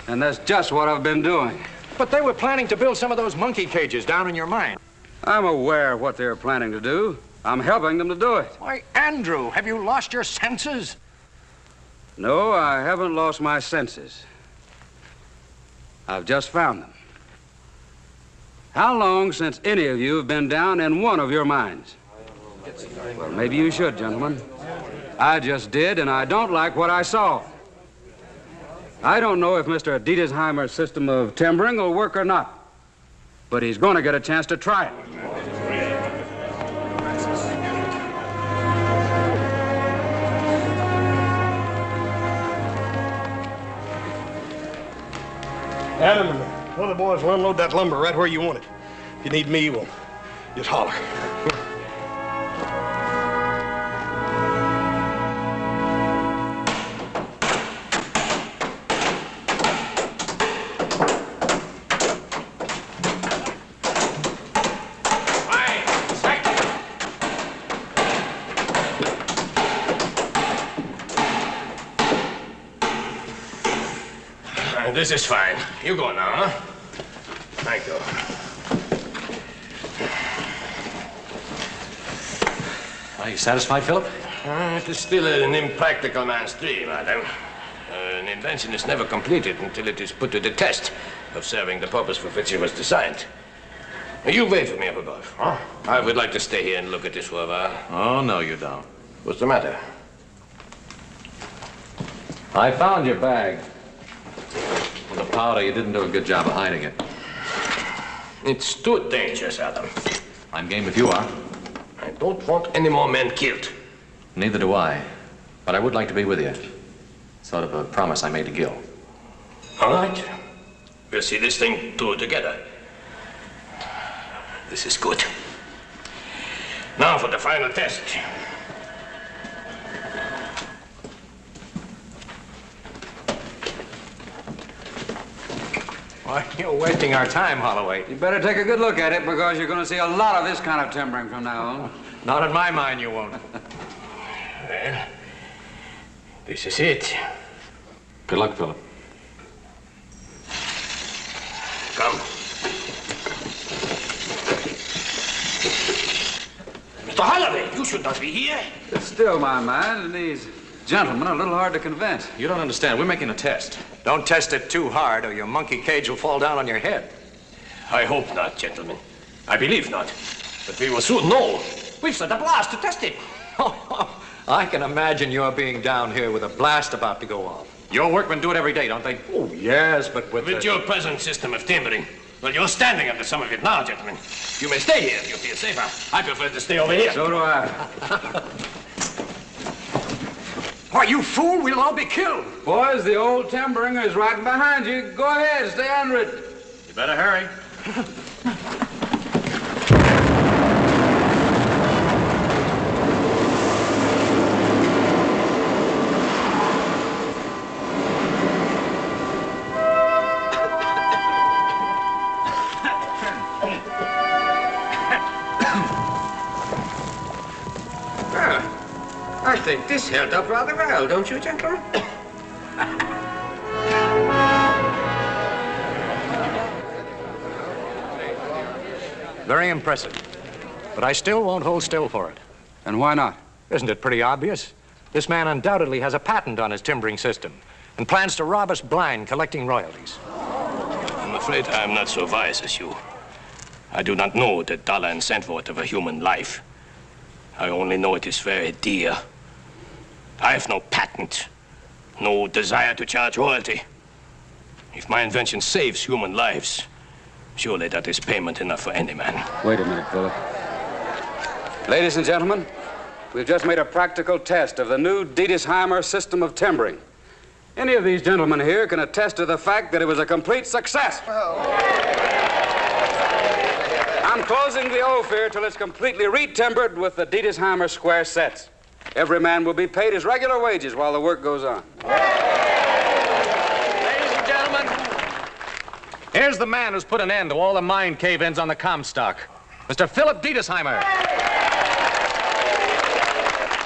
and that's just what I've been doing. But they were planning to build some of those monkey cages down in your mine. I'm aware of what they're planning to do. I'm helping them to do it. Why, Andrew, have you lost your senses? No, I haven't lost my senses. I've just found them. How long since any of you have been down in one of your mines? Well, maybe you should, gentlemen. I just did, and I don't like what I saw. I don't know if Mr. Diedersheimer's system of timbering will work or not, but he's going to get a chance to try it. Adam and the other boys will unload that lumber right where you want it. If you need me, well, just holler. This is fine. You go now, huh? Thank you. Are you satisfied, Philip? It is still an impractical man's dream, Adam. An invention is never completed until it is put to the test of serving the purpose for which it was designed. You wait for me up above, huh? I would like to stay here and look at this for a while. Oh, no, you don't. What's the matter? I found your bag. The powder, you didn't do a good job of hiding it. It's too dangerous, Adam. I'm game if you are. I don't want any more men killed. Neither do I. But I would like to be with you. Sort of a promise I made to Gil. All right. We'll see this thing through together. This is good. Now for the final test. Why, you're wasting our time, Holloway. You better take a good look at it because you're going to see a lot of this kind of timbering from now on. Not in my mind, you won't. Well, this is it. Good luck, Philip. Come. Mr. Holloway, you should not be here. But still, my man, these gentlemen are a little hard to convince. You don't understand. We're making a test. Don't test it too hard or your monkey cage will fall down on your head. I hope not, gentlemen. I believe not. But we will soon know. We've set a blast to test it. I can imagine you're being down here with a blast about to go off. Your workmen do it every day, don't they? Oh, yes, but with your present system of timbering. Well, you're standing under some of it now, gentlemen. You may stay here if you feel safer. I prefer to stay over here. So do I. Why, you fool, we'll all be killed. Boys, the old timbering is right behind you. Go ahead, stay under it. You better hurry. I think this held up rather well, don't you, gentlemen? Very impressive. But I still won't hold still for it. And why not? Isn't it pretty obvious? This man undoubtedly has a patent on his timbering system and plans to rob us blind collecting royalties. I'm afraid I am not so wise as you. I do not know the dollar and cent worth of a human life. I only know it is very dear. I have no patent, no desire to charge royalty. If my invention saves human lives, surely that is payment enough for any man. Wait a minute, Philip. Ladies and gentlemen, we've just made a practical test of the new Dietesheimer system of timbering. Any of these gentlemen here can attest to the fact that it was a complete success. I'm closing the Ophir till it's completely re-timbered with the Dietesheimer square sets. Every man will be paid his regular wages while the work goes on. Ladies and gentlemen, here's the man who's put an end to all the mine cave-ins on the Comstock, Mr. Philip Dietesheimer.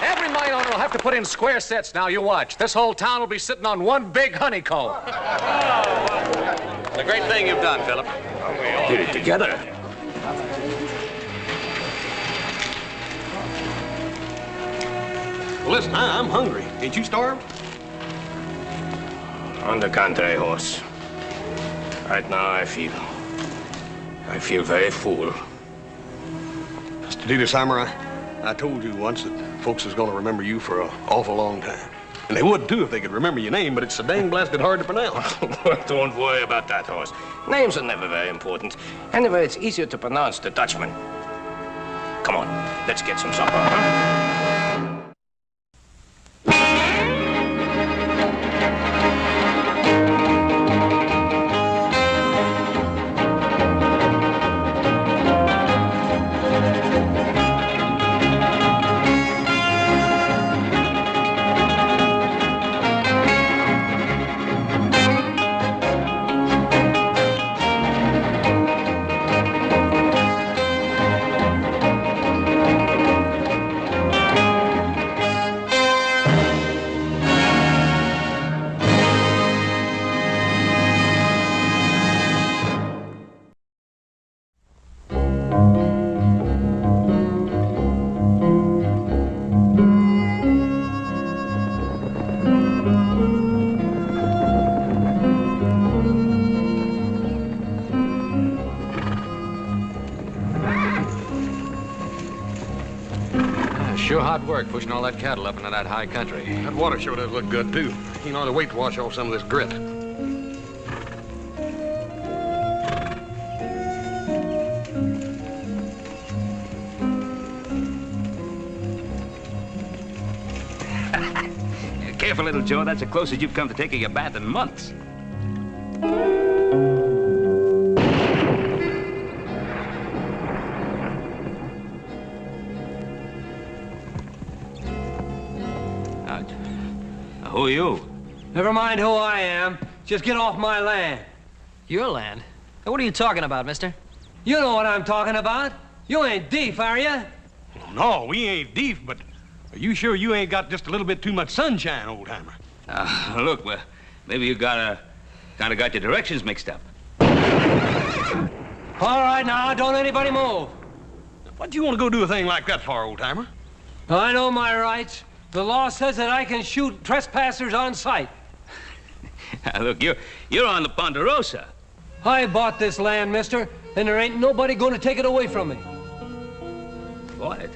Every mine owner will have to put in square sets now, you watch. This whole town will be sitting on one big honeycomb. It's a great thing you've done, Philip. We all did it together. Well, listen, I'm hungry. Ain't you starved? On the contrary, horse. Right now, I feel very full. Mr. Dietesheimer, I told you once that folks is gonna remember you for an awful long time. And they would, too, if they could remember your name, but it's so dang blasted hard to pronounce. Don't worry about that, horse. Names are never very important. Anyway, it's easier to pronounce the Dutchman. Come on, let's get some supper, huh? Sure hot work pushing all that cattle up into that high country. That water sure does look good, too. You know, to wait to wash off some of this grit. Careful, little Joe. That's the closest you've come to taking a bath in months. What? Who are you? Never mind who I am. Just get off my land. Your land? What are you talking about, mister? You know what I'm talking about. You ain't deef, are you? No, we ain't deef, but are you sure you ain't got just a little bit too much sunshine, old-timer? Look, well, maybe you kind of got your directions mixed up. All right, now, don't anybody move. What do you want to go do a thing like that for, old-timer? I know my rights. The law says that I can shoot trespassers on sight. Look, you're on the Ponderosa. I bought this land, mister, and there ain't nobody going to take it away from me. What?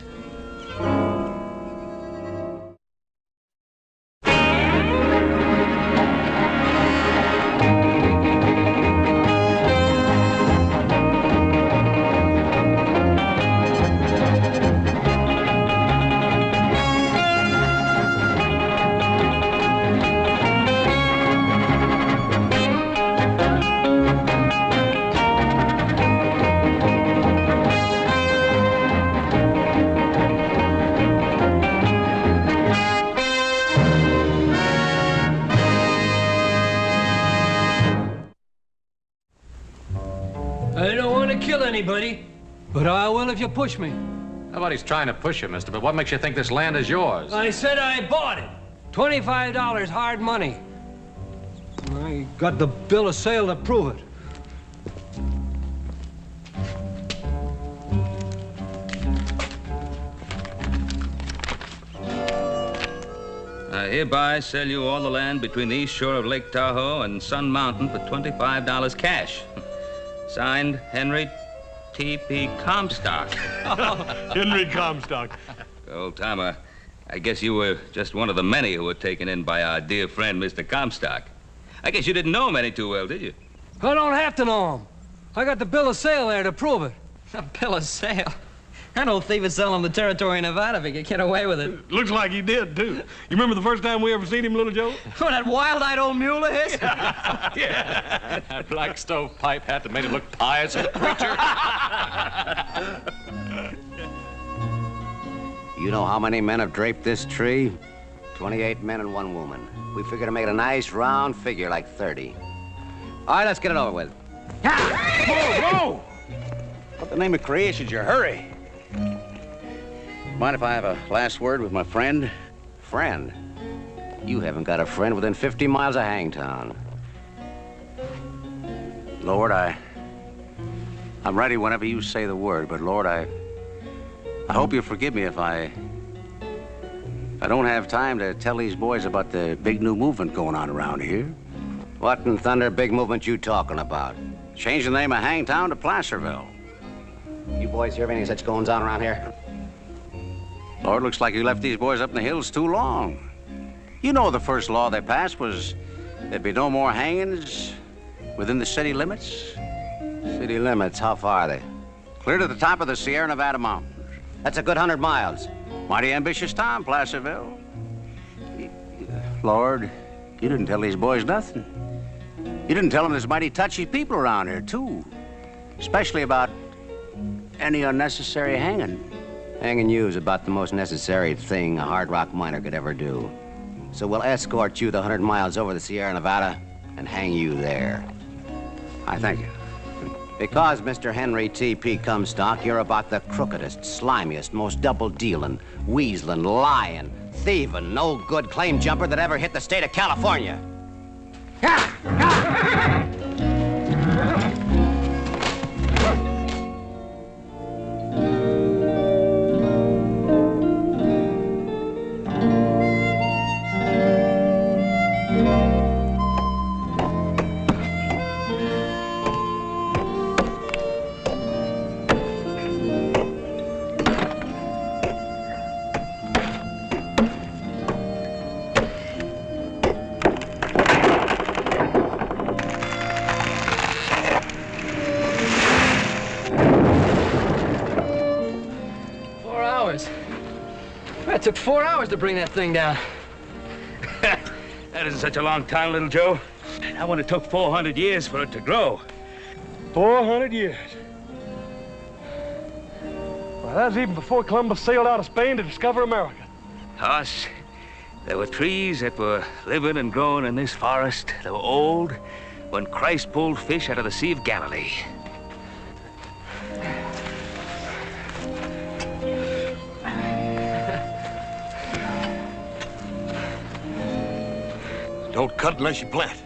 I don't want to kill anybody, but I will if you push me. Nobody's trying to push you, mister, but what makes you think this land is yours? I said I bought it. $25 hard money. I got the bill of sale to prove it. I hereby sell you all the land between the east shore of Lake Tahoe and Sun Mountain for $25 cash. Signed, Henry T.P. Comstock. Henry Comstock. Old-timer, I guess you were just one of the many who were taken in by our dear friend, Mr. Comstock. I guess you didn't know him any too well, did you? I don't have to know him. I got the bill of sale there to prove it. A bill of sale? I know thief is selling the territory in Nevada if he could get away with it. Looks like he did, too. You remember the first time we ever seen him, little Joe? Oh, that wild-eyed old mule of his? Yeah. That black stove pipe hat that made him look pious as a preacher. You know how many men have draped this tree? 28 men and 1 woman. We figured to make it a nice round figure like 30. All right, let's get it over with. Whoa, whoa! What the name of creation's your hurry? Mind if I have a last word with my friend? Friend? You haven't got a friend within 50 miles of Hangtown. Lord, I'm ready whenever you say the word, but Lord, I hope you'll forgive me if I don't have time to tell these boys about the big new movement going on around here. What in thunder big movement you talking about? Change the name of Hangtown to Placerville. You boys hear of any such goings on around here? Lord, looks like you left these boys up in the hills too long. You know the first law they passed was there'd be no more hangings within the city limits. City limits? How far are they? Clear to the top of the Sierra Nevada mountains. That's a good 100 miles. Mighty ambitious town, Placerville. Lord, you didn't tell these boys nothing. You didn't tell them there's mighty touchy people around here, too. Especially about any unnecessary hanging. Hanging you is about the most necessary thing a hard rock miner could ever do. So we'll escort you the 100 miles over the Sierra Nevada and hang you there. I thank you. Because, Mr. Henry T.P. Comstock, you're about the crookedest, slimiest, most double-dealing, weaseling, lying, thieving, no-good claim jumper that ever hit the state of California. 4 hours. It took 4 hours to bring that thing down. That isn't such a long time, little Joe. That one, it took 400 years for it to grow. 400 years. Well, that was even before Columbus sailed out of Spain to discover America. Us, There were trees that were living and growing in this forest. They were old when Christ pulled fish out of the Sea of Galilee. Don't cut unless you plant.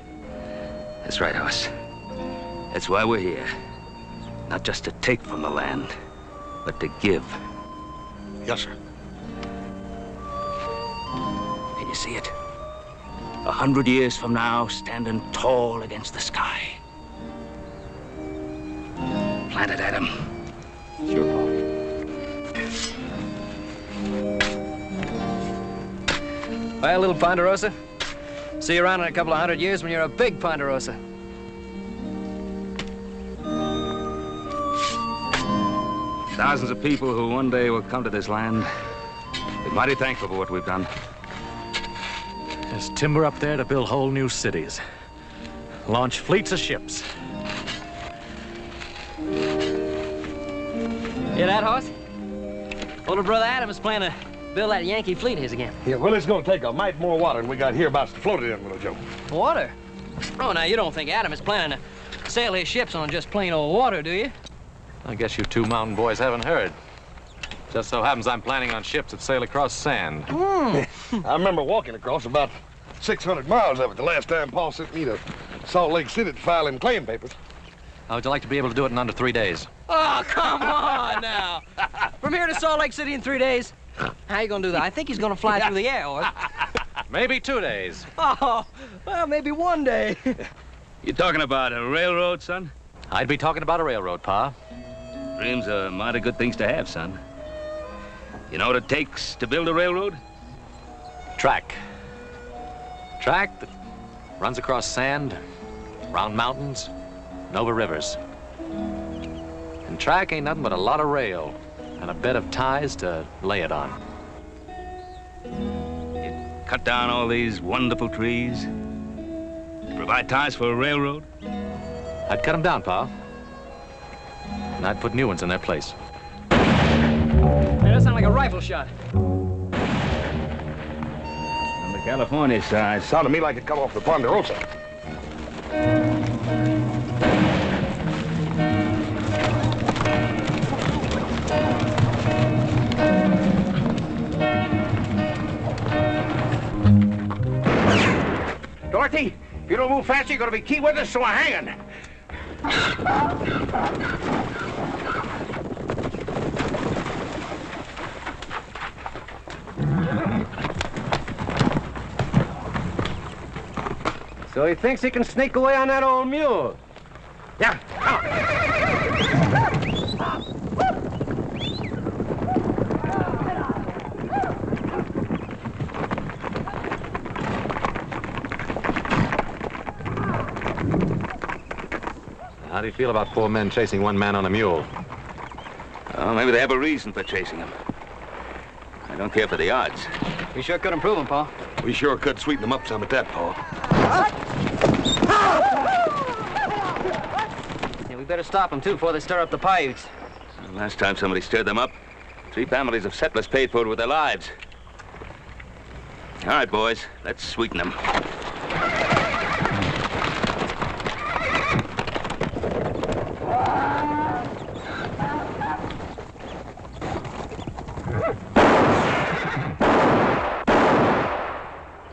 That's right, Hoss. That's why we're here. Not just to take from the land, but to give. Yes, sir. Can you see it? 100 years from now, standing tall against the sky. Plant it, Adam. Sure, Paul. Well, little Ponderosa, see you around in a couple of 100 years when you're a big Ponderosa. Thousands of people who one day will come to this land. Be mighty thankful for what we've done. There's timber up there to build whole new cities. Launch fleets of ships. Hear that, Hoss? Older brother Adam is planning to build that Yankee fleet of his again. Yeah, well, it's gonna take a mite more water than we got hereabouts to float it in, little Joe. Water? Oh, now, you don't think Adam is planning to sail his ships on just plain old water, do you? I guess you two mountain boys haven't heard. Just so happens I'm planning on ships that sail across sand. I remember walking across about 600 miles of it the last time Paul sent me to Salt Lake City to file them claim papers. How would you like to be able to do it in under 3 days? Oh, come on now. From here to Salt Lake City in 3 days? How you gonna do that? I think he's gonna fly through the air, Hoss. Maybe 2 days. Oh, well, maybe 1 day. You talking about a railroad, son? I'd be talking about a railroad, Pa. Dreams are mighty good things to have, son. You know what it takes to build a railroad? Track. Track that runs across sand, around mountains, and over rivers. And track ain't nothing but a lot of rail and a bed of ties to lay it on. You cut down all these wonderful trees, provide ties for a railroad? I'd cut them down, Pa. And I'd put new ones in their place. Hey, that sounds like a rifle shot. On the California side. Sounded to me like it come off the Ponderosa. Dorothy, if you don't move fast, you're gonna be key witness to a hanging. So he thinks he can sneak away on that old mule. Yeah, How do you feel about 4 men chasing 1 man on a mule? Oh, maybe they have a reason for chasing him. I don't care for the odds. We sure could improve him, Pa. We sure could sweeten them up some at that, Paul. Yeah, we better stop them, too, before they stir up the Paiutes. Last time somebody stirred them up, 3 families of settlers paid for it with their lives. All right, boys, let's sweeten them.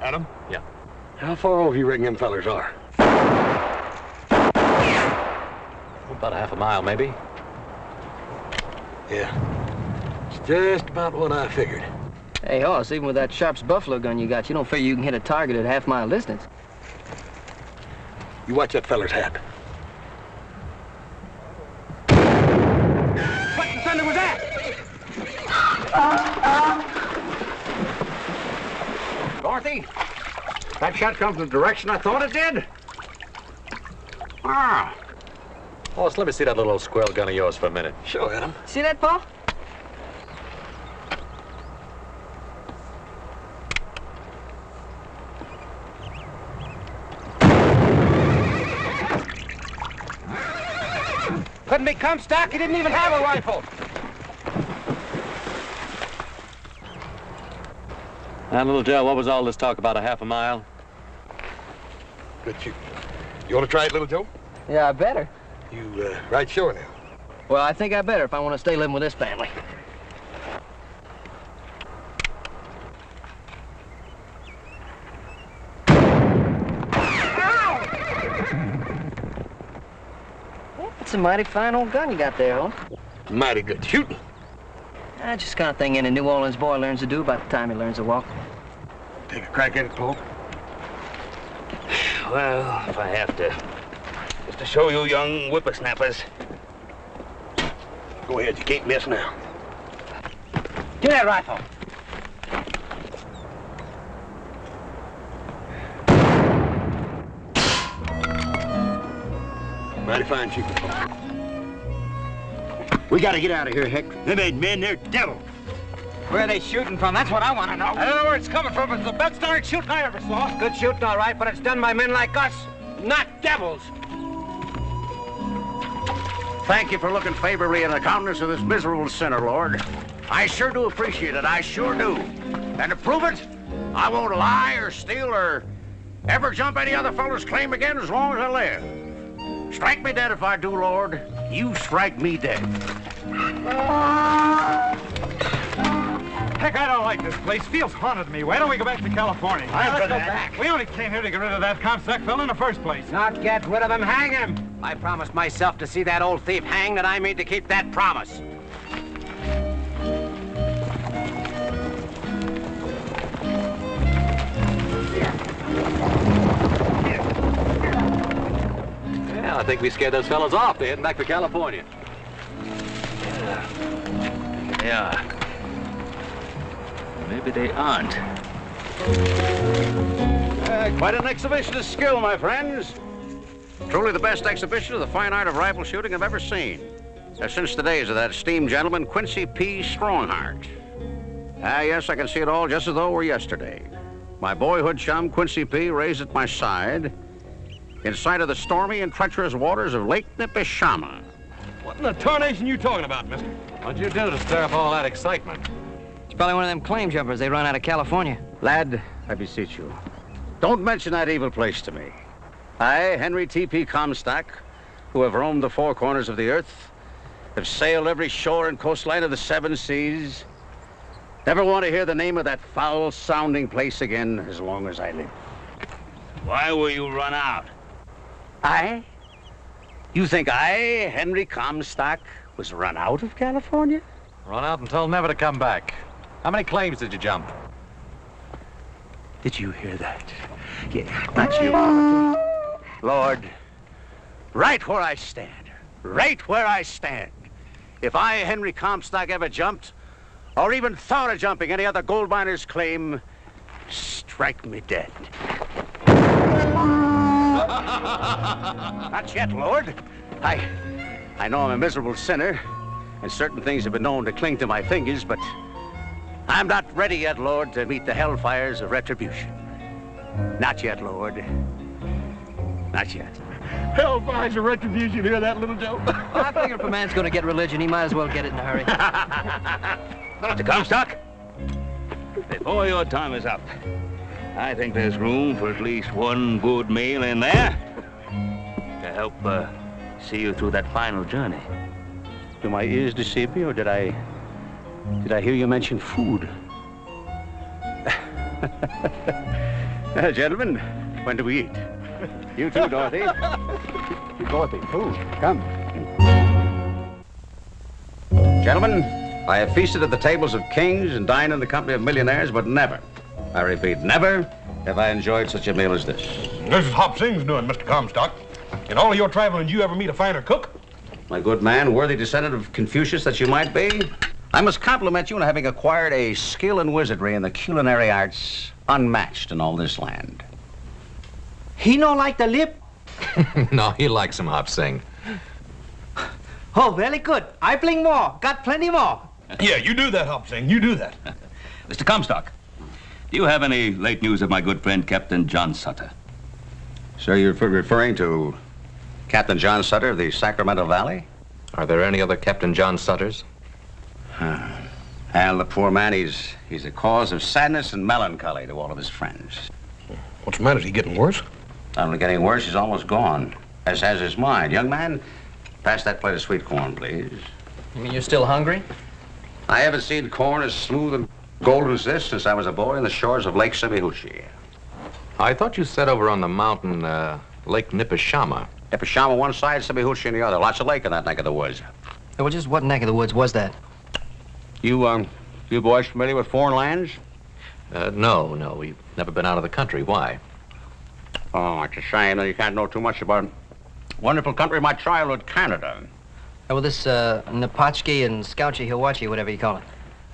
Adam? Yeah. How far over you reckon them fellers are? About a half a mile, maybe. Yeah. It's just about what I figured. Hey, Hoss, even with that Sharp's buffalo gun you got, you don't figure you can hit a target at half-mile distance. You watch that feller's hat. what in thunder was that? Dorothy, that shot comes in the direction I thought it did. Ah. Oh, let me see that little old squirrel gun of yours for a minute. Sure, Adam. See that, Pa? Couldn't be Comstock. He didn't even have a rifle. Now, little Joe, what was all this talk about a half a mile? Good shooting. You want to try it, little Joe? Yeah, I better. You ride shore now. Well, I think I better if I want to stay living with this family. That's a mighty fine old gun you got there, Holt. Mighty good shooting. That's just the kind of thing any New Orleans boy learns to do by the time he learns to walk. Take a crack at it, Paul. Well, if I have to. Just to show you young whippersnappers. Go ahead, you can't miss now. Get that rifle. Mighty fine shooting, Paul. We gotta get out of here, Heck. Them ain't men, they're devils. Where are they shooting from? That's what I want to know. I don't know where it's coming from, but it's the best darn shooting I ever saw. Good shooting, all right, but it's done by men like us, not devils. Thank you for looking favorably in the countenance of this miserable sinner, Lord. I sure do appreciate it. I sure do. And to prove it, I won't lie or steal or ever jump any other fellow's claim again as long as I live. Strike me dead if I do, Lord. You strike me dead. Heck, I don't like this place. Feels haunted to me. Why don't we go back to California? Let's go back. We only came here to get rid of that Comstock fellow in the first place. Not get rid of him, hang him. I promised myself to see that old thief hanged, and I mean to keep that promise. Yeah, I think we scared those fellows off. They're heading back to California. Yeah. Maybe they aren't. Quite an exhibition of skill, my friends. Truly the best exhibition of the fine art of rifle shooting I've ever seen. Since the days of that esteemed gentleman, Quincy P. Strongheart. Yes, I can see it all just as though it were yesterday. My boyhood chum, Quincy P., raised at my side in sight of the stormy and treacherous waters of Lake Nipishama. What in the tarnation you talking about, mister? What'd you do to stir up all that excitement? It's probably one of them claim jumpers they run out of California. Lad, I beseech you, don't mention that evil place to me. I, Henry T.P. Comstock, who have roamed the four corners of the earth, have sailed every shore and coastline of the seven seas, never want to hear the name of that foul-sounding place again as long as I live. Why were you run out? I? You think I, Henry Comstock, was run out of California? Run out and tell them never to come back. How many claims did you jump? Did you hear that? Yeah, not you. Lord, right where I stand, if I, Henry Comstock, ever jumped, or even thought of jumping any other gold miner's claim, strike me dead. Not yet, Lord. I know I'm a miserable sinner, and certain things have been known to cling to my fingers, but I'm not ready yet, Lord, to meet the hellfires of retribution. Not yet, Lord. Not yet. Hellfires of retribution, hear that, little Joe? I figure if a man's going to get religion, he might as well get it in a hurry. Mr. Comstock, before your time is up, I think there's room for at least one good meal in there to help see you through that final journey. Do my ears deceive me, or did I hear you mention food? Gentlemen, when do we eat? You too, Dorothy. Dorothy, food. Come. Gentlemen, I have feasted at the tables of kings and dined in the company of millionaires, but never, I repeat, never have I enjoyed such a meal as this. This is Hop Sing's doing, Mr. Comstock. In all of your traveling, did you ever meet a finer cook? My good man, worthy descendant of Confucius that you might be, I must compliment you on having acquired a skill and wizardry in the culinary arts unmatched in all this land. He no like the lip? No, he likes some Hop Sing. Oh, very good. I bring more. Got plenty more. Yeah, you do that, Hop Sing. You do that. Mr. Comstock, do you have any late news of my good friend, Captain John Sutter? Sir, you're referring to Captain John Sutter of the Sacramento Valley? Are there any other Captain John Sutters? And the poor man, he's a cause of sadness and melancholy to all of his friends. What's the matter? Is he getting worse? Not only getting worse, he's almost gone, as has his mind. Young man, pass that plate of sweet corn, please. You mean you're still hungry? I haven't seen corn as smooth and golden as this since I was a boy on the shores of Lake Semihuchi. I thought you said over on the mountain, Lake Nipishama. Nipishama one side, Semihuchi on the other. Lots of lake in that neck of the woods. Well, just what neck of the woods was that? You boys familiar with foreign lands? No, we've never been out of the country. Why? Oh, it's a shame that you can't know too much about a wonderful country of my childhood, Canada. Well, this Napatchki and Skauchi Hiwachi, whatever you call it.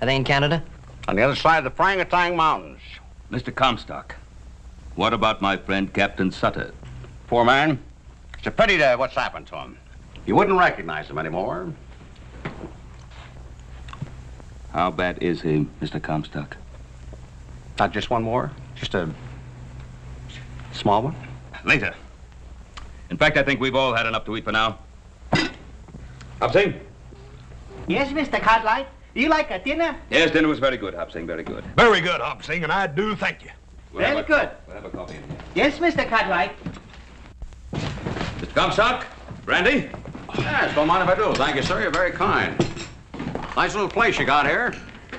Are they in Canada? On the other side of the Frangatang Mountains. Mr. Comstock, what about my friend Captain Sutter? Poor man. It's a pity to what's happened to him. You wouldn't recognize him anymore. How bad is he, Mr. Comstock? Not just one more? Just a small one? Later. In fact, I think we've all had enough to eat for now. Hop-Sing? Yes, Mr. Cartwright. Do you like a dinner? Yes, dinner was very good, Hop-Sing, very good. Very good, Hop-Sing, and I do thank you. Very good. We'll have a coffee in here. Yes, Mr. Cartwright. Mr. Comstock? Brandy? Yes, don't mind if I do. Thank you, sir. You're very kind. Nice little place you got here.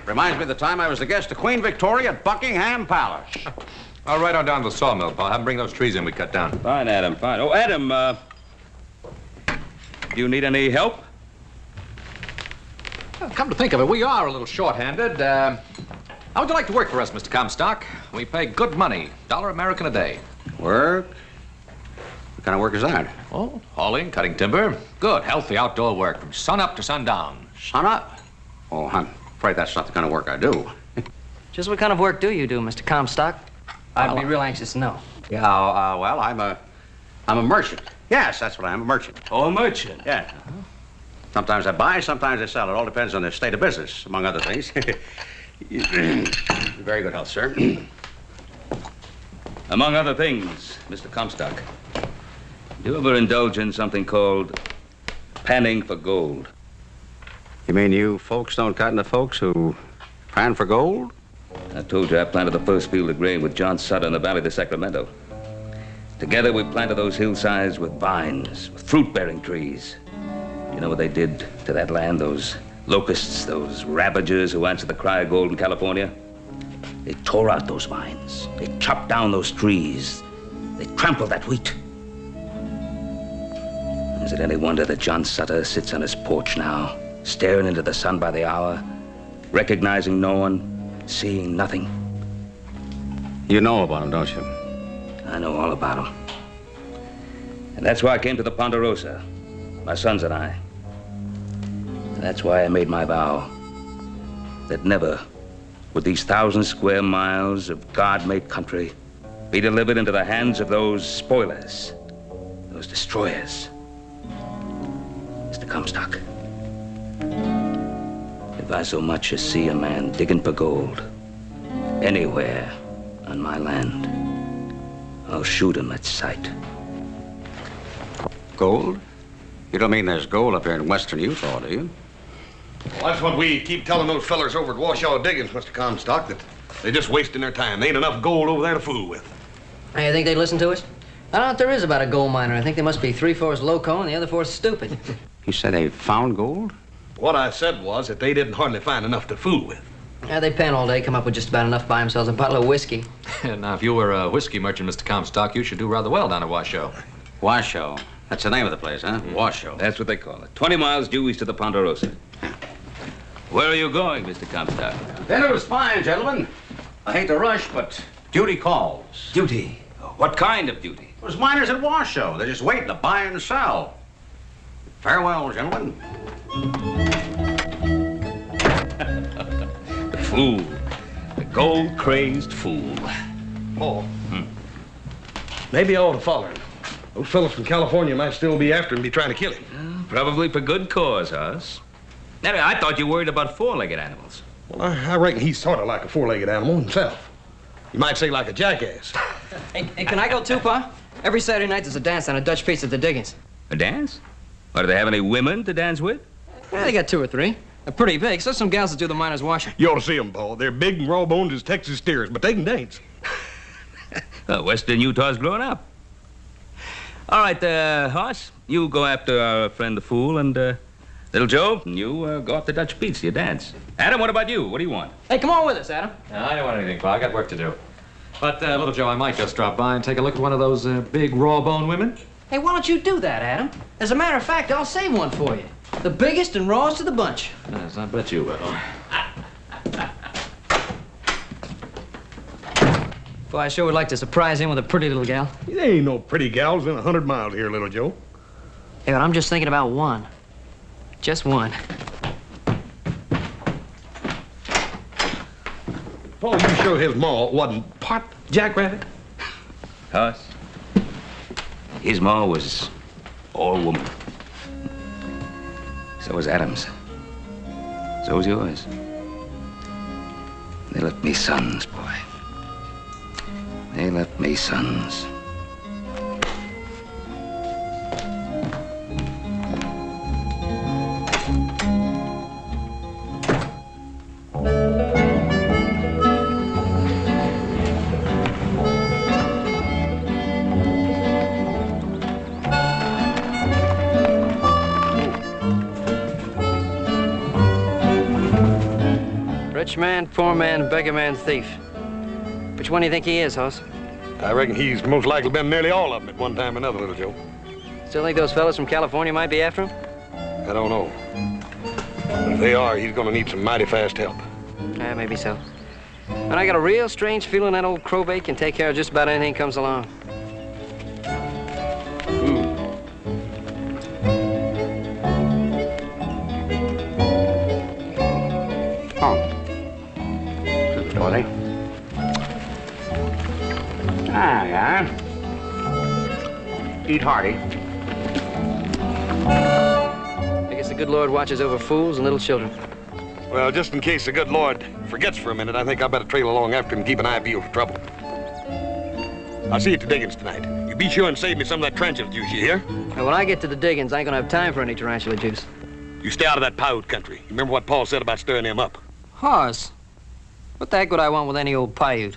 Reminds me of the time I was the guest of Queen Victoria at Buckingham Palace. I'll ride on down to the sawmill, pal. Have them bring those trees in we cut down. Fine, Adam, fine. Oh, Adam, do you need any help? Well, come to think of it, we are a little short-handed. How would you like to work for us, Mr. Comstock? We pay good money, $1 American a day. Work? What kind of work is that? Oh, hauling, cutting timber. Good, healthy outdoor work from sun up to sundown. Sun up? Oh, I'm afraid that's not the kind of work I do. Just what kind of work do you do, Mr. Comstock? I'd be real anxious to know. Yeah, well, I'm a merchant. Yes, that's what I am, a merchant. Oh, a merchant? Yeah. Sometimes I buy, sometimes I sell. It all depends on the state of business, among other things. Very good health, sir. Among other things, Mr. Comstock, do you ever indulge in something called panning for gold? You mean you folks don't cotton to folks who pan for gold? I told you I planted the first field of grain with John Sutter in the Valley of the Sacramento. Together we planted those hillsides with vines, with fruit-bearing trees. You know what they did to that land, those locusts, those ravagers who answered the cry of gold in California? They tore out those vines. They chopped down those trees. They trampled that wheat. Is it any wonder that John Sutter sits on his porch now, staring into the sun by the hour, recognizing no one, seeing nothing? You know about him, don't you? I know all about him. And that's why I came to the Ponderosa, my sons and I. And that's why I made my vow that never would these 1,000 square miles of God-made country be delivered into the hands of those spoilers, those destroyers. Mr. Comstock, if I so much as see a man digging for gold anywhere on my land, I'll shoot him at sight. Gold? You don't mean there's gold up here in western Utah, do you? Well, that's what we keep telling those fellers over at Washoe Diggings, Mr. Comstock, that they're just wasting their time. There ain't enough gold over there to fool with. Hey, you think they'd listen to us? I don't know what there is about a gold miner. I think they must be 3/4 loco and the other 4 stupid. You said they found gold? What I said was that they didn't hardly find enough to fool with. Yeah, they pan all day, come up with just about enough to buy themselves a bottle of whiskey. Now, if you were a whiskey merchant, Mr. Comstock, you should do rather well down at Washoe. Washoe? That's the name of the place, huh? Washoe. That's what they call it. 20 miles due east of the Ponderosa. Where are you going, Mr. Comstock? Dinner was fine, gentlemen. I hate to rush, but duty calls. Duty? What kind of duty? It was miners at Washoe. They're just waiting to buy and sell. Farewell, gentlemen. The fool. The gold-crazed fool. Paul. Maybe I ought to follow him. Those fellas from California might still be after him and be trying to kill him. Probably for good cause, Hoss. Now, I thought you worried about 4-legged animals. Well, I reckon he's sort of like a 4-legged animal himself. You might say like a jackass. Hey, can I go too, Pa? Every Saturday night there's a dance on a Dutch piece at the Diggings. A dance? Or do they have any women to dance with? Yeah, they got 2 or 3. They're pretty big. So some gals that do the miners' washing. You ought to see them, Paul. They're big and raw boned as Texas steers, but they can dance. Western Utah's growing up. All right, Hoss, you go after our friend the fool, and little Joe, you go up to Dutch Pete's, your dad's. Adam, what about you? What do you want? Hey, come on with us, Adam. No, I don't want anything, Pa. I got work to do. But, little Joe, I might just drop by and take a look at one of those big raw-boned women. Hey, why don't you do that, Adam? As a matter of fact, I'll save one for you. The biggest and rawest of the bunch. Yes, I bet you will. Boy, I sure would like to surprise him with a pretty little gal. There ain't no pretty gals in 100 miles here, little Joe. Hey, but I'm just thinking about one. Just one. Paul, you sure his ma wasn't part jackrabbit? Hoss, his ma was all woman. So was Adam's. So was yours. They left me sons, boy. They left me sons. Rich man, poor man, beggar man, thief. Which one do you think he is, Hoss? I reckon he's most likely been nearly all of them at one time or another, little Joe. Still think those fellas from California might be after him? I don't know. But if they are, he's gonna need some mighty fast help. Yeah, maybe so. But I got a real strange feeling that old crowbait can take care of just about anything comes along. Dorothy. Ah, yeah. Eat hearty. I guess the good Lord watches over fools and little children. Well, just in case the good Lord forgets for a minute, I think I better trail along after him and keep an eye peeled for trouble. I'll see you at the diggings tonight. You be sure and save me some of that tarantula juice, you hear? Now, when I get to the diggings, I ain't gonna have time for any tarantula juice. You stay out of that Paiute country. You remember what Paul said about stirring them up? Hoss, what the heck would I want with any old Paiute?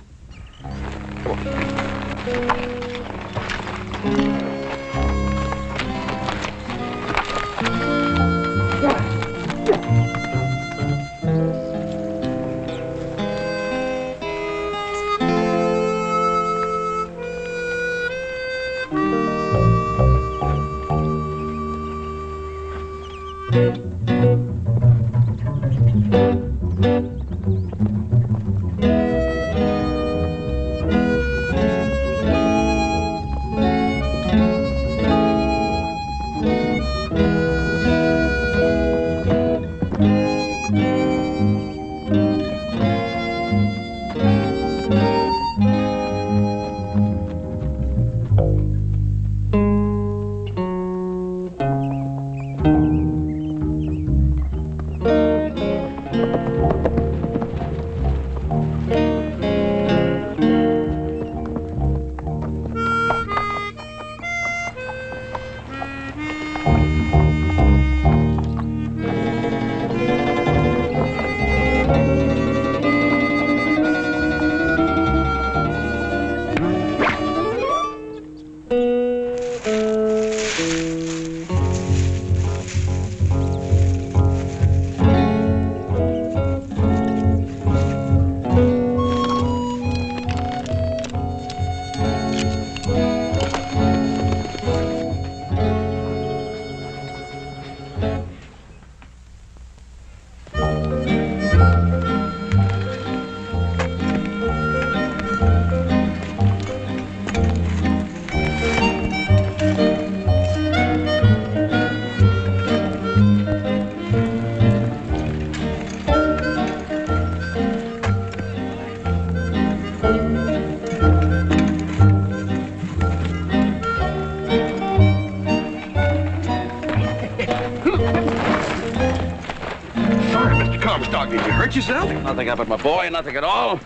Did you hurt yourself? Nothing up at my boy, nothing at all.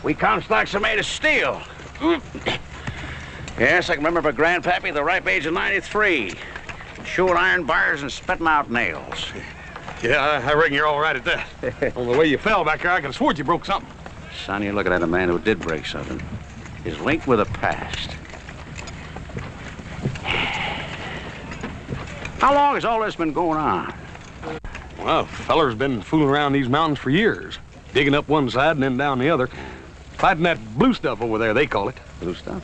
We Comstocks are made of steel. Yes, I can remember for Grandpappy the ripe age of 93. Chewing iron bars and spitting out nails. Yeah, I reckon you're all right at that. On the way you fell back there, I could have sworn you broke something. Son, you're looking at a man who did break something. His link with the past. How long has all this been going on? Well, feller's been fooling around these mountains for years. Digging up one side and then down the other. Fighting that blue stuff over there, they call it. Blue stuff?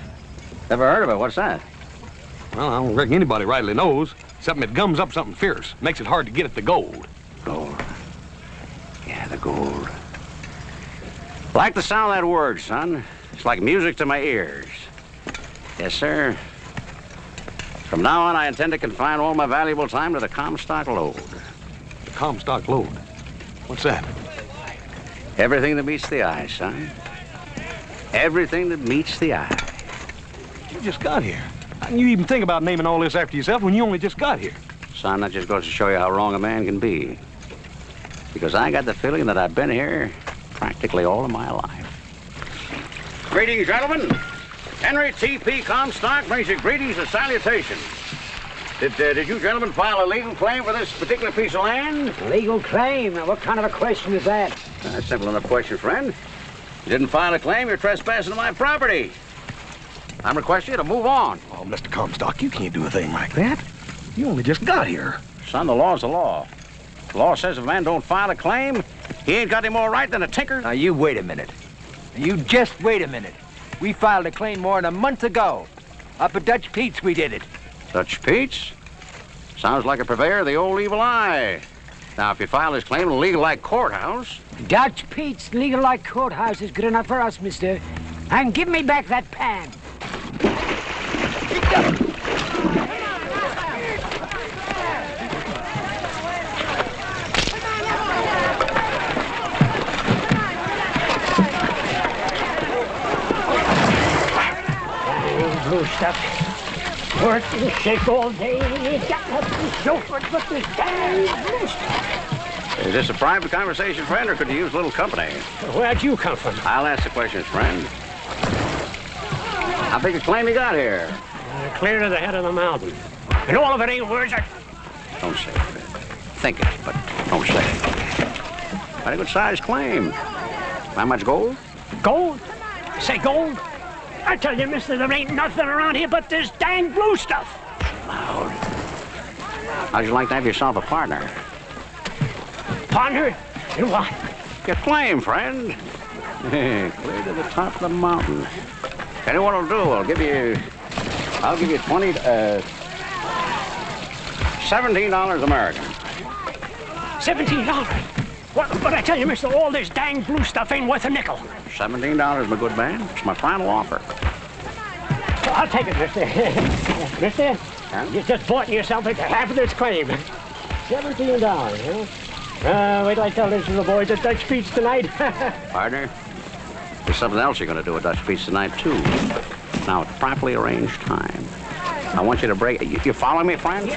Never heard of it. What's that? Well, I don't reckon anybody rightly knows. Something that gums up something fierce. Makes it hard to get at the gold. Gold. Yeah, the gold. Like the sound of that word, son. It's like music to my ears. Yes, sir. From now on, I intend to confine all my valuable time to the Comstock lode. The Comstock lode? What's that? Everything that meets the eye, son. Everything that meets the eye. You just got here. How can you even think about naming all this after yourself when you only just got here? Son, that just goes to show you how wrong a man can be. Because I got the feeling that I've been here practically all of my life. Greetings, gentlemen. Henry T.P. Comstock brings you greetings and salutations. Did you gentlemen file a legal claim for this particular piece of land? Legal claim? Now, what kind of a question is that? Simple enough question, friend. You didn't file a claim, you're trespassing on my property. I'm requesting you to move on. Oh, Mr. Comstock, you can't do a thing like that. You only just got here. Son, the law's the law. The law says if a man don't file a claim, he ain't got any more right than a tinker. Now, you wait a minute. You just wait a minute. We filed a claim more than a month ago. Up at Dutch Pete's, we did it. Dutch Pete's? Sounds like a purveyor of the old evil eye. Now, if you file this claim in a legal like courthouse... Dutch Pete's legal like courthouse is good enough for us, mister. And give me back that pan. Blue stuff. Work and shake all day. It's got nothing to show for it but this damn blue stuff. Is this a private conversation, friend, or could you use a little company? Where'd you come from? I'll ask the questions, friend. How big a claim you got here? Clear to the head of the mountain. And all of it ain't words I... Don't say it. Think it, but don't say it. Very good sized claim. How much gold? Gold? Say gold? I tell you, mister, there ain't nothing around here but this dang blue stuff. Loud. How'd you like to have yourself a partner? Partner? In what? Your claim, friend. Clear to the top of the mountain. Tell you what I'll do. I'll give you $17 American. $17? But I tell you, mister, all this dang blue stuff ain't worth a nickel. $17, my good man. It's my final offer. Well, I'll take it, mister. Mister, you just bought yourself into half of this claim. $17, huh? Wait till I tell this to the boys at Dutch Pete's tonight. Partner, there's something else you're going to do at Dutch Pete's tonight, too. Now, at properly arranged time. I want you to break... You following me, friend?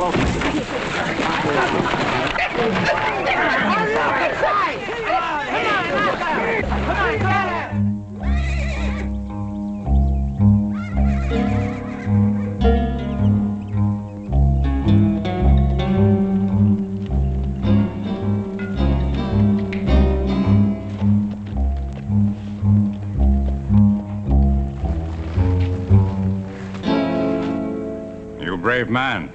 You brave man.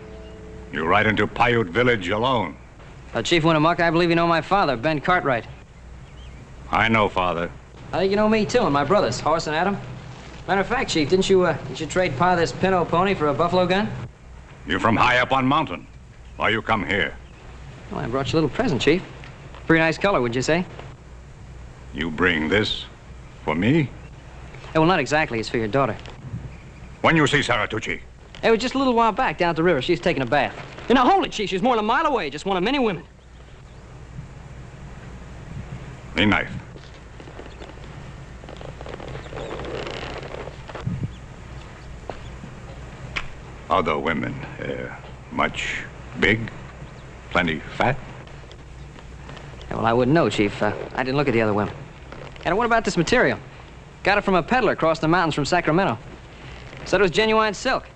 You ride into Paiute village alone. Chief Winnemucca, I believe you know my father, Ben Cartwright. I know, Father. I think you know me, too, and my brothers, Horace and Adam. Matter of fact, Chief, didn't you trade Pa this pinto pony for a buffalo gun? You from high up on mountain. Why you come here? Well, I brought you a little present, Chief. Pretty nice color, would you say? You bring this for me? Well, not exactly. It's for your daughter. When you see Saratucci? It was just a little while back down at the river. She's taking a bath. And now, hold it, Chief. She's more than a mile away. Just one of many women. A knife. Other women, much big, plenty fat? Yeah, well, I wouldn't know, Chief. I didn't look at the other women. And what about this material? Got it from a peddler across the mountains from Sacramento. Said it was genuine silk.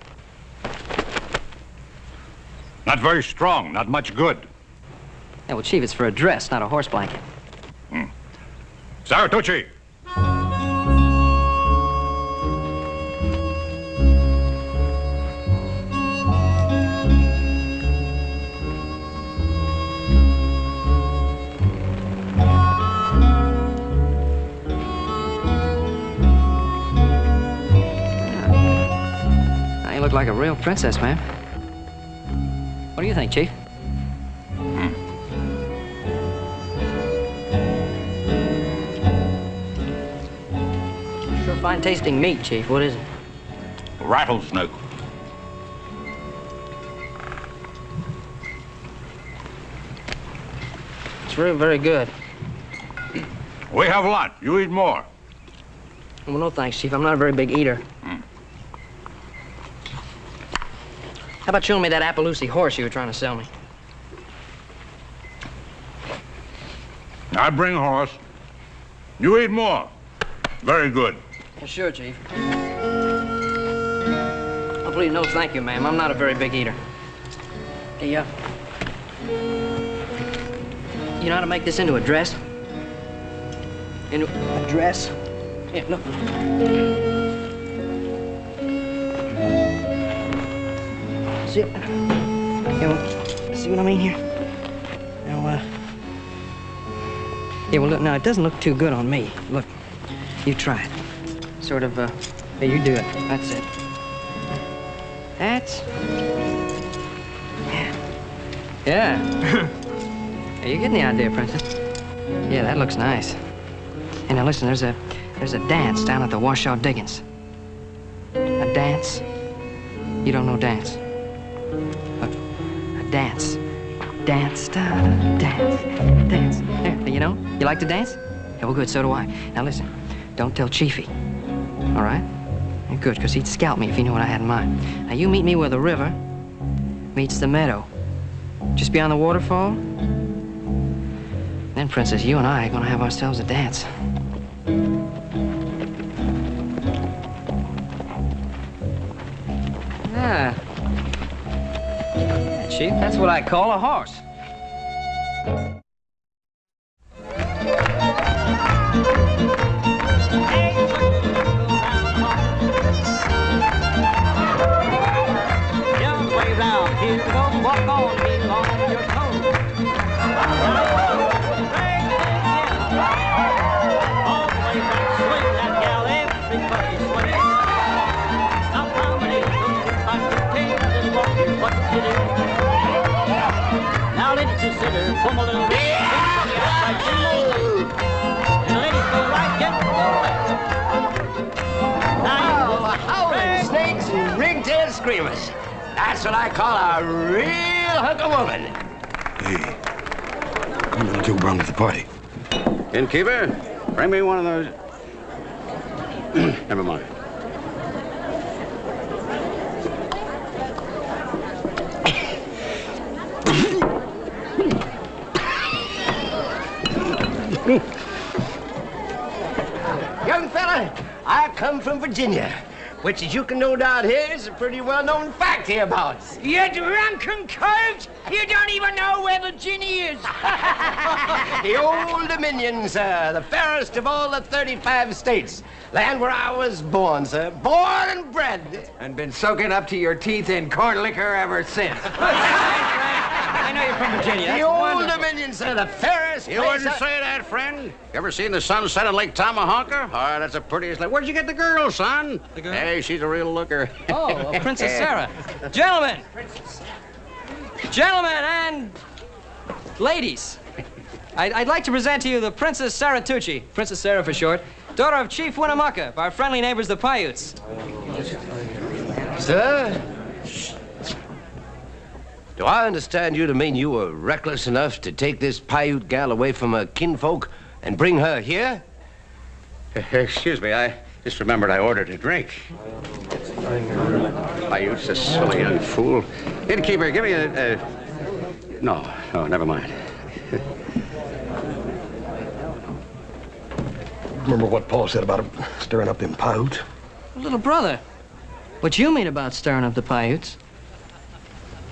Not very strong, not much good. Yeah, well, Chief, it's for a dress, not a horse blanket. Sarah Tucci. Now you look like a real princess, ma'am. What do you think, Chief? Sure fine tasting meat, Chief. What is it? Rattlesnake. It's very, very good. We have a lot. You eat more. Well, no thanks, Chief. I'm not a very big eater. How about showing me that Appaloosa horse you were trying to sell me? I bring horse. You eat more. Very good. Yeah, sure, Chief. Oh, please, no thank you, ma'am. I'm not a very big eater. Hey, you know how to make this into a dress? Into a dress? Yeah, look. See? Yeah, well, see what I mean here? Now, yeah, well, look, now, it doesn't look too good on me. Look, you try it. Sort of, yeah, you do it. That's it. That's... Yeah. Yeah, you're getting the idea, Princess. Yeah, that looks nice. And now, listen, there's a dance down at the Washoe Diggings. A dance? You don't know dance? A dance. Dance, dance, dance. There, you know? You like to dance? Yeah, well, good, so do I. Now, listen, don't tell Chiefy, all right? Yeah, good, because he'd scalp me if he knew what I had in mind. Now, you meet me where the river meets the meadow. Just beyond the waterfall. Then, Princess, you and I are gonna have ourselves a dance. Ah. Yeah, Chief, that's what I call a horse. Young way round here, don't walk on me on your toes. All the way back, swing that gal, everybody swing. Now combination, back to tails and walking, what you do. Now ladies consider, come a little bit, like you know. And ladies go right, get go left. Oh, howling snakes and ringtail screamers. That's what I call a real hunk of woman. Hey, Little Joe brought me to the party. Innkeeper, bring me one of those. Never mind. Young fella, I come from Virginia, which, as you can no doubt hear, is a pretty well-known fact hereabouts. You drunken coach! You don't even know where Virginia is! The Old Dominion, sir, the fairest of all the 35 states. Land where I was born, sir. Born and bred. And been soaking up to your teeth in corn liquor ever since. I know you're from Virginia. The Old Dominion, sir, the fairest You wouldn't say that, friend. You ever seen the sunset on Lake Tomahawker? Oh, that's the prettiest lake. Where'd you get the girl, son? The girl? Hey, she's a real looker. Oh, Princess Sarah. Gentlemen. Gentlemen and ladies, I'd like to present to you the Princess Sarah Tucci, Princess Sarah for short, daughter of Chief Winnemucca, of our friendly neighbors, the Paiutes. Sir? Do I understand you to mean you were reckless enough to take this Paiute gal away from her kinfolk and bring her here? Excuse me, I just remembered I ordered a drink. Paiute's a silly young fool. Innkeeper, give me a... No, never mind. Remember what Paul said about him stirring up them Paiutes? Little brother, what you mean about stirring up the Paiutes,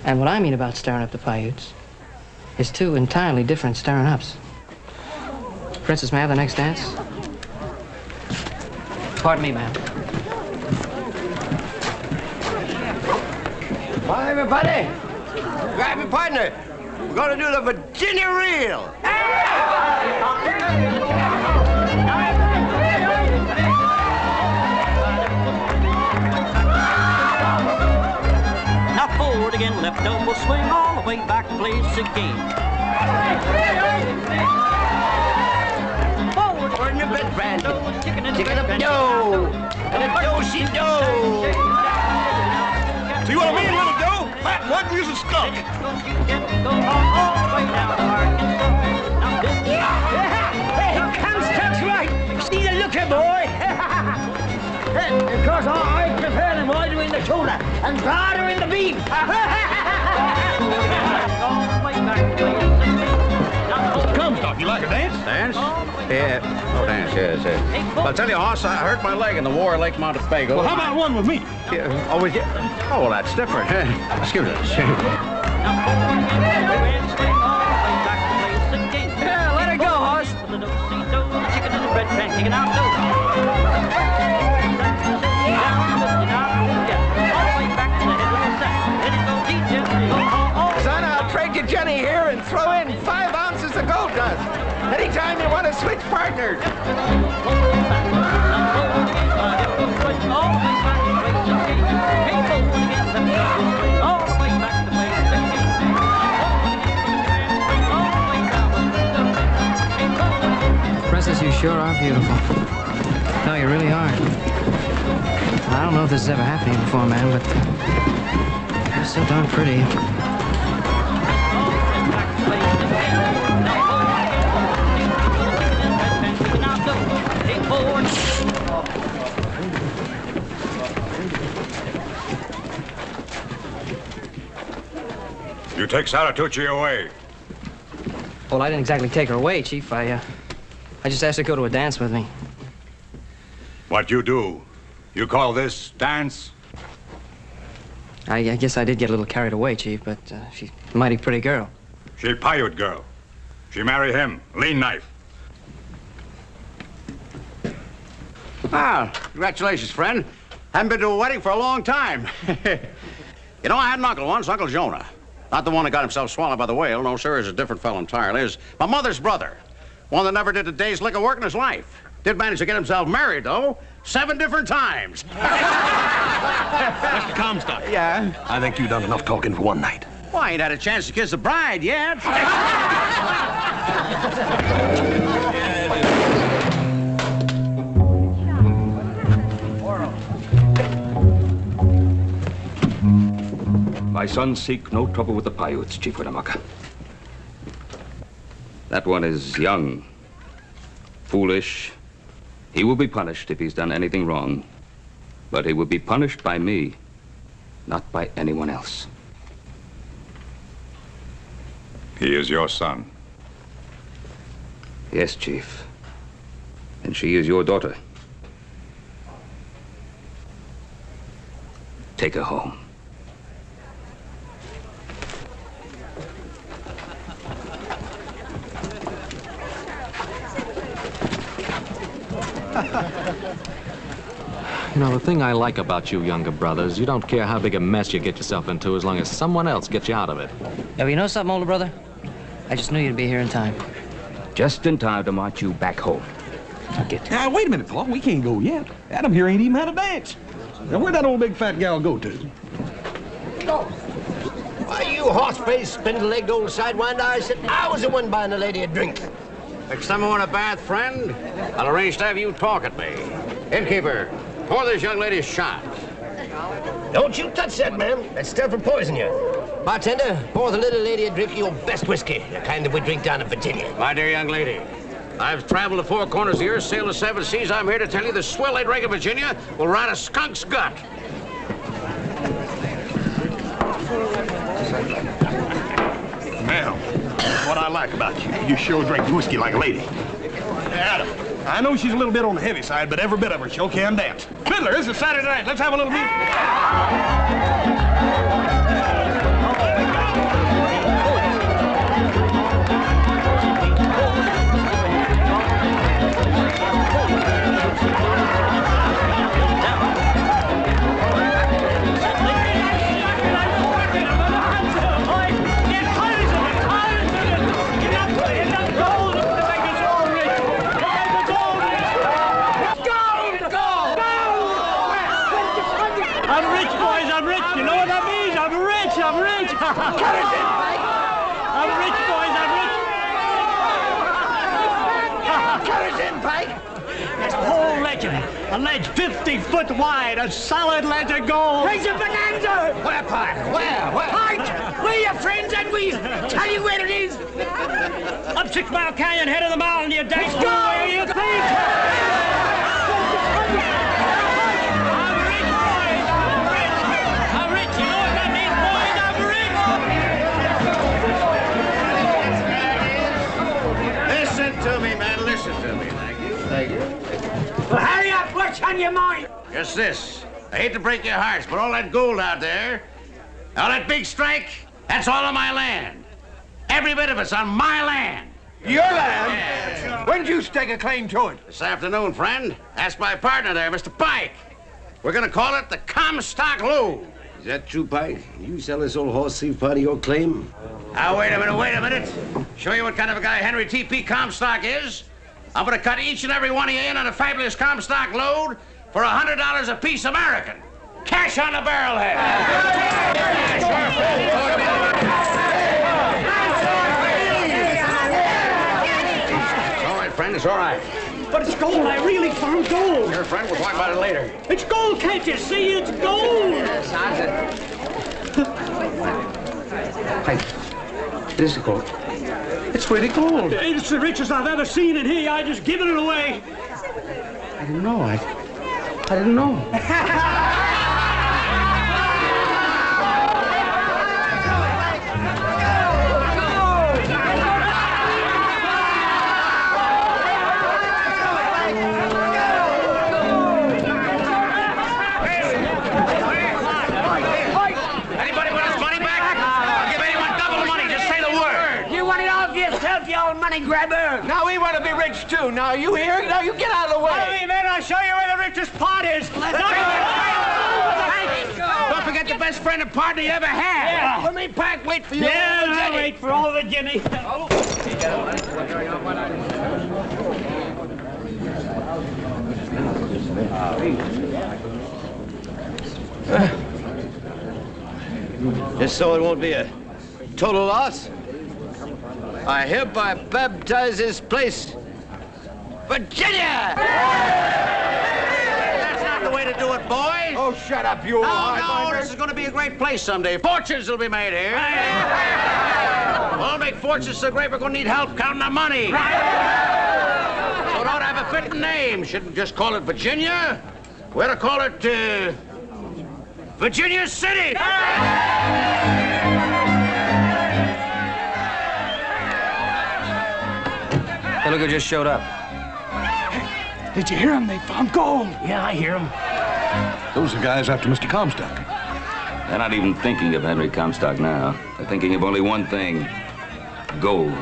and what I mean about stirring up the Paiutes, It's two entirely different stirring-ups. Princess, may I have the next dance? Pardon me, ma'am. Hi, everybody. Grab your partner. We're going to do the Virginia Reel. Now forward again, left double swing, all the way back, place again. Forward, in the bed, friend. Chicken up dough. And a do-she-do. See what I mean, little Joe? Fat one is a skunk. Hey, comes Cartwright. See the looker, boy. Because I prefer them wider in the shoulder and broader in the beam. Comstock, you like a dance? Dance? Yeah. Oh, dance, yes. I'll tell you, Hoss, I hurt my leg in the war at Lake Montefago. Well, how about one with me? Yeah, oh, with you? Oh, well, that's different. Excuse us. Yeah, let it go, Hoss. Son, I'll trade you Jenny here and throw in 5 ounces of gold dust. Anytime you want to switch partners. Princess, you sure are beautiful. No, you really are. I don't know if this has ever happened to you before, man, but you're so darn pretty. You take Saratucci away. Well, I didn't exactly take her away, Chief. I just asked her to go to a dance with me. What you do? You call this dance? I guess I did get a little carried away, Chief, but she's a mighty pretty girl. She Paiute girl. She marry him. Lean knife. Ah, congratulations, friend. Haven't been to a wedding for a long time. You know, I had an uncle once, Uncle Jonah. Not the one that got himself swallowed by the whale. No, sir, he's a different fellow entirely. He's my mother's brother. One that never did a day's lick of work in his life. Did manage to get himself married, though. 7 different times. Mr. Comstock. Yeah? I think you've done enough talking for one night. Well, I ain't had a chance to kiss the bride yet. My sons seek no trouble with the Paiutes, Chief Winnemucca. That one is young, foolish. He will be punished if he's done anything wrong. But he will be punished by me, not by anyone else. He is your son. Yes, Chief. And she is your daughter. Take her home. You know, the thing I like about you younger brothers, you don't care how big a mess you get yourself into as long as someone else gets you out of it. Yeah, well, you know something, older brother? I just knew you'd be here in time. Just in time to march you back home. Now, wait a minute, Paul. We can't go yet. Adam here ain't even had a dance. Now, where'd that old big fat gal go to? Why, you horse-faced, spindle-legged old sidewinder, I said I was the one buying the lady a drink. Next time I want a bath, friend, I'll arrange to have you talk at me. Innkeeper, pour this young lady a shot. Don't you touch that, ma'am. That stuff will poison you. Bartender, pour the little lady a drink of your best whiskey, the kind that we drink down in Virginia. My dear young lady, I've traveled the 4 corners of the earth, sailed the 7 seas. I'm here to tell you the swill they drink in Virginia will rot a skunk's gut. Ma'am, that's what I like about you. You sure drink whiskey like a lady. Adam, I know she's a little bit on the heavy side, but every bit of her sure can dance. Fiddler, this is Saturday night. Let's have a little music. I'm rich, boys, I'm rich. You know what that means? I'm rich, I'm rich. Cut it in, Pike. I'm rich, boys, I'm rich. Cut it in, Pike. It's a whole legend. A ledge 50 foot wide, a solid ledge of gold. Where's the Bonanza? Where, Pike? Where? Pike, we're your friends and we tell you where it is. Up 6 Mile Canyon, head of the mountain, you dang fool. Where you think? Listen to me, man. Listen to me. Thank you. Thank you. Well, hurry up. What's on your mind? Just this. I hate to break your hearts, but all that gold out there, all that big strike, that's all on my land. Every bit of it's on my land. Your land? Yeah. When did you stake a claim to it? This afternoon, friend. Ask my partner there, Mr. Pike. We're gonna call it the Comstock Lode. Is that true, Pike? You sell this old horse thief part of your claim? Now, wait a minute. Show you what kind of a guy Henry T.P. Comstock is. I'm gonna cut each and every one of you in on a fabulous Comstock load for $100 a piece American. Cash on the barrelhead. It's all right, friend, it's all right. But it's gold. I really found gold. Your friend, we'll talk about it later. It's gold, can't you see? It's gold. Yes, how's it? Pike, it is gold. It's really gold. It's the richest I've ever seen in here. I just given it away. I didn't know. I didn't know. Money grabber. Now we want to be rich too. Now you here? Now you get out of the way. Follow me, man. I'll show you where the richest part is. Don't forget the best friend and partner you ever had. Yeah. Let me Pike wait for you. Yeah, I'll wait for all the Jimmy. Just so it won't be a total loss, I hereby baptize this place Virginia! That's not the way to do it, boys. Oh, shut up, you old No, this is going to be a great place someday. Fortunes will be made here. We'll make fortunes so great we're going to need help counting our money. So it ought to have a fitting name. Shouldn't just call it Virginia. We ought to call it, Virginia City. Hey, look who just showed up. Did you hear them? They found gold. Yeah, I hear them. Those are guys after Mr. Comstock. They're not even thinking of Henry Comstock now. They're thinking of only one thing, gold.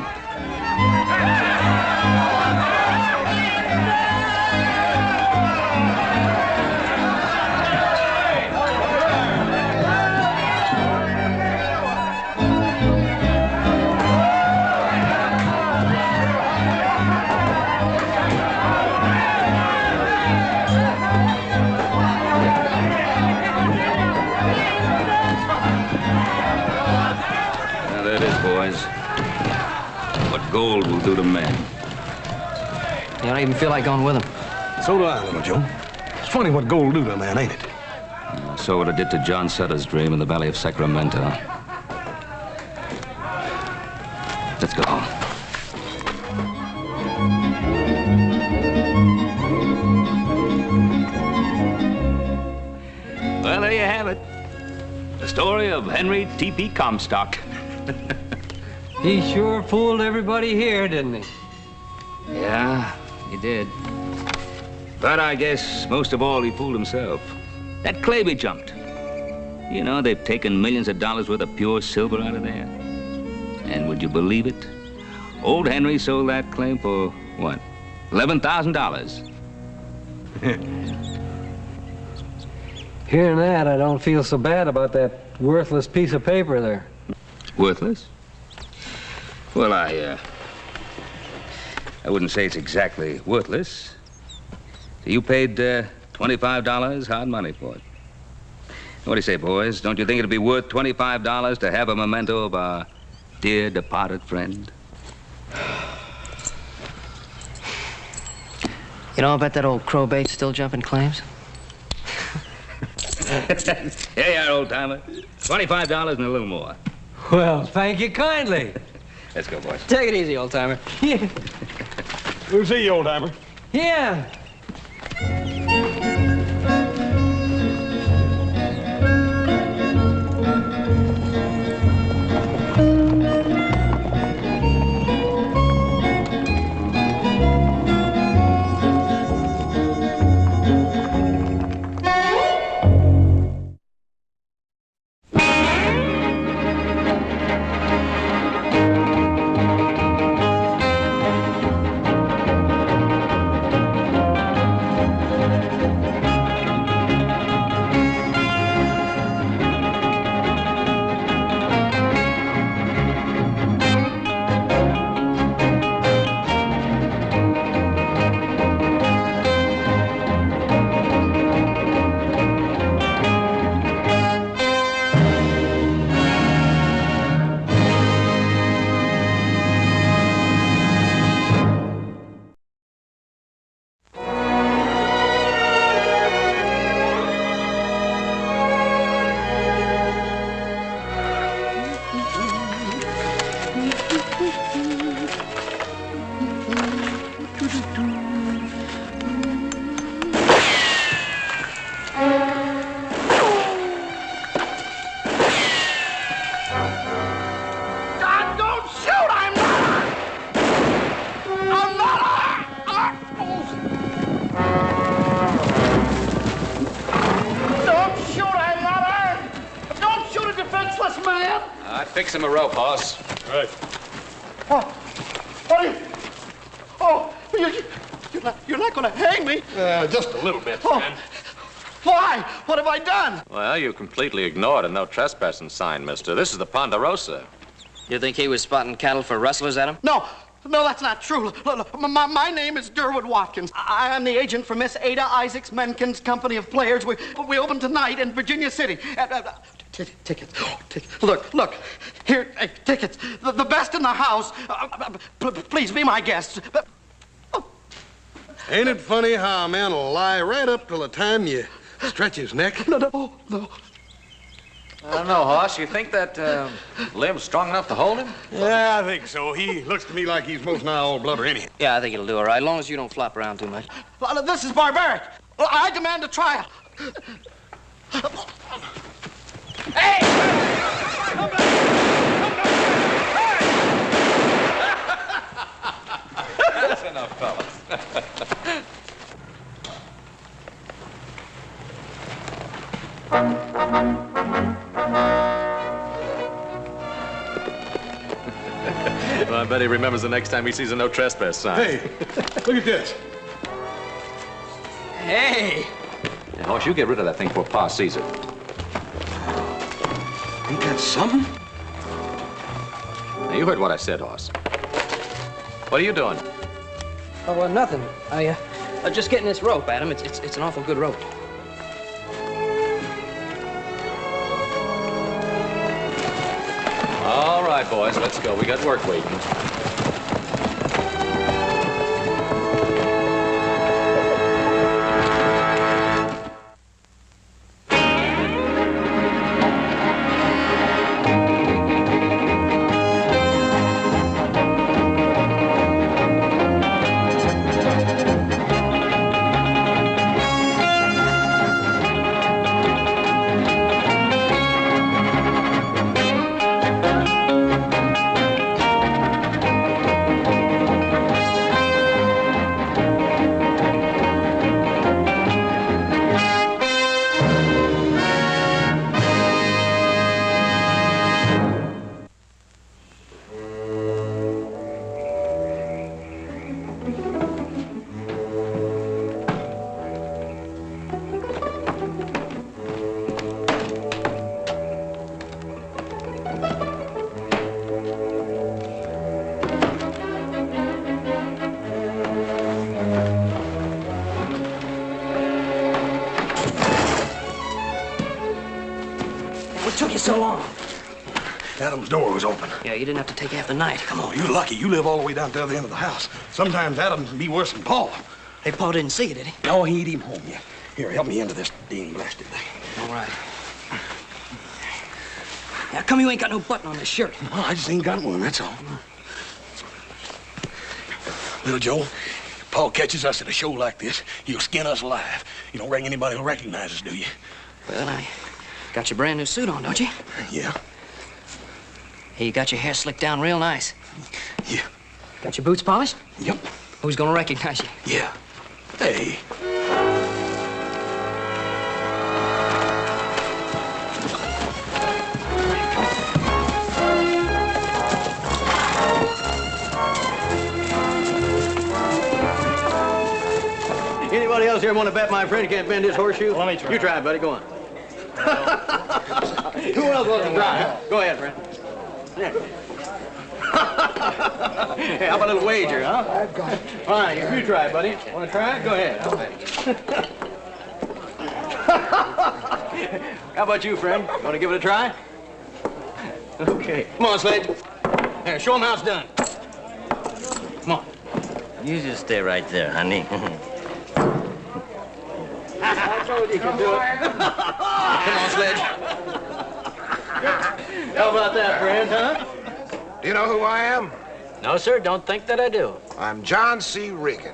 Gold will do to men. You don't even feel like going with him. So do I, Little Joe. It's funny what gold will do to a man, ain't it? So what it did to John Sutter's dream in the Valley of Sacramento. Let's go. Well, there you have it. The story of Henry T.P. Comstock. He sure fooled everybody here, didn't he? Yeah, he did. But I guess most of all, he fooled himself. That claim he jumped. You know, they've taken millions of dollars worth of pure silver out of there. And would you believe it? Old Henry sold that claim for, what, $11,000. Hearing that, I don't feel so bad about that worthless piece of paper there. Worthless? Well, I wouldn't say it's exactly worthless. You paid $25 hard money for it. What do you say, boys? Don't you think it'd be worth $25 to have a memento of our dear departed friend? You know, I bet that old crowbait's still jumping claims. Here you are, old-timer. $25 and a little more. Well, thank you kindly. Let's go, boys. Take it easy, old-timer. Yeah. We'll see you, old-timer. Yeah. Fix him a rope, boss. Right. What are you? Oh, you're not going to hang me. Just a little bit, man. Why? What have I done? Well, you completely ignored a no trespassing sign, mister. This is the Ponderosa. You think he was spotting cattle for rustlers at him? No, that's not true. Look, my name is Durwood Watkins. I am the agent for Miss Ada Isaacs Menken's Company of Players. We open tonight in Virginia City. Tickets. Look. Here, tickets. The best in the house. Please be my guest. Ain't it funny how a man will lie right up till the time you stretch his neck? No. I don't know, Hoss. You think that limb's strong enough to hold him? Yeah, I think so. He looks to me like he's most nigh all blubber anyhow. Yeah, I think it'll do all right, as long as you don't flop around too much. This is barbaric. I demand a trial. Hey! Come back! That's enough, fellas. Well, I bet he remembers the next time he sees a no trespass sign. Hey, look at this. Hey! Hey, Hoss, you get rid of that thing before Pa sees it. Ain't that something? Now, you heard what I said, Hoss. What are you doing? Oh, well, nothing. I just getting this rope, Adam. It's an awful good rope. All right, boys, let's go. We got work waiting. What took you so long? Adam's door was open. Yeah, you didn't have to take half the night. Come on. Oh, you're lucky. You live all the way down to the other end of the house. Sometimes Adam can be worse than Paul. Hey, Paul didn't see you, did he? No, he ain't even home yet. Here, help me into this dang blasted thing. All right. How come you ain't got no button on this shirt? Well, I just ain't got one, that's all. Little Joe, if Paul catches us at a show like this, he'll skin us alive. You don't reckon anybody will recognize us, do you? Well, I got your brand new suit on, don't you? Yeah. Hey, you got your hair slicked down real nice. Yeah. Got your boots polished? Yep. Who's gonna recognize you? Yeah. Hey. Anybody else here want to bet my friend can't bend his horseshoe? Let me try. You try it, buddy. Go on. Who else wants to try? Go ahead, friend. Yeah. Hey, how about a little wager, huh? I've got it. Fine, you try it, buddy. Want to try it? Go ahead. How about you, friend? Want to give it a try? Okay. Come on, Sledge. Here, show him how it's done. Come on. You just stay right there, honey. I told you could do it. Come on, Sledge. How about that, friend, huh? Do you know who I am? No, sir, don't think that I do. I'm John C. Regan.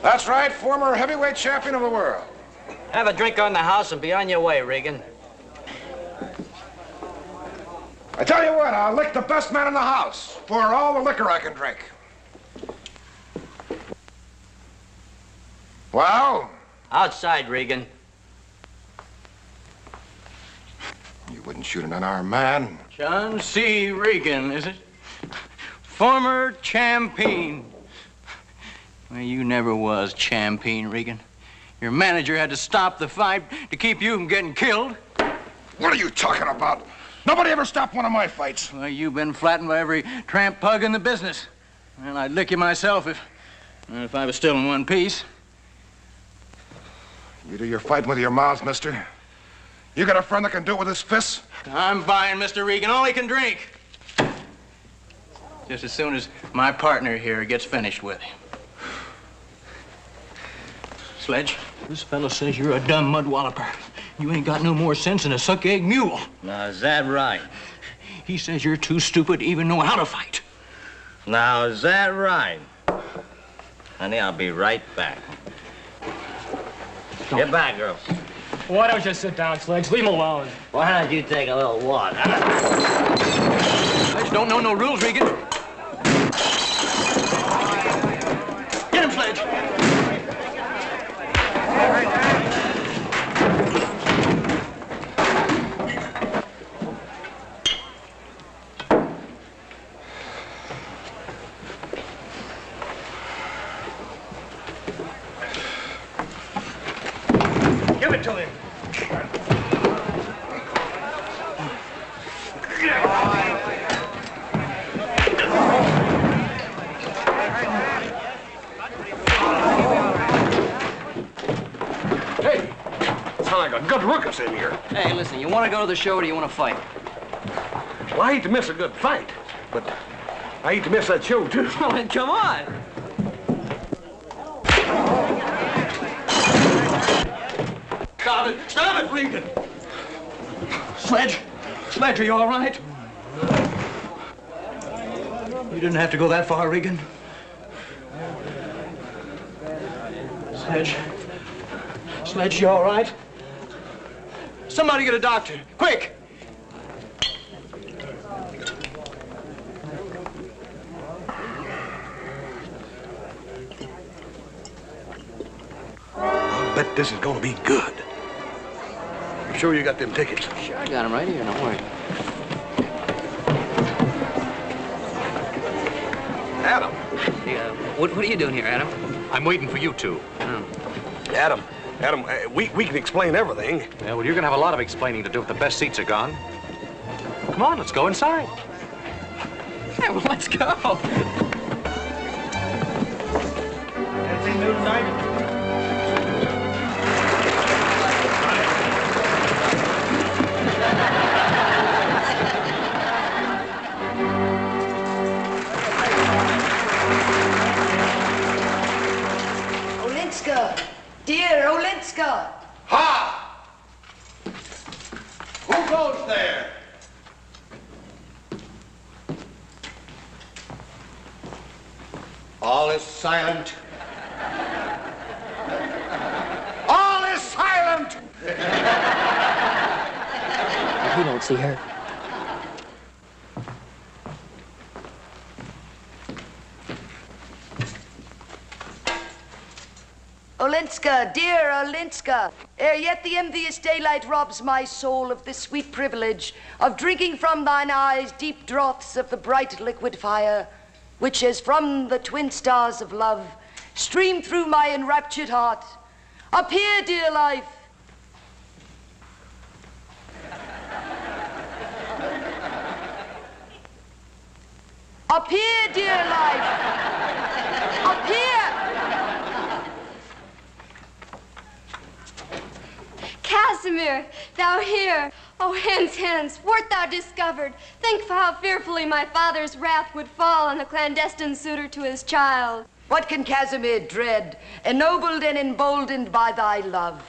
That's right, former heavyweight champion of the world. Have a drink on the house and be on your way, Regan. I tell you what, I'll lick the best man in the house for all the liquor I can drink. Well? Outside, Regan. You wouldn't shoot an unarmed man. John C. Regan, is it? Former champion. Well, you never was champion, Regan. Your manager had to stop the fight to keep you from getting killed. What are you talking about? Nobody ever stopped one of my fights. Well, you've been flattened by every tramp pug in the business. And I'd lick you myself if I was still in one piece. You do your fighting with your mouths, mister. You got a friend that can do it with his fists? I'm buying Mr. Regan all he can drink. Just as soon as my partner here gets finished with him. Sledge, this fellow says you're a dumb mudwalloper. You ain't got no more sense than a suck-egg mule. Now, is that right? He says you're too stupid to even know how to fight. Now, is that right? Honey, I'll be right back. Get back, girl. Why don't you sit down, Sledge? Leave him alone. Why don't you take a little water? Sledge don't know no rules, Regan. Get him, Sledge. Give it to him. Hey, sound like a good ruckus in here. Hey, listen, you want to go to the show or do you want to fight? Well, I hate to miss a good fight, but I hate to miss that show, too. Well, then come on. Stop it! Stop it, Regan! Sledge! Sledge, are you all right? You didn't have to go that far, Regan. Sledge. Sledge, you all right? Somebody get a doctor, quick! I bet this is gonna be good. You sure you got them tickets? Sure, I got them right here, don't worry. Adam. Hey, what are you doing here, Adam? I'm waiting for you two. Adam, we can explain everything. Yeah, well, you're going to have a lot of explaining to do if the best seats are gone. Come on, let's go inside. Yeah, well, let's go. Anything new tonight? Who goes there? All is silent. All is silent! He don't see her. Olenska, dear Olenska, ere yet the envious daylight robs my soul of this sweet privilege of drinking from thine eyes deep draughts of the bright liquid fire, which as from the twin stars of love stream through my enraptured heart. Appear, dear life. Appear, dear life. Appear. Casimir, thou here. Oh, hence, wert thou discovered, think how fearfully my father's wrath would fall on the clandestine suitor to his child. What can Casimir dread, ennobled and emboldened by thy love?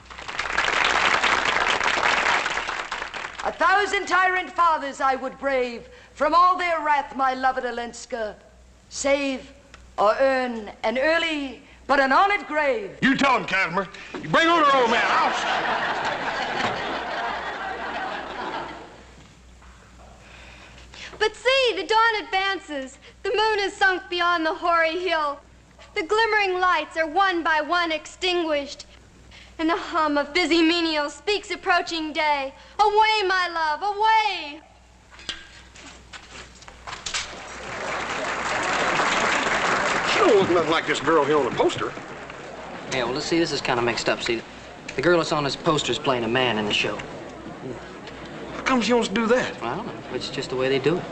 1,000 tyrant fathers I would brave, from all their wrath, my loved Olenska, save or earn an early but an honored grave. You tell him, Casimir. You bring on her old man. But see, the dawn advances. The moon is sunk beyond the hoary hill. The glimmering lights are one by one extinguished. And the hum of busy menials speaks approaching day. Away, my love, away! She don't look nothing like this girl here on the poster. Yeah, well, let's see, this is kind of mixed up. See, the girl that's on this poster is playing a man in the show. How come she wants to do that? I don't know. It's just the way they do it.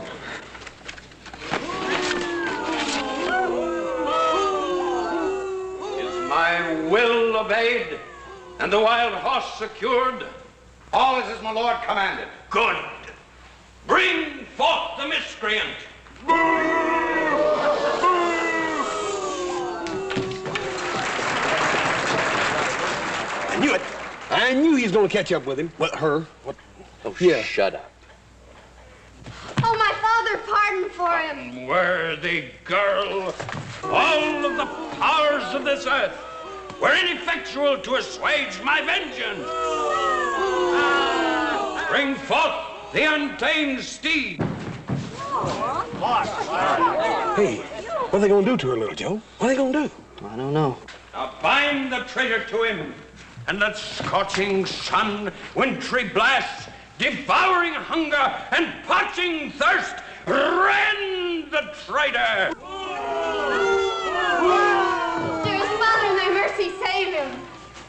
Is my will obeyed and the wild horse secured? All is as my lord commanded. Good. Bring forth the miscreant. I knew it. I knew he was going to catch up with him. Well, her. What? Oh, yeah. Shut up. Oh, my father, pardon for him. Unworthy girl, all of the powers of this earth were ineffectual to assuage my vengeance. Bring forth the untamed steed. Hey, what are they going to do to her, little Joe? What are they going to do? I don't know. Now bind the traitor to him, and let scorching sun, wintry blasts, devouring hunger, and parching thirst rend the traitor. Dearest father, in thy mercy, save him.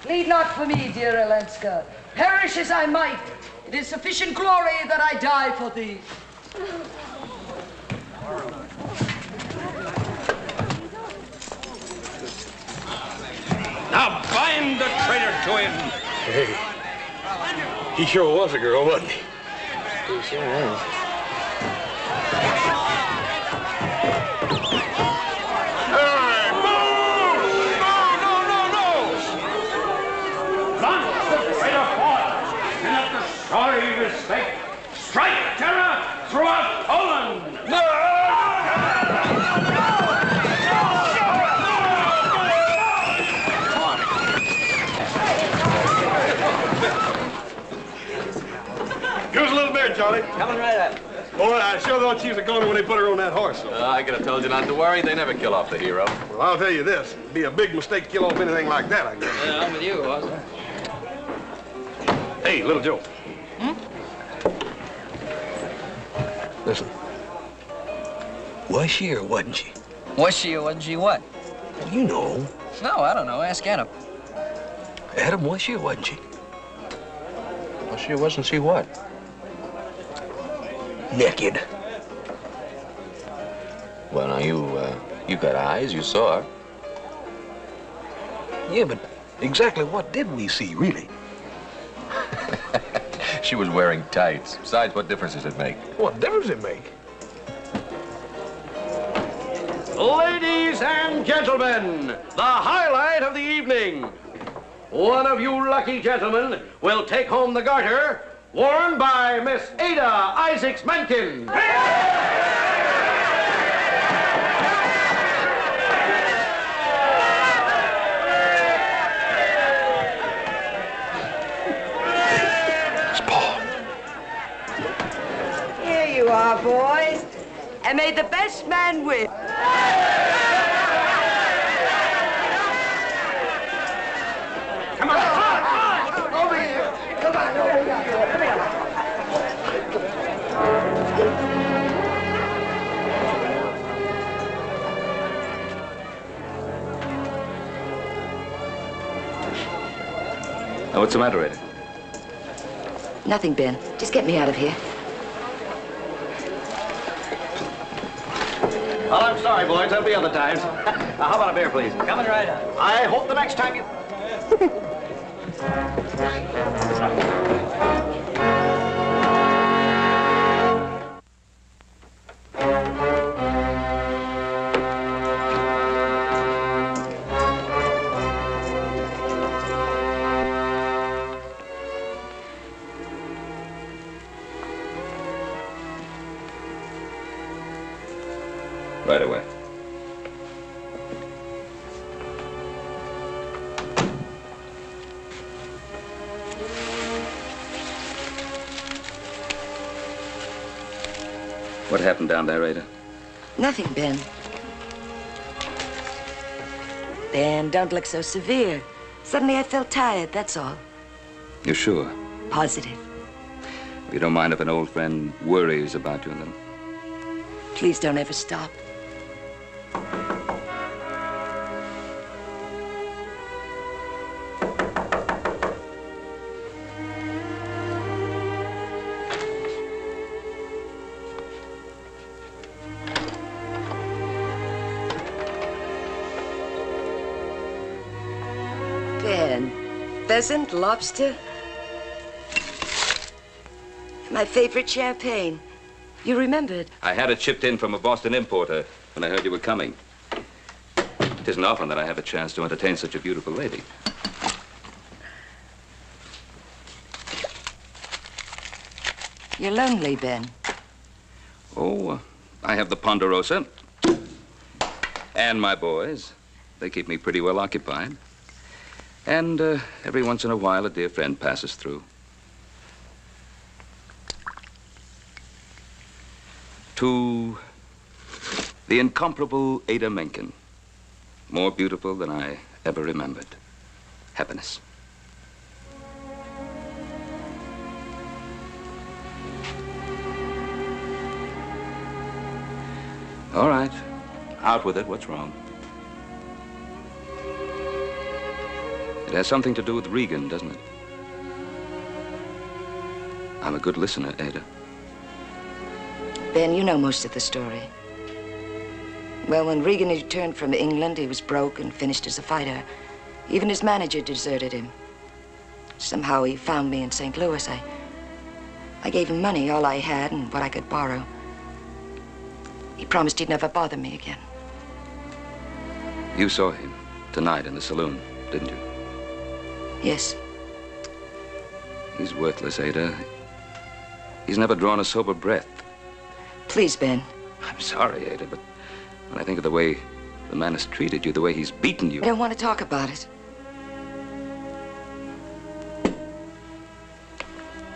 Plead not for me, dear Olenska. Perish as I might, it is sufficient glory that I die for thee. Now bind the traitor to him. Hey, he sure was a girl, wasn't he? He sure is. Hey, move! No! Launch the traitor forth, and at the sorry mistake, strike terror throughout Poland. Give us a little beer, Charlie. Coming right up. Boy, I sure thought she was a goner when they put her on that horse. I could have told you not to worry. They never kill off the hero. Well, I'll tell you this. It'd be a big mistake to kill off anything like that, I guess. Yeah, I'm with you, boss. Hey, little Joe. Listen. Was she or wasn't she? Was she or wasn't she what? You know. No, I don't know. Ask Adam. Adam, was she or wasn't she? Was she or wasn't she what? Naked. Well, now, you got eyes. You saw her. Yeah, but exactly what did we see, really? She was wearing tights. Besides, what difference does it make? What difference does it make? Ladies and gentlemen, the highlight of the evening. One of you lucky gentlemen will take home the garter, worn by Miss Ada Isaacs Menken. Here you are, boys. And may the best man win. Come on, over here. Come on, over here. Come here. Now, what's the matter, Ada? Nothing, Ben. Just get me out of here. Well, I'm sorry, boys. There'll be other times. How about a beer, please? Coming right up. I hope the next time you... Right away. What happened down there, Ada? Nothing, Ben. Ben, don't look so severe. Suddenly I felt tired, that's all. You're sure? Positive. You don't mind if an old friend worries about you, then? Please don't ever stop. Ben, pheasant, lobster. My favorite champagne. You remembered. I had it shipped in from a Boston importer when I heard you were coming. It isn't often that I have a chance to entertain such a beautiful lady. You're lonely, Ben. Oh, I have the Ponderosa and my boys. They keep me pretty well occupied. And every once in a while, a dear friend passes through. To the incomparable Ada Menken, more beautiful than I ever remembered. Happiness. All right, out with it. What's wrong? It has something to do with Regan, doesn't it? I'm a good listener, Ada. Ben, you know most of the story. Well, when Regan returned from England, he was broke and finished as a fighter. Even his manager deserted him. Somehow he found me in St. Louis. I gave him money, all I had and what I could borrow. He promised he'd never bother me again. You saw him tonight in the saloon, didn't you? Yes. He's worthless, Ada. He's never drawn a sober breath. Please, Ben. I'm sorry, Ada, but when I think of the way the man has treated you, the way he's beaten you... I don't want to talk about it.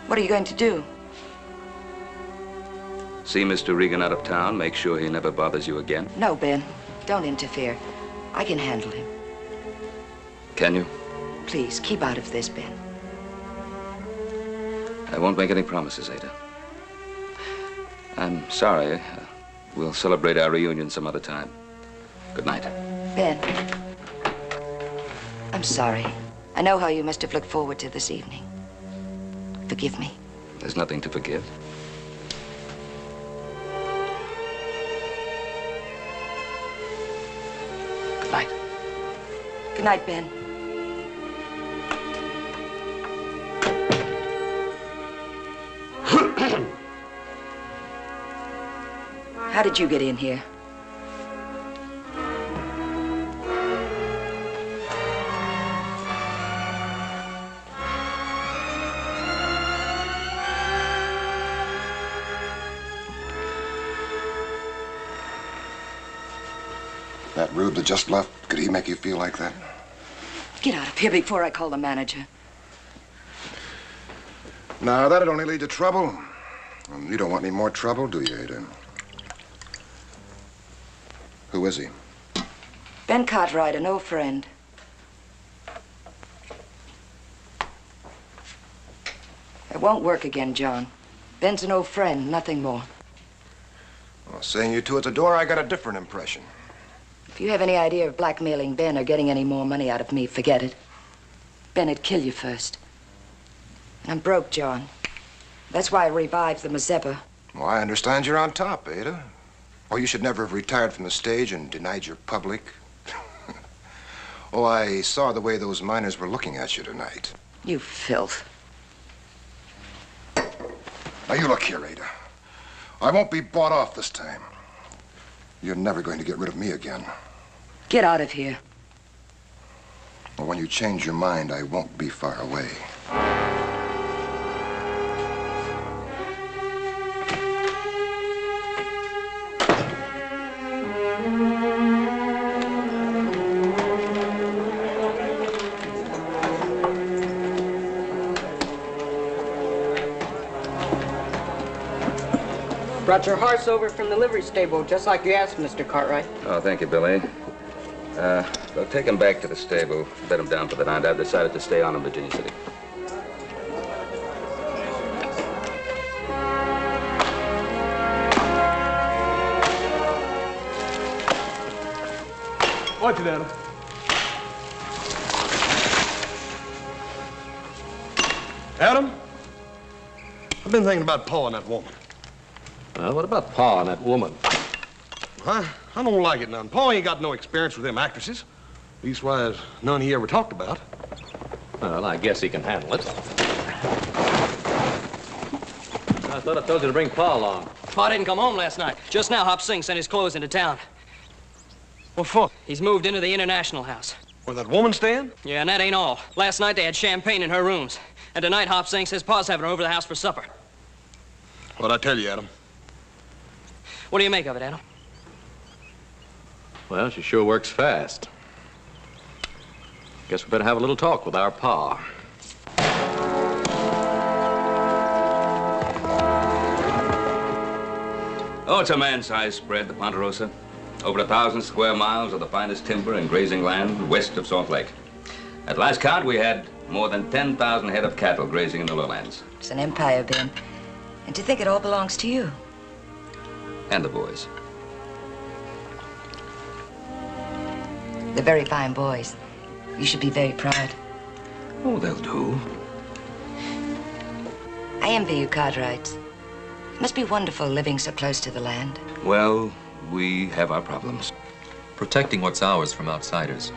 What are you going to do? See Mr. Regan out of town, make sure he never bothers you again. No, Ben. Don't interfere. I can handle him. Can you? Please, keep out of this, Ben. I won't make any promises, Ada. I'm sorry. We'll celebrate our reunion some other time. Good night. Ben, I'm sorry. I know how you must have looked forward to this evening. Forgive me. There's nothing to forgive. Good night. Good night, Ben. How did you get in here? That rube that just left, could he make you feel like that? Get out of here before I call the manager. No, that'd only lead to trouble. And you don't want any more trouble, do you, Ada? Who is he? Ben Cartwright, an old friend. It won't work again, John. Ben's an old friend, nothing more. Well, seeing you two at the door, I got a different impression. If you have any idea of blackmailing Ben or getting any more money out of me, forget it. Ben'd kill you first. And I'm broke, John. That's why I revived the Mazeppa. Well, I understand you're on top, Ada. Or you should never have retired from the stage and denied your public. Oh, I saw the way those miners were looking at you tonight. You filth. Now, you look here, Ada. I won't be bought off this time. You're never going to get rid of me again. Get out of here. Well, when you change your mind, I won't be far away. Brought your horse over from the livery stable, just like you asked, Mr. Cartwright. Oh, thank you, Billy. They'll take him back to the stable, bed him down for the night. I've decided to stay on in Virginia City. Watch it, Adam. Adam? I've been thinking about Pa and that woman. Well, what about Pa and that woman? I don't like it none. Pa ain't got no experience with them actresses. Leastwise, none he ever talked about. Well, I guess he can handle it. I thought I told you to bring Pa along. Pa didn't come home last night. Just now, Hop Sing sent his clothes into town. What for? He's moved into the International House. Where that woman staying? Yeah, and that ain't all. Last night, they had champagne in her rooms. And tonight, Hop Sing says Pa's having her over the house for supper. What'd I tell you, Adam? What do you make of it, Adam? Well, she sure works fast. Guess we better have a little talk with our Pa. Oh, it's a man-sized spread, the Ponderosa. Over 1,000 square miles of the finest timber and grazing land west of Salt Lake. At last count, we had more than 10,000 head of cattle grazing in the lowlands. It's an empire, Ben. And to think it all belongs to you. And the boys. They're very fine boys. You should be very proud. Oh, they'll do. I envy you, Cartwrights. It must be wonderful living so close to the land. Well, we have our problems. Protecting what's ours from outsiders.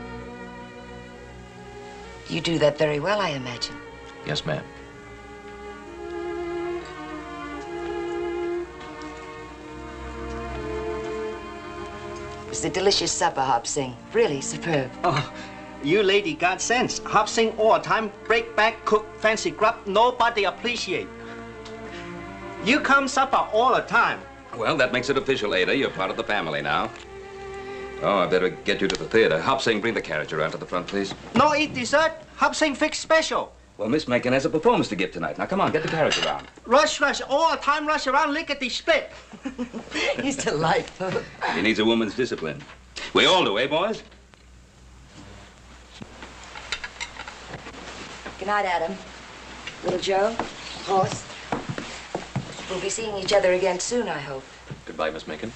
You do that very well, I imagine. Yes, ma'am. It's a delicious supper, Hop Sing. Really superb. Oh, you lady got sense. Hop Sing all time, break back, cook, fancy grub, nobody appreciate. You come supper all the time. Well, that makes it official, Ada. You're part of the family now. Oh, I better get you to the theater. Hop Sing, bring the carriage around to the front, please. No eat dessert. Hop Sing fix special. Well, Miss Mencken has a performance to give tonight. Now, come on, get the carriage around. Rush, all the time, rush around, lickety split. He's delightful. He needs a woman's discipline. We all do, eh, boys? Good night, Adam. Little Joe, horse. We'll be seeing each other again soon, I hope. Goodbye, Miss Mencken.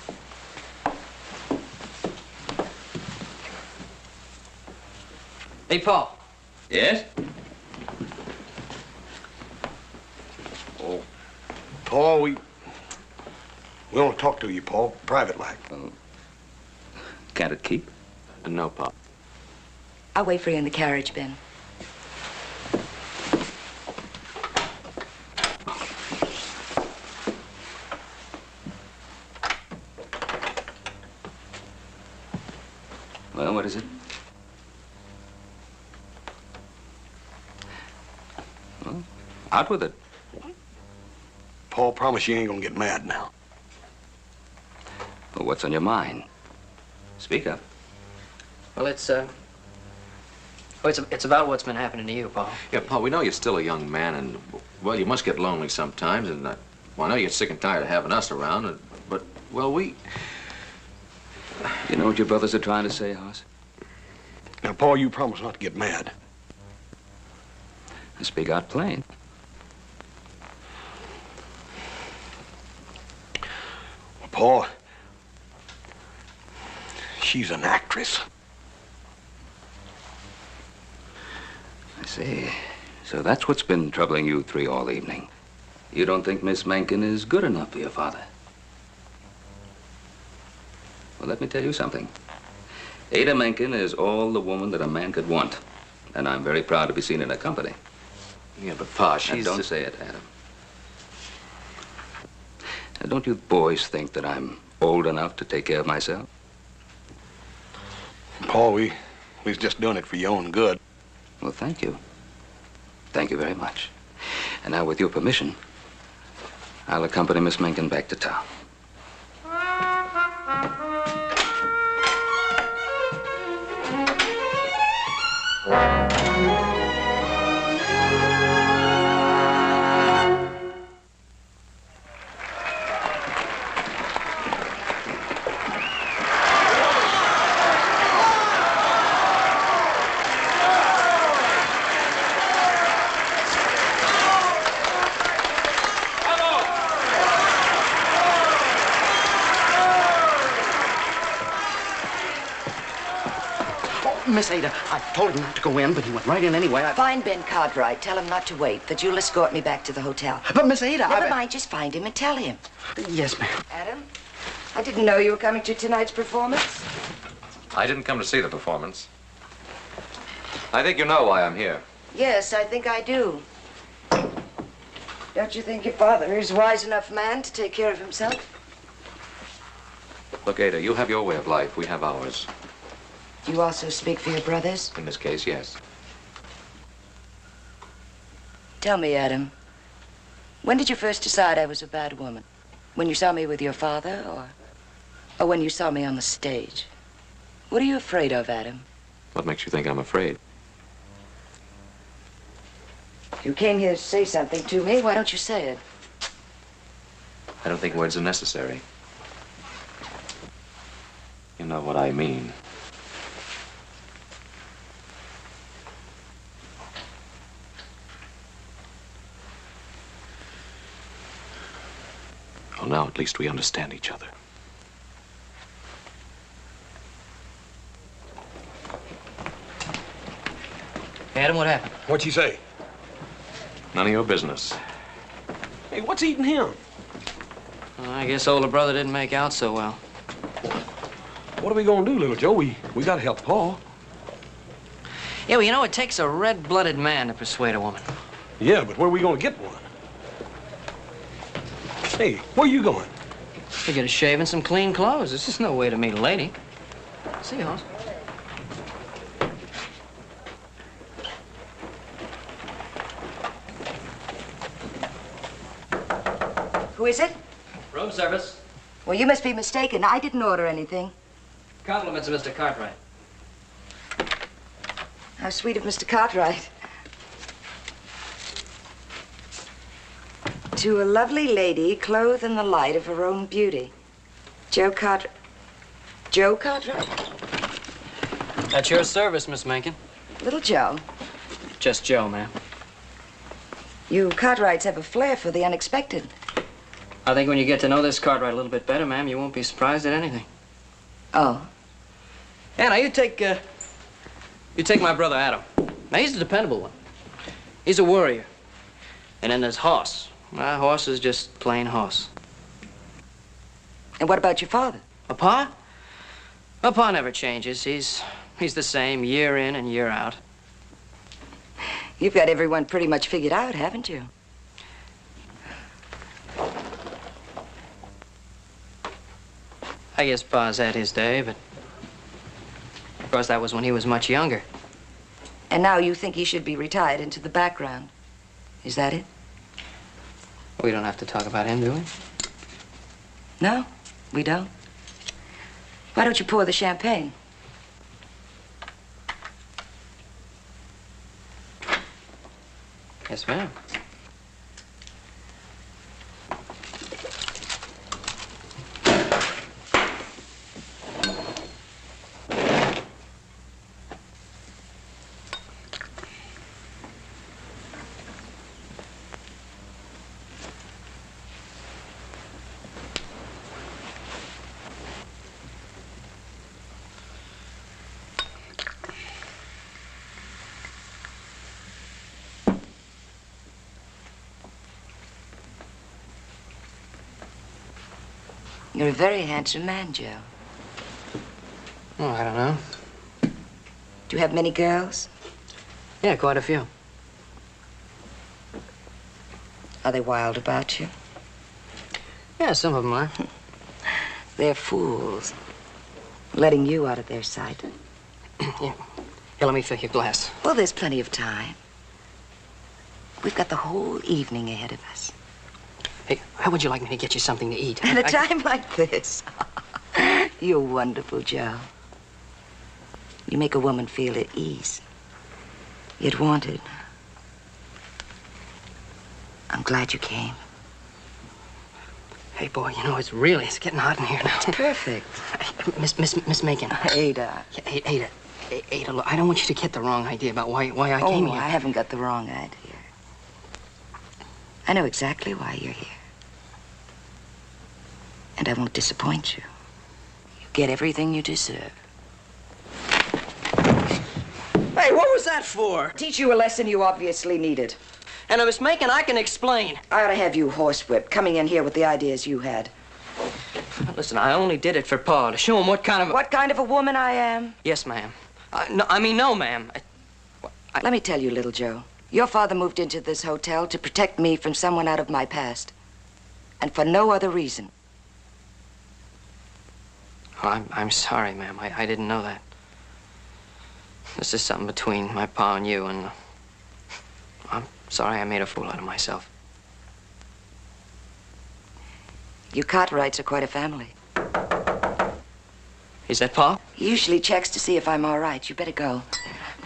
Hey, Paul. Yes? Oh, Paul, we want to talk to you, Paul, private-like. Can't it keep? No, Pa. I'll wait for you in the carriage, Ben. Well, what is it? Well, out with it. Paul, promise you ain't gonna get mad now. Well, what's on your mind? Speak up. Well, it's about what's been happening to you, Paul. Yeah, Paul, we know you're still a young man, and, well, you must get lonely sometimes, and, well, I know you're sick and tired of having us around, but, well, we... You know what your brothers are trying to say, Hoss? Now, Paul, you promise not to get mad. I speak out plain. Well, Paul, she's an actress. I see. So that's what's been troubling you three all evening. You don't think Miss Menken is good enough for your father? Well, let me tell you something. Ada Menken is all the woman that a man could want. And I'm very proud to be seen in her company. Yeah, but Pa, And she's... don't say it, Adam. Now, don't you boys think that I'm old enough to take care of myself? Paul, we was just doing it for your own good. Well, thank you. Thank you very much. And now, with your permission, I'll accompany Miss Menken back to town. Miss Ada, I told him not to go in, but he went right in anyway. Find Ben Cartwright. Tell him not to wait, that you'll escort me back to the hotel. But, Miss Ada, Never mind, just find him and tell him. Yes, ma'am. Adam, I didn't know you were coming to tonight's performance. I didn't come to see the performance. I think you know why I'm here. Yes, I think I do. Don't you think your father is a wise enough man to take care of himself? Look, Ada, you have your way of life. We have ours. You also speak for your brothers? In this case, yes. Tell me, Adam, when did you first decide I was a bad woman? When you saw me with your father, or when you saw me on the stage? What are you afraid of, Adam? What makes you think I'm afraid? You came here to say something to me. Why don't you say it? I don't think words are necessary. You know what I mean. Well, now at least we understand each other. Adam, what happened? What'd she say? None of your business. Hey, what's eating him? Well, I guess older brother didn't make out so well. What are we gonna do, little Joe? We gotta help Paul. Yeah, well, you know, it takes a red-blooded man to persuade a woman. Yeah, but where are we gonna get one? Hey, where you going? To get a shave and some clean clothes. This is no way to meet a lady. See you, Hoss. Who is it? Room service. Well, you must be mistaken. I didn't order anything. Compliments of Mr. Cartwright. How sweet of Mr. Cartwright. To a lovely lady clothed in the light of her own beauty. Joe Cartwright. Joe Cartwright? At your service, Miss Menken. Little Joe. Just Joe, ma'am. You Cartwrights have a flair for the unexpected. I think when you get to know this Cartwright a little bit better, ma'am, you won't be surprised at anything. Oh. Yeah, now you take my brother Adam. Now he's a dependable one. He's a worrier. And then there's Hoss. Well, Hoss is just plain Hoss. And what about your father? A Pa? A Pa never changes. He's the same year in and year out. You've got everyone pretty much figured out, haven't you? I guess Pa's had his day, but of course that was when he was much younger. And now you think he should be retired into the background. Is that it? We don't have to talk about him, do we? No, we don't. Why don't you pour the champagne? Yes, ma'am. You're a very handsome man, Joe. Oh, I don't know. Do you have many girls? Yeah, quite a few. Are they wild about you? Yeah, some of them are. They're fools, letting you out of their sight. Yeah. Here, let me fill your glass. Well, there's plenty of time. We've got the whole evening ahead of us. Hey, how would you like me to get you something to eat? At a time like this. You're wonderful, Joe. You make a woman feel at ease, yet wanted. I'm glad you came. Hey, boy, you know, it's getting hot in here now. It's perfect. Miss Macon. Ada. Yeah, Ada, look, I don't want you to get the wrong idea about why I came here. I haven't got the wrong idea. I know exactly why you're here. And I won't disappoint you. You get everything you deserve. Hey, what was that for? Teach you a lesson you obviously needed. And Miss Macon, I can explain. I ought to have you horsewhipped, coming in here with the ideas you had. Listen, I only did it for Pa, to show him what kind of... What kind of a woman I am? Yes, ma'am. No, ma'am. Let me tell you, little Joe. Your father moved into this hotel to protect me from someone out of my past. And for no other reason. Oh, I'm sorry, ma'am. I didn't know that. This is something between my pa and you, and I'm sorry I made a fool out of myself. You Cartwrights are quite a family. Is that Pa? He usually checks to see if I'm all right. You better go.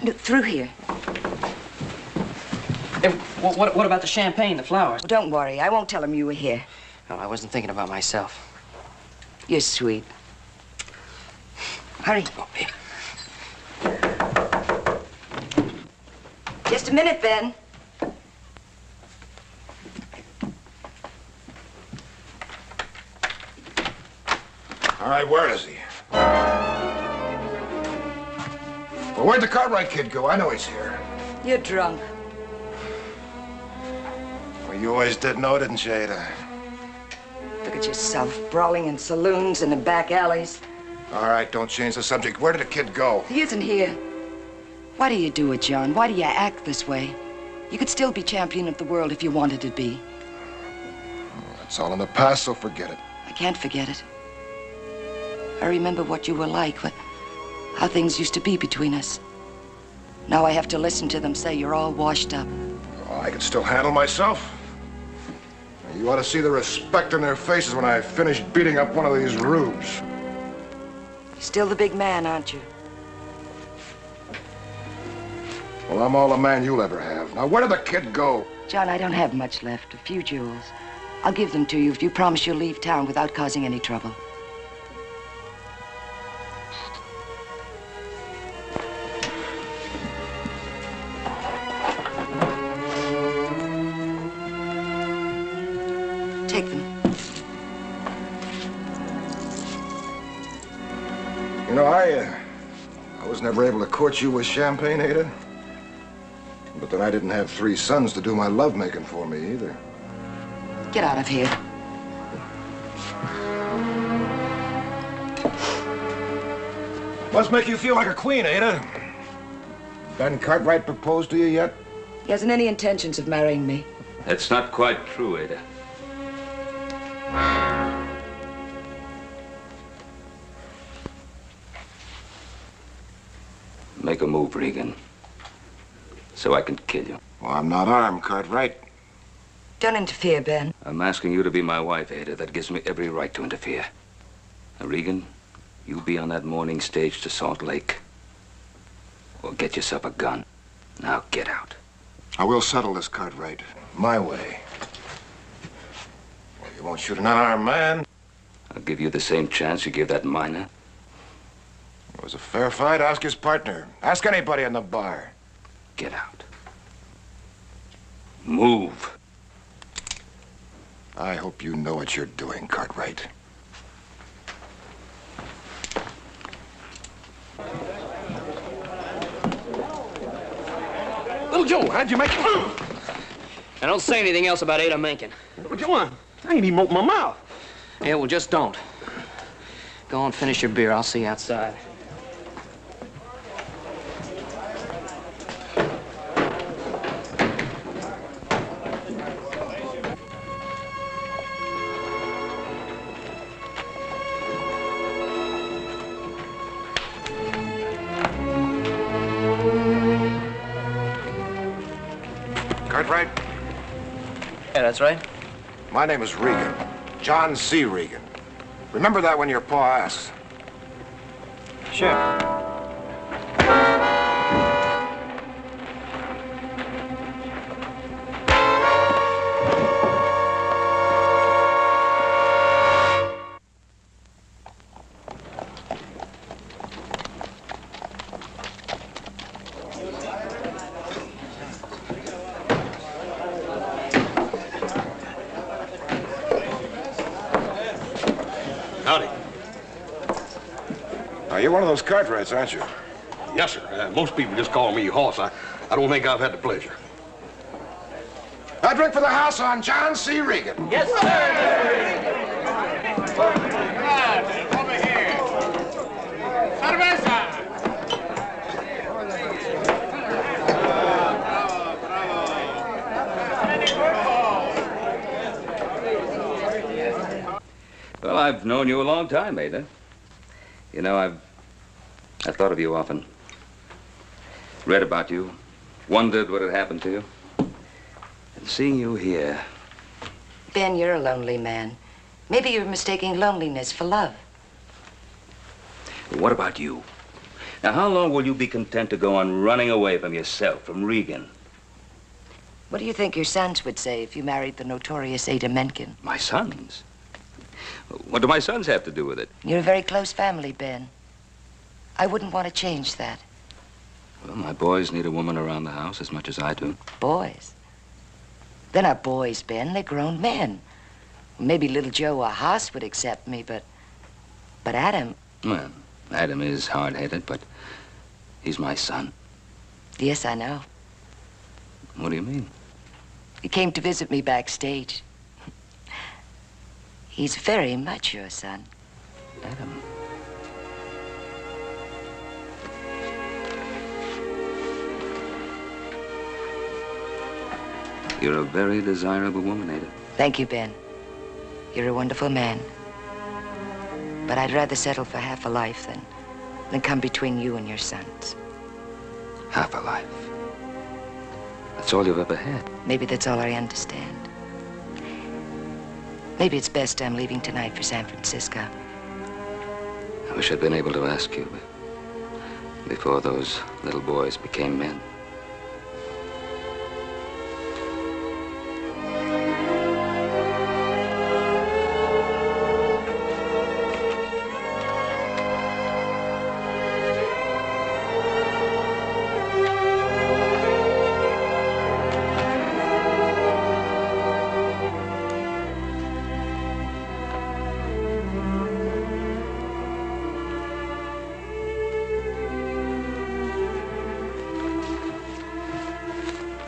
Through here. Hey, what about the champagne, the flowers? Well, don't worry. I won't tell him you were here. No, I wasn't thinking about myself. You're sweet. Hurry. Just a minute, Ben. All right, where is he? Well, where'd the Cartwright kid go? I know he's here. You're drunk. Well, you always did know, didn't you, Ada? Look at yourself, brawling in saloons and in back alleys. All right, don't change the subject. Where did the kid go? He isn't here. Why do you do it, John? Why do you act this way? You could still be champion of the world if you wanted to be. It's all in the past, so forget it. I can't forget it. I remember what you were like, how things used to be between us. Now I have to listen to them say you're all washed up. Oh, I can still handle myself. You ought to see the respect in their faces when I finish beating up one of these rubes. You're still the big man, aren't you? Well, I'm all the man you'll ever have. Now, where did the kid go? John, I don't have much left. A few jewels. I'll give them to you if you promise you'll leave town without causing any trouble. Take them. You know, I was never able to court you with champagne, Ada. But then I didn't have 3 sons to do my lovemaking for me either. Get out of here. Must make you feel like a queen, Ada. Ben Cartwright proposed to you yet? He hasn't any intentions of marrying me. That's not quite true, Ada. Make a move, Regan, so I can kill you. Well, I'm not armed, Cartwright. Don't interfere, Ben. I'm asking you to be my wife, Ada. That gives me every right to interfere. Now, Regan, you be on that morning stage to Salt Lake. Or get yourself a gun. Now, get out. I will settle this, Cartwright. My way. Well, you won't shoot an unarmed man? I'll give you the same chance you gave that miner. It was a fair fight. Ask his partner. Ask anybody in the bar. Get out. Move. I hope you know what you're doing, Cartwright. Little Joe, how'd you make it? Now, don't say anything else about Ada Menken. Little Joe, I ain't even opened my mouth. Yeah, well, just don't. Go on, finish your beer. I'll see you outside. Cartwright? Yeah, that's right. My name is Regan. John C. Regan. Remember that when your pa asks. Sure. Howdy. You're one of those Cartwrights, aren't you? Yes, sir. Most people just call me Hoss. I don't think I've had the pleasure. I drink for the house on John C. Regan. Yes, sir. Over here. Cerveza. Well, I've known you a long time, Ada. You know, I've thought of you often. Read about you. Wondered what had happened to you. And seeing you here. Ben, you're a lonely man. Maybe you're mistaking loneliness for love. What about you? Now, how long will you be content to go on running away from yourself, from Regan? What do you think your sons would say if you married the notorious Ada Menken? My sons? What do my sons have to do with it? You're a very close family, Ben. I wouldn't want to change that. Well, my boys need a woman around the house as much as I do. Boys? They're not boys, Ben. They're grown men. Maybe little Joe or Hoss would accept me, but Adam... Well, Adam is hard-headed, but he's my son. Yes, I know. What do you mean? He came to visit me backstage. He's very much your son. Adam. You're a very desirable woman, Ada. Thank you, Ben. You're a wonderful man. But I'd rather settle for half a life than come between you and your sons. Half a life. That's all you've ever had. Maybe that's all I understand. Maybe it's best I'm leaving tonight for San Francisco. I wish I'd been able to ask you before those little boys became men.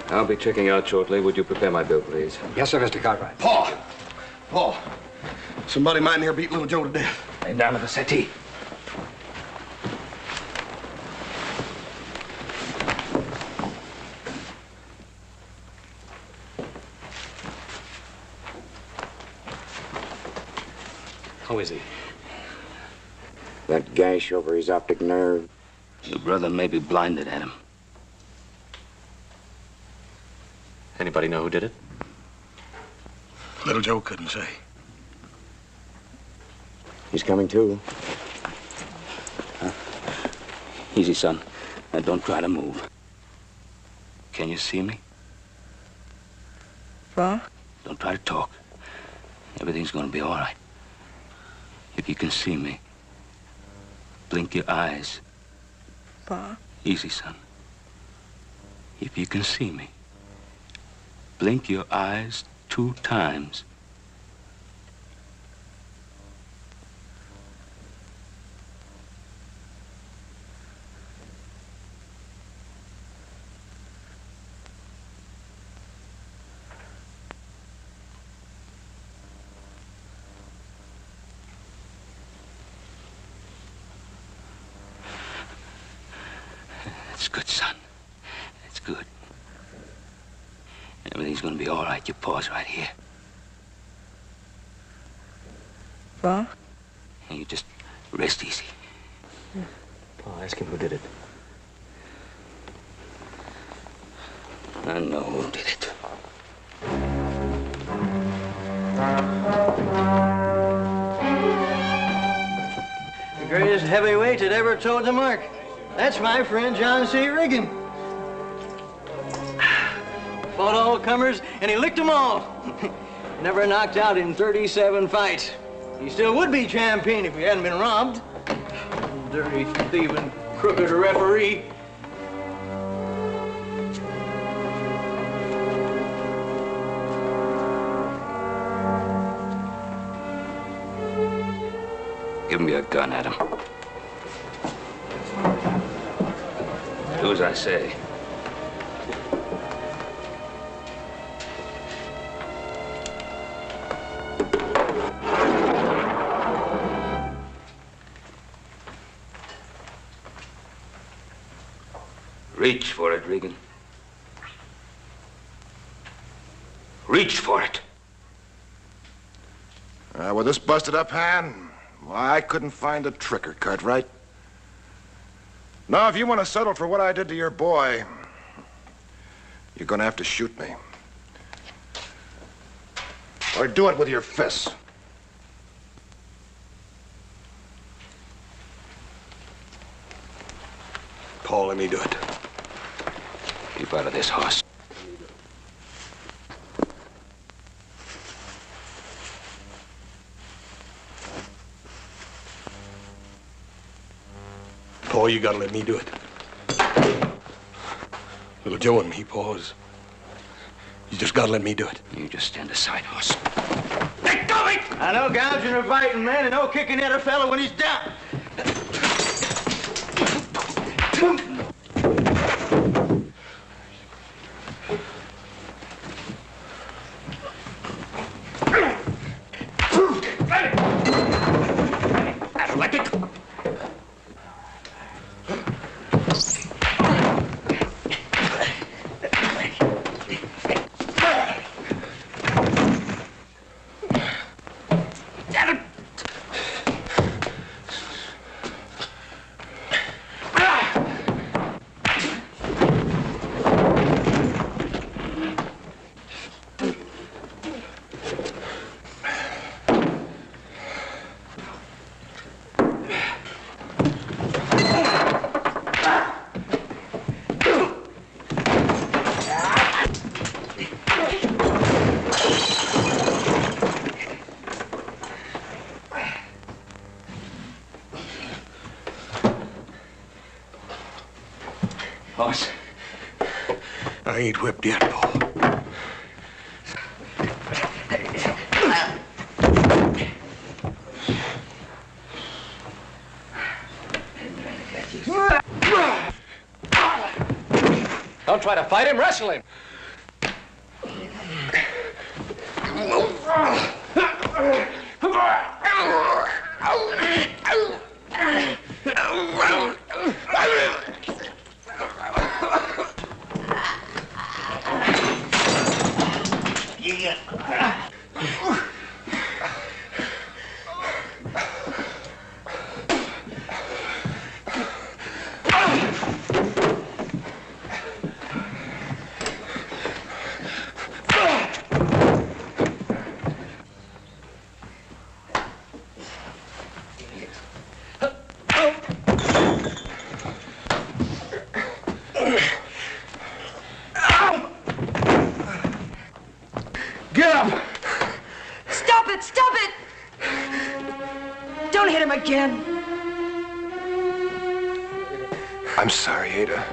I'll be checking out shortly. Would you prepare my bill, please? Yes, sir, Mr. Cartwright. Paul, somebody might in here beat little Joe to death. Lay him down to the settee. How is he? That gash over his optic nerve. Your brother may be blinded, Adam. Anybody know who did it? Little Joe couldn't say. He's coming too. Easy, son. Now, don't try to move. Can you see me? Pa? Don't try to talk. Everything's gonna be all right. If you can see me, blink your eyes. Pa? Easy, son. If you can see me, blink your eyes 2 times. That's good, son. That's good. Everything's gonna be all right. Your pa's right here. Pa? And you just rest easy. Pa, ask him who did it. I know who did it. The greatest heavyweight that ever toed the mark. That's my friend John C. Regan. Fought all comers, and he licked them all. Never knocked out in 37 fights. He still would be champion if he hadn't been robbed. Dirty, thieving, crooked referee. Give me a gun, Adam. Do as I say. Reach for it, Regan. Reach for it. With this busted up hand, well, I couldn't find a trigger, Cartwright. Now, if you want to settle for what I did to your boy, you're going to have to shoot me. Or do it with your fists. Paul, let me do it. Keep out of this, horse. Paul, you gotta let me do it. Little Joe and me, Paul, you just gotta let me do it. You just stand aside, horse. Let go of it! I know gouging a fighting man and no kicking at a fellow when he's down. Boss, I ain't whipped yet, Paul. Don't try to fight him, wrestle him. don't hit him again. I'm sorry, Ada.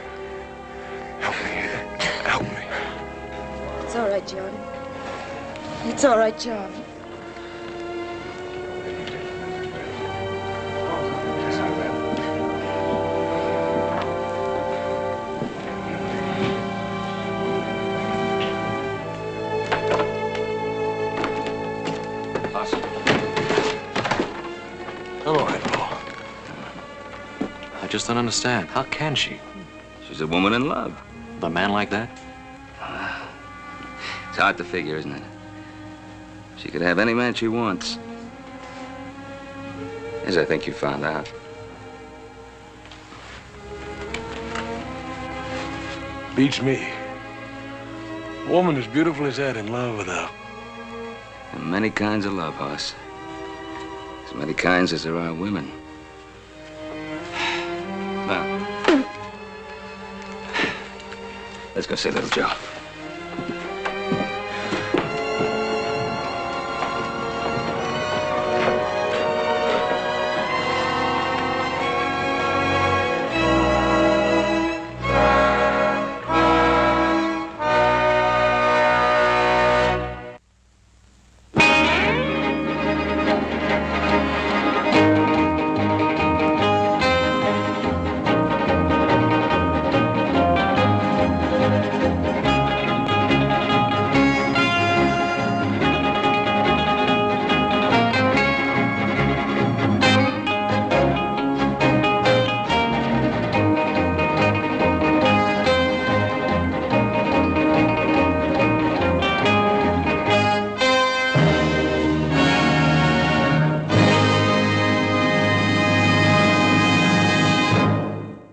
Help me, Ada. Help me. It's all right, John. It's all right, John. Hello, Paul. I just don't understand. How can she? She's a woman in love. With a man like that? It's hard to figure, isn't it? She could have any man she wants. As I think you found out. Beats me. A woman as beautiful as that in love without. And many kinds of love, Hoss. As many kinds as there are women. Now, let's go see Little Joe.